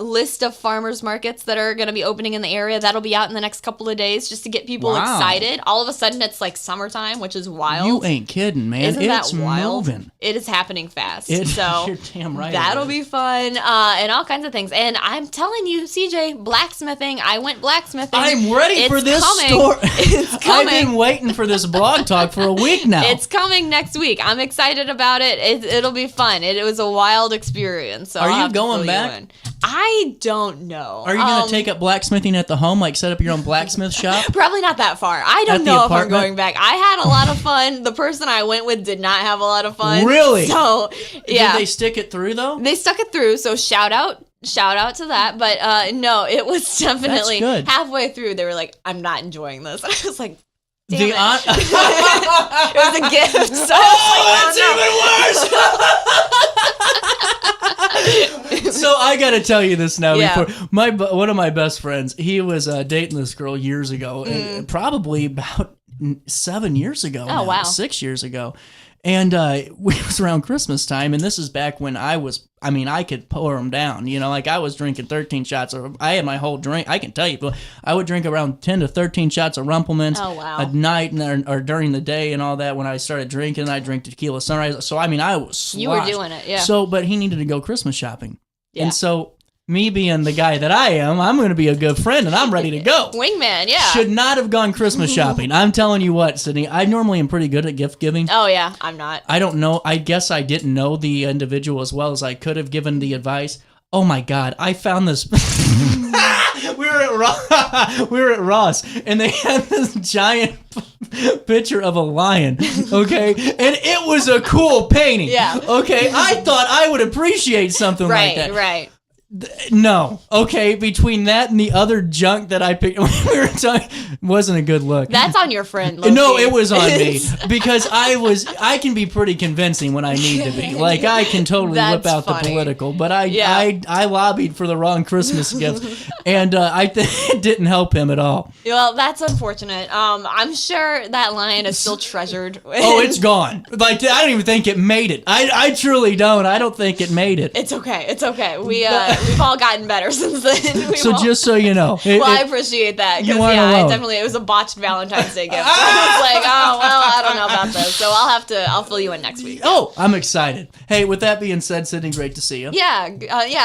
Speaker 16: list of farmers markets that are going to be opening in the area, that'll be out in the next couple of days just to get people excited. All of a sudden, it's like summertime, which is wild.
Speaker 2: You ain't kidding, man.
Speaker 16: Isn't
Speaker 2: it's
Speaker 16: that wild?
Speaker 2: Moving.
Speaker 16: It is happening fast.
Speaker 2: So you're damn right.
Speaker 16: That'll be fun and all kinds of things. And I'm telling you, CJ, blacksmithing. I went blacksmithing.
Speaker 2: I'm ready for this story.
Speaker 16: It's coming.
Speaker 2: I've been waiting for this blog talk for a week now.
Speaker 16: It's coming next week. I'm excited about it. It'll be fun. It was a wild experience. So
Speaker 2: are you going back?
Speaker 16: I don't know.
Speaker 2: Are you going to take up blacksmithing at the home, like set up your own blacksmith shop?
Speaker 16: Probably not that far. I don't know if I'm going back. I had a lot of fun. The person I went with did not have a lot of fun.
Speaker 2: Really?
Speaker 16: So, yeah.
Speaker 2: Did they stick it through, though?
Speaker 16: They stuck it through, so shout out to that. But no, it was definitely halfway through. They were like, I'm not enjoying this. I was like, damn it. It was a gift. So
Speaker 2: that's even worse. So I got to tell you this now. Yeah. Before one of my best friends, he was dating this girl years ago, probably about 7 years ago.
Speaker 16: Oh, wow.
Speaker 2: 6 years ago. And it was around Christmas time, and this is back when I could pour them down. Like I was drinking 13 shots. I had my whole drink. I can tell you, but I would drink around 10 to 13 shots of Rumplemans at night or during the day and all that. When I started drinking, I drink tequila sunrise. So, I was sloshed.
Speaker 16: You were doing it, yeah.
Speaker 2: So, but he needed to go Christmas shopping. Yeah. And so, me being the guy that I am, I'm going to be a good friend, and I'm ready to go.
Speaker 16: Wingman, yeah.
Speaker 2: Should not have gone Christmas shopping. I'm telling you what, Sydney, I normally am pretty good at gift giving.
Speaker 16: Oh, yeah, I'm not.
Speaker 2: I don't know. I guess I didn't know the individual as well as I could have given the advice. Oh, my God. I found this. We were at Ross, and they had this giant picture of a lion, okay? And it was a cool painting.
Speaker 16: Yeah.
Speaker 2: Okay? I thought I would appreciate something like that.
Speaker 16: Right.
Speaker 2: No. Okay, between that and the other junk that I picked when we were talking, wasn't a good look.
Speaker 16: That's on your friend,
Speaker 2: Loki. No, it was on me because I can be pretty convincing when I need to be. Like, I can totally whip out the political, but I lobbied for the wrong Christmas gift, and it didn't help him at all.
Speaker 16: Well, that's unfortunate. I'm sure that line is still treasured.
Speaker 2: Oh, it's gone. Like, I don't even think it made it. I truly don't. I don't think it made it.
Speaker 16: It's okay. It's okay. We've all gotten better since then.
Speaker 2: Just so you know.
Speaker 16: I appreciate that. Because, it was a botched Valentine's Day gift. So I was like, oh, well, I don't know about this. So I'll fill you in next week.
Speaker 2: Oh, I'm excited. Hey, with that being said, Sydney, great to see you.
Speaker 16: Yeah,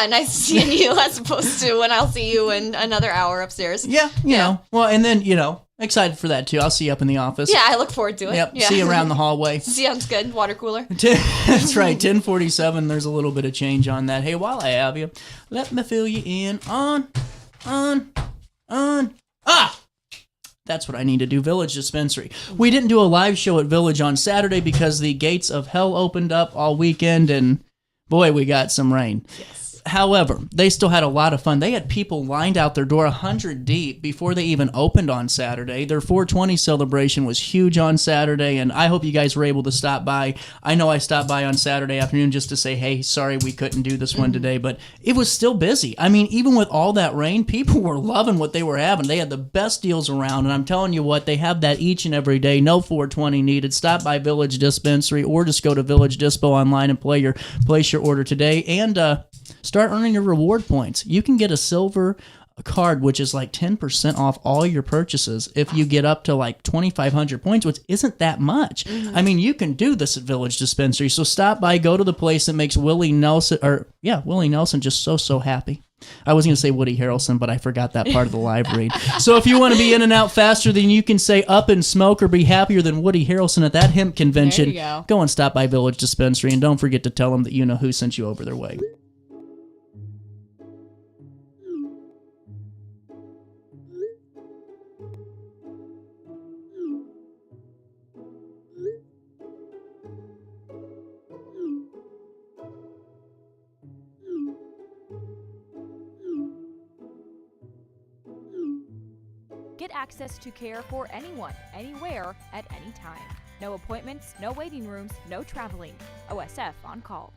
Speaker 16: nice seeing you as opposed to when I'll see you in another hour upstairs.
Speaker 2: Yeah, you know. Well, and then, excited for that too. I'll see you up in the office.
Speaker 16: Yeah, I look forward to it.
Speaker 2: Yep,
Speaker 16: yeah.
Speaker 2: See you around the hallway.
Speaker 16: Sounds good. Water cooler.
Speaker 2: That's right, 1047. There's a little bit of change on that. Hey, while I have you, let me fill you in on. That's what I need to do, Village Dispensary. We didn't do a live show at Village on Saturday because the gates of hell opened up all weekend, and boy, we got some rain. Yes. However, they still had a lot of fun. They had people lined out their door 100 deep before they even opened on Saturday. Their 420 celebration was huge on Saturday, and I hope you guys were able to stop by. I know I stopped by on Saturday afternoon just to say, hey, sorry we couldn't do this one today, but it was still busy. I mean, even with all that rain, people were loving what they were having. They had the best deals around, and I'm telling you what, they have that each and every day. No 420 needed. Stop by Village Dispensary or just go to Village Dispo online and place your order today, and start earning your reward points. You can get a silver card, which is like 10% off all your purchases if you get up to like 2,500 points, which isn't that much. I mean, you can do this at Village Dispensary. So stop by, go to the place that makes Willie Nelson just so happy. I was going to say Woody Harrelson, but I forgot that part of the live read. So if you want to be in and out faster than you can say up in smoke or be happier than Woody Harrelson at that hemp convention, go and stop by Village Dispensary, and don't forget to tell them that you know who sent you over their way.
Speaker 15: Get access to care for anyone, anywhere, at any time. No appointments, no waiting rooms, no traveling. OSF on call.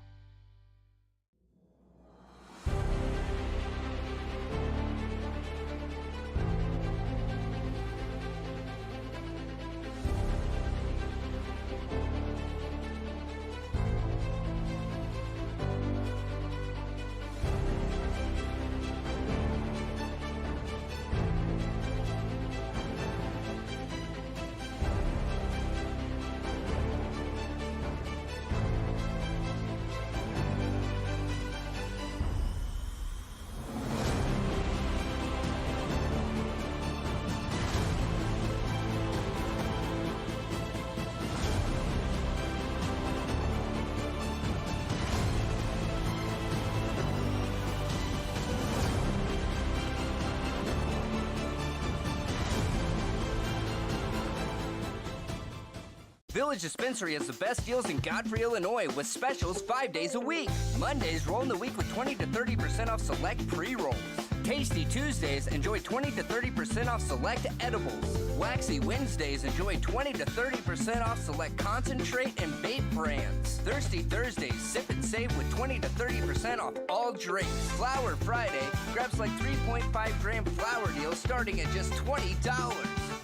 Speaker 6: Village Dispensary has the best deals in Godfrey, Illinois with specials 5 days a week. Mondays roll in the week with 20 to 30% off select pre-rolls. Tasty Tuesdays, enjoy 20 to 30% off select edibles. Waxy Wednesdays, enjoy 20 to 30% off select concentrate and vape brands. Thirsty Thursdays, sip and save with 20 to 30% off all drinks. Flower Friday, grab select 3.5 gram flower deals starting at just $20.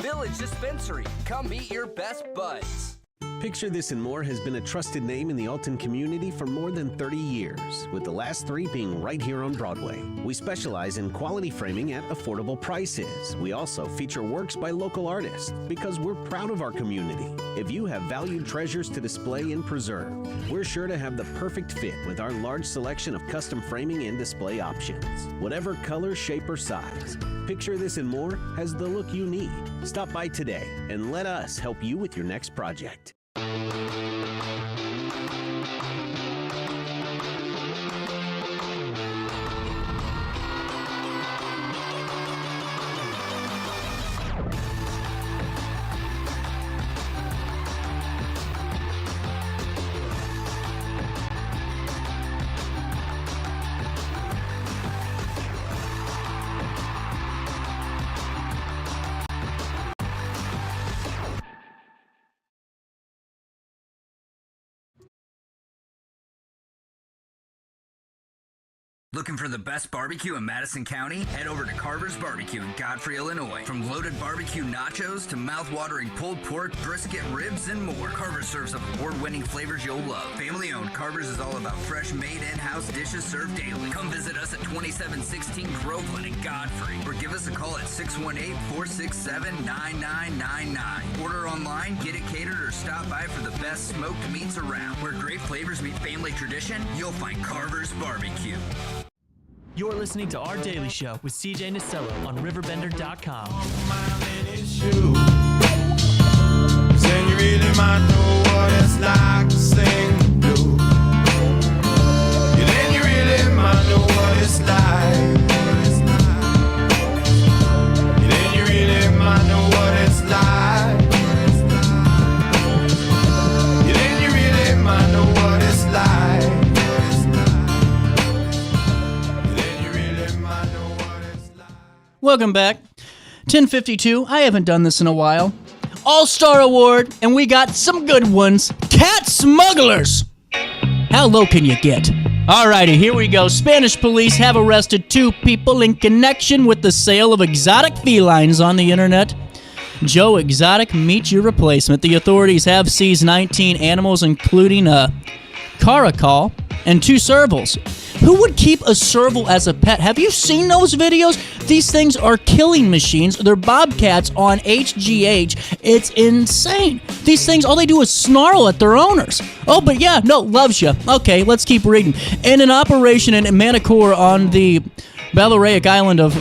Speaker 6: Village Dispensary, come meet your best buds.
Speaker 12: Picture This and More has been a trusted name in the Alton community for more than 30 years, with the last 3 being right here on Broadway. We specialize in quality framing at affordable prices. We also feature works by local artists because we're proud of our community. If you have valued treasures to display and preserve, we're sure to have the perfect fit with our large selection of custom framing and display options. Whatever color, shape, or size, Picture This and More has the look you need. Stop by today and let us help you with your next project.
Speaker 6: Looking for the best barbecue in Madison County? Head over to Carver's Barbecue in Godfrey, Illinois. From loaded barbecue nachos to mouth-watering pulled pork, brisket, ribs, and more, Carver's serves up award-winning flavors you'll love. Family-owned, Carver's is all about fresh, made in-house dishes served daily. Come visit us at 2716 Groveland in Godfrey, or give us a call at 618-467-9999. Order online, get it catered, or stop by for the best smoked meats around. Where great flavors meet family tradition, you'll find Carver's Barbecue.
Speaker 8: You're listening to Our Daily Show with CJ Nasello on RiverBender.com.
Speaker 1: Then you really might know what it's like to sing the blues. Yeah, then you really might know what it's like. Yeah, then you really might know what it's like. Yeah, then you really might know what it's like.
Speaker 2: Welcome back. 10:52. I haven't done this in a while. All-Star Award, and we got some good ones. Cat smugglers. How low can you get? Alrighty, here we go. Spanish police have arrested 2 people in connection with the sale of exotic felines on the internet. Joe Exotic, meet your replacement. The authorities have seized 19 animals, including a caracal and 2 servals. Who would keep a serval as a pet? Have you seen those videos? These things are killing machines. They're bobcats on HGH. It's insane. These things, all they do is snarl at their owners. Oh, but yeah, no, loves you. Okay, let's keep reading. In an operation in Manicour on the Balearic island of,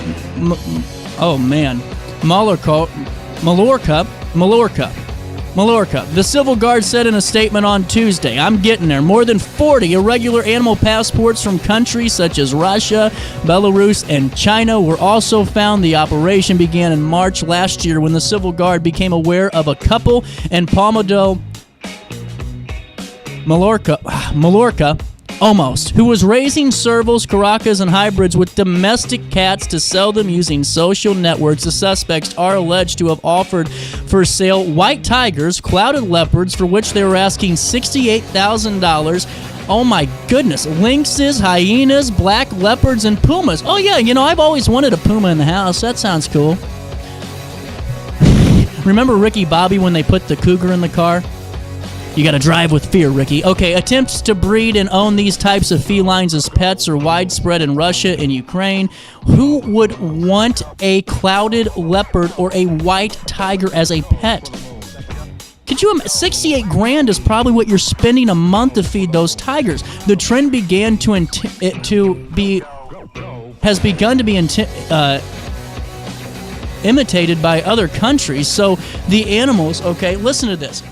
Speaker 2: Mallorca. The Civil Guard said in a statement on Tuesday, I'm getting there. More than 40 irregular animal passports from countries such as Russia, Belarus, and China were also found. The operation began in March last year when the Civil Guard became aware of a couple in Palma de Mallorca, who was raising servals, caracas, and hybrids with domestic cats to sell them using social networks. The suspects are alleged to have offered for sale white tigers, clouded leopards, for which they were asking $68,000. Oh my goodness. Lynxes, hyenas, black leopards, and pumas. Oh yeah, I've always wanted a puma in the house. That sounds cool. Remember Ricky Bobby when they put the cougar in the car? You gotta drive with fear, Ricky. Okay, attempts to breed and own these types of felines as pets are widespread in Russia and Ukraine. Who would want a clouded leopard or a white tiger as a pet? Could you imagine? $68,000 is probably what you're spending a month to feed those tigers. The trend began has begun to be imitated by other countries. So the animals, okay, listen to this,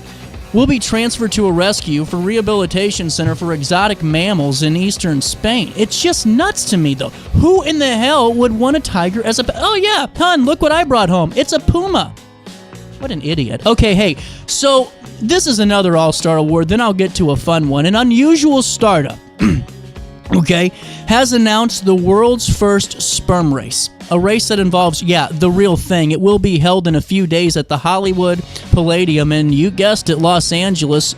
Speaker 2: will be transferred to a rescue for rehabilitation center for exotic mammals in eastern Spain. It's just nuts to me, though. Who in the hell would want a tiger as a pet? Oh, yeah, hon, look what I brought home. It's a puma. What an idiot. Okay, hey, so this is another All-Star Award. Then I'll get to a fun one. An unusual startup, okay, has announced the world's first sperm race. A race that involves, the real thing. It will be held in a few days at the Hollywood Palladium in, you guessed it, Los Angeles.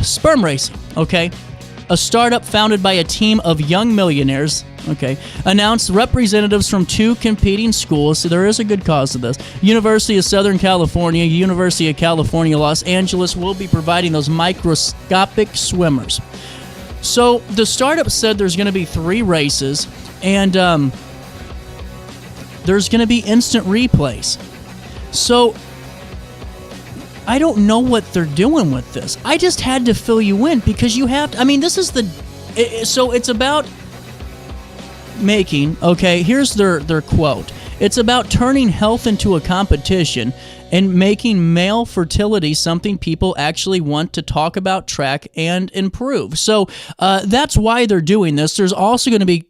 Speaker 2: Sperm racing, okay? A startup founded by a team of young millionaires, okay, announced representatives from 2 competing schools. So there is a good cause to this. University of Southern California, University of California, Los Angeles will be providing those microscopic swimmers. So the startup said there's going to be 3 races, and there's going to be instant replays. So I don't know what they're doing with this. I just had to fill you in because you have to. This is so it's about making, okay, here's their quote. It's about turning health into a competition and making male fertility something people actually want to talk about, track, and improve. So that's why they're doing this. There's also going to be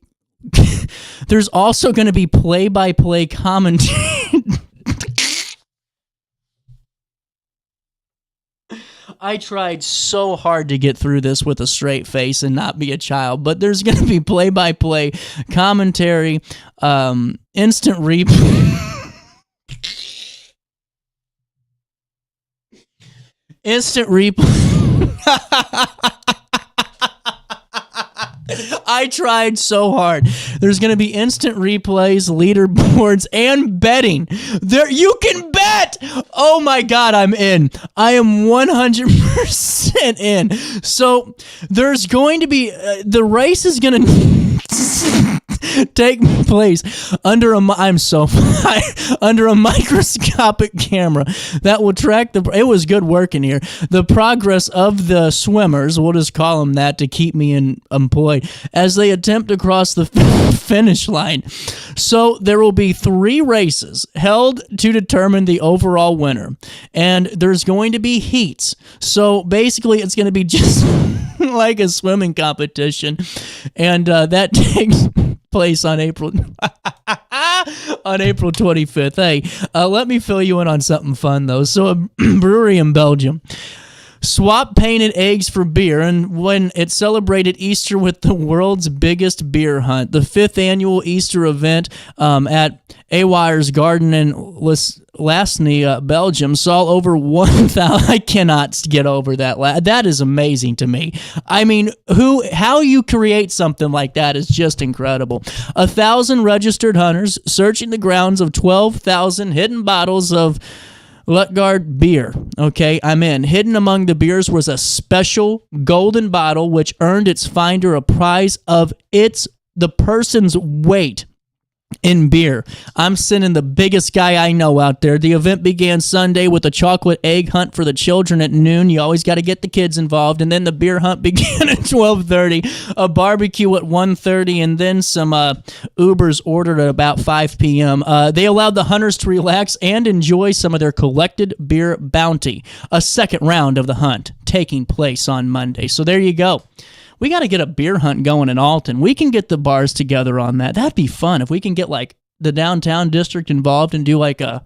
Speaker 2: play-by-play commentary. I tried so hard to get through this with a straight face and not be a child, but there's going to be play-by-play commentary, instant replay. Instant replay. I tried so hard. There's going to be instant replays, leaderboards, and betting. There, you can bet. Oh my God, I'm in. I am 100% in. So there's going to be the race is going to take place under a microscopic camera that will track it was good work in here, the progress of the swimmers, we'll just call them that to keep me employed, as they attempt to cross the finish line. So there will be 3 races held to determine the overall winner, and there's going to be heats. So basically it's going to be just like a swimming competition, and that takes place on April 25th. Hey, let me fill you in on something fun though. So a brewery in Belgium swap painted eggs for beer, and when it celebrated Easter with the world's biggest beer hunt, the 5th annual Easter event at Aweyer's Garden in Lasny, Belgium, saw over 1,000. I cannot get over that. That is amazing to me. I mean, how you create something like that is just incredible. 1,000 registered hunters searching the grounds of 12,000 hidden bottles of Lutgard beer. Okay, I'm in. Hidden among the beers was a special golden bottle which earned its finder a prize of the person's weight in beer. I'm sending the biggest guy I know out there. The event began Sunday with a chocolate egg hunt for the children at noon. You always got to get the kids involved. And then the beer hunt began at 12:30, a barbecue at 1:30, and then some Ubers ordered at about 5 p.m. They allowed the hunters to relax and enjoy some of their collected beer bounty. A second round of the hunt taking place on Monday. So there you go. We got to get a beer hunt going in Alton. We can get the bars together on that. That'd be fun if we can get like the downtown district involved and do like a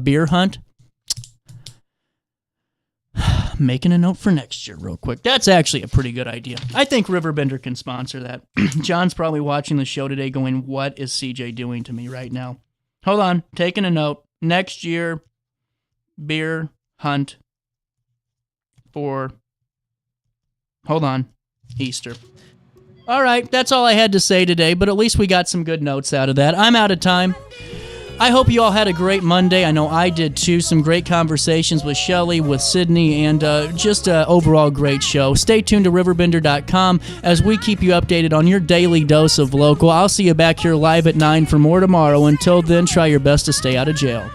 Speaker 2: beer hunt. Making a note for next year real quick. That's actually a pretty good idea. I think Riverbender can sponsor that. John's probably watching the show today going, what is CJ doing to me right now? Hold on. Taking a note. Next year, beer hunt for... Hold on. Easter. All right, that's all I had to say today, but at least we got some good notes out of that. I'm out of time. I hope you all had a great Monday. I know I did too. Some great conversations with Shelly, with Sydney, and just an overall great show. Stay tuned to RiverBender.com as we keep you updated on your daily dose of local. I'll see you back here live at 9 for more tomorrow. Until then, try your best to stay out of jail.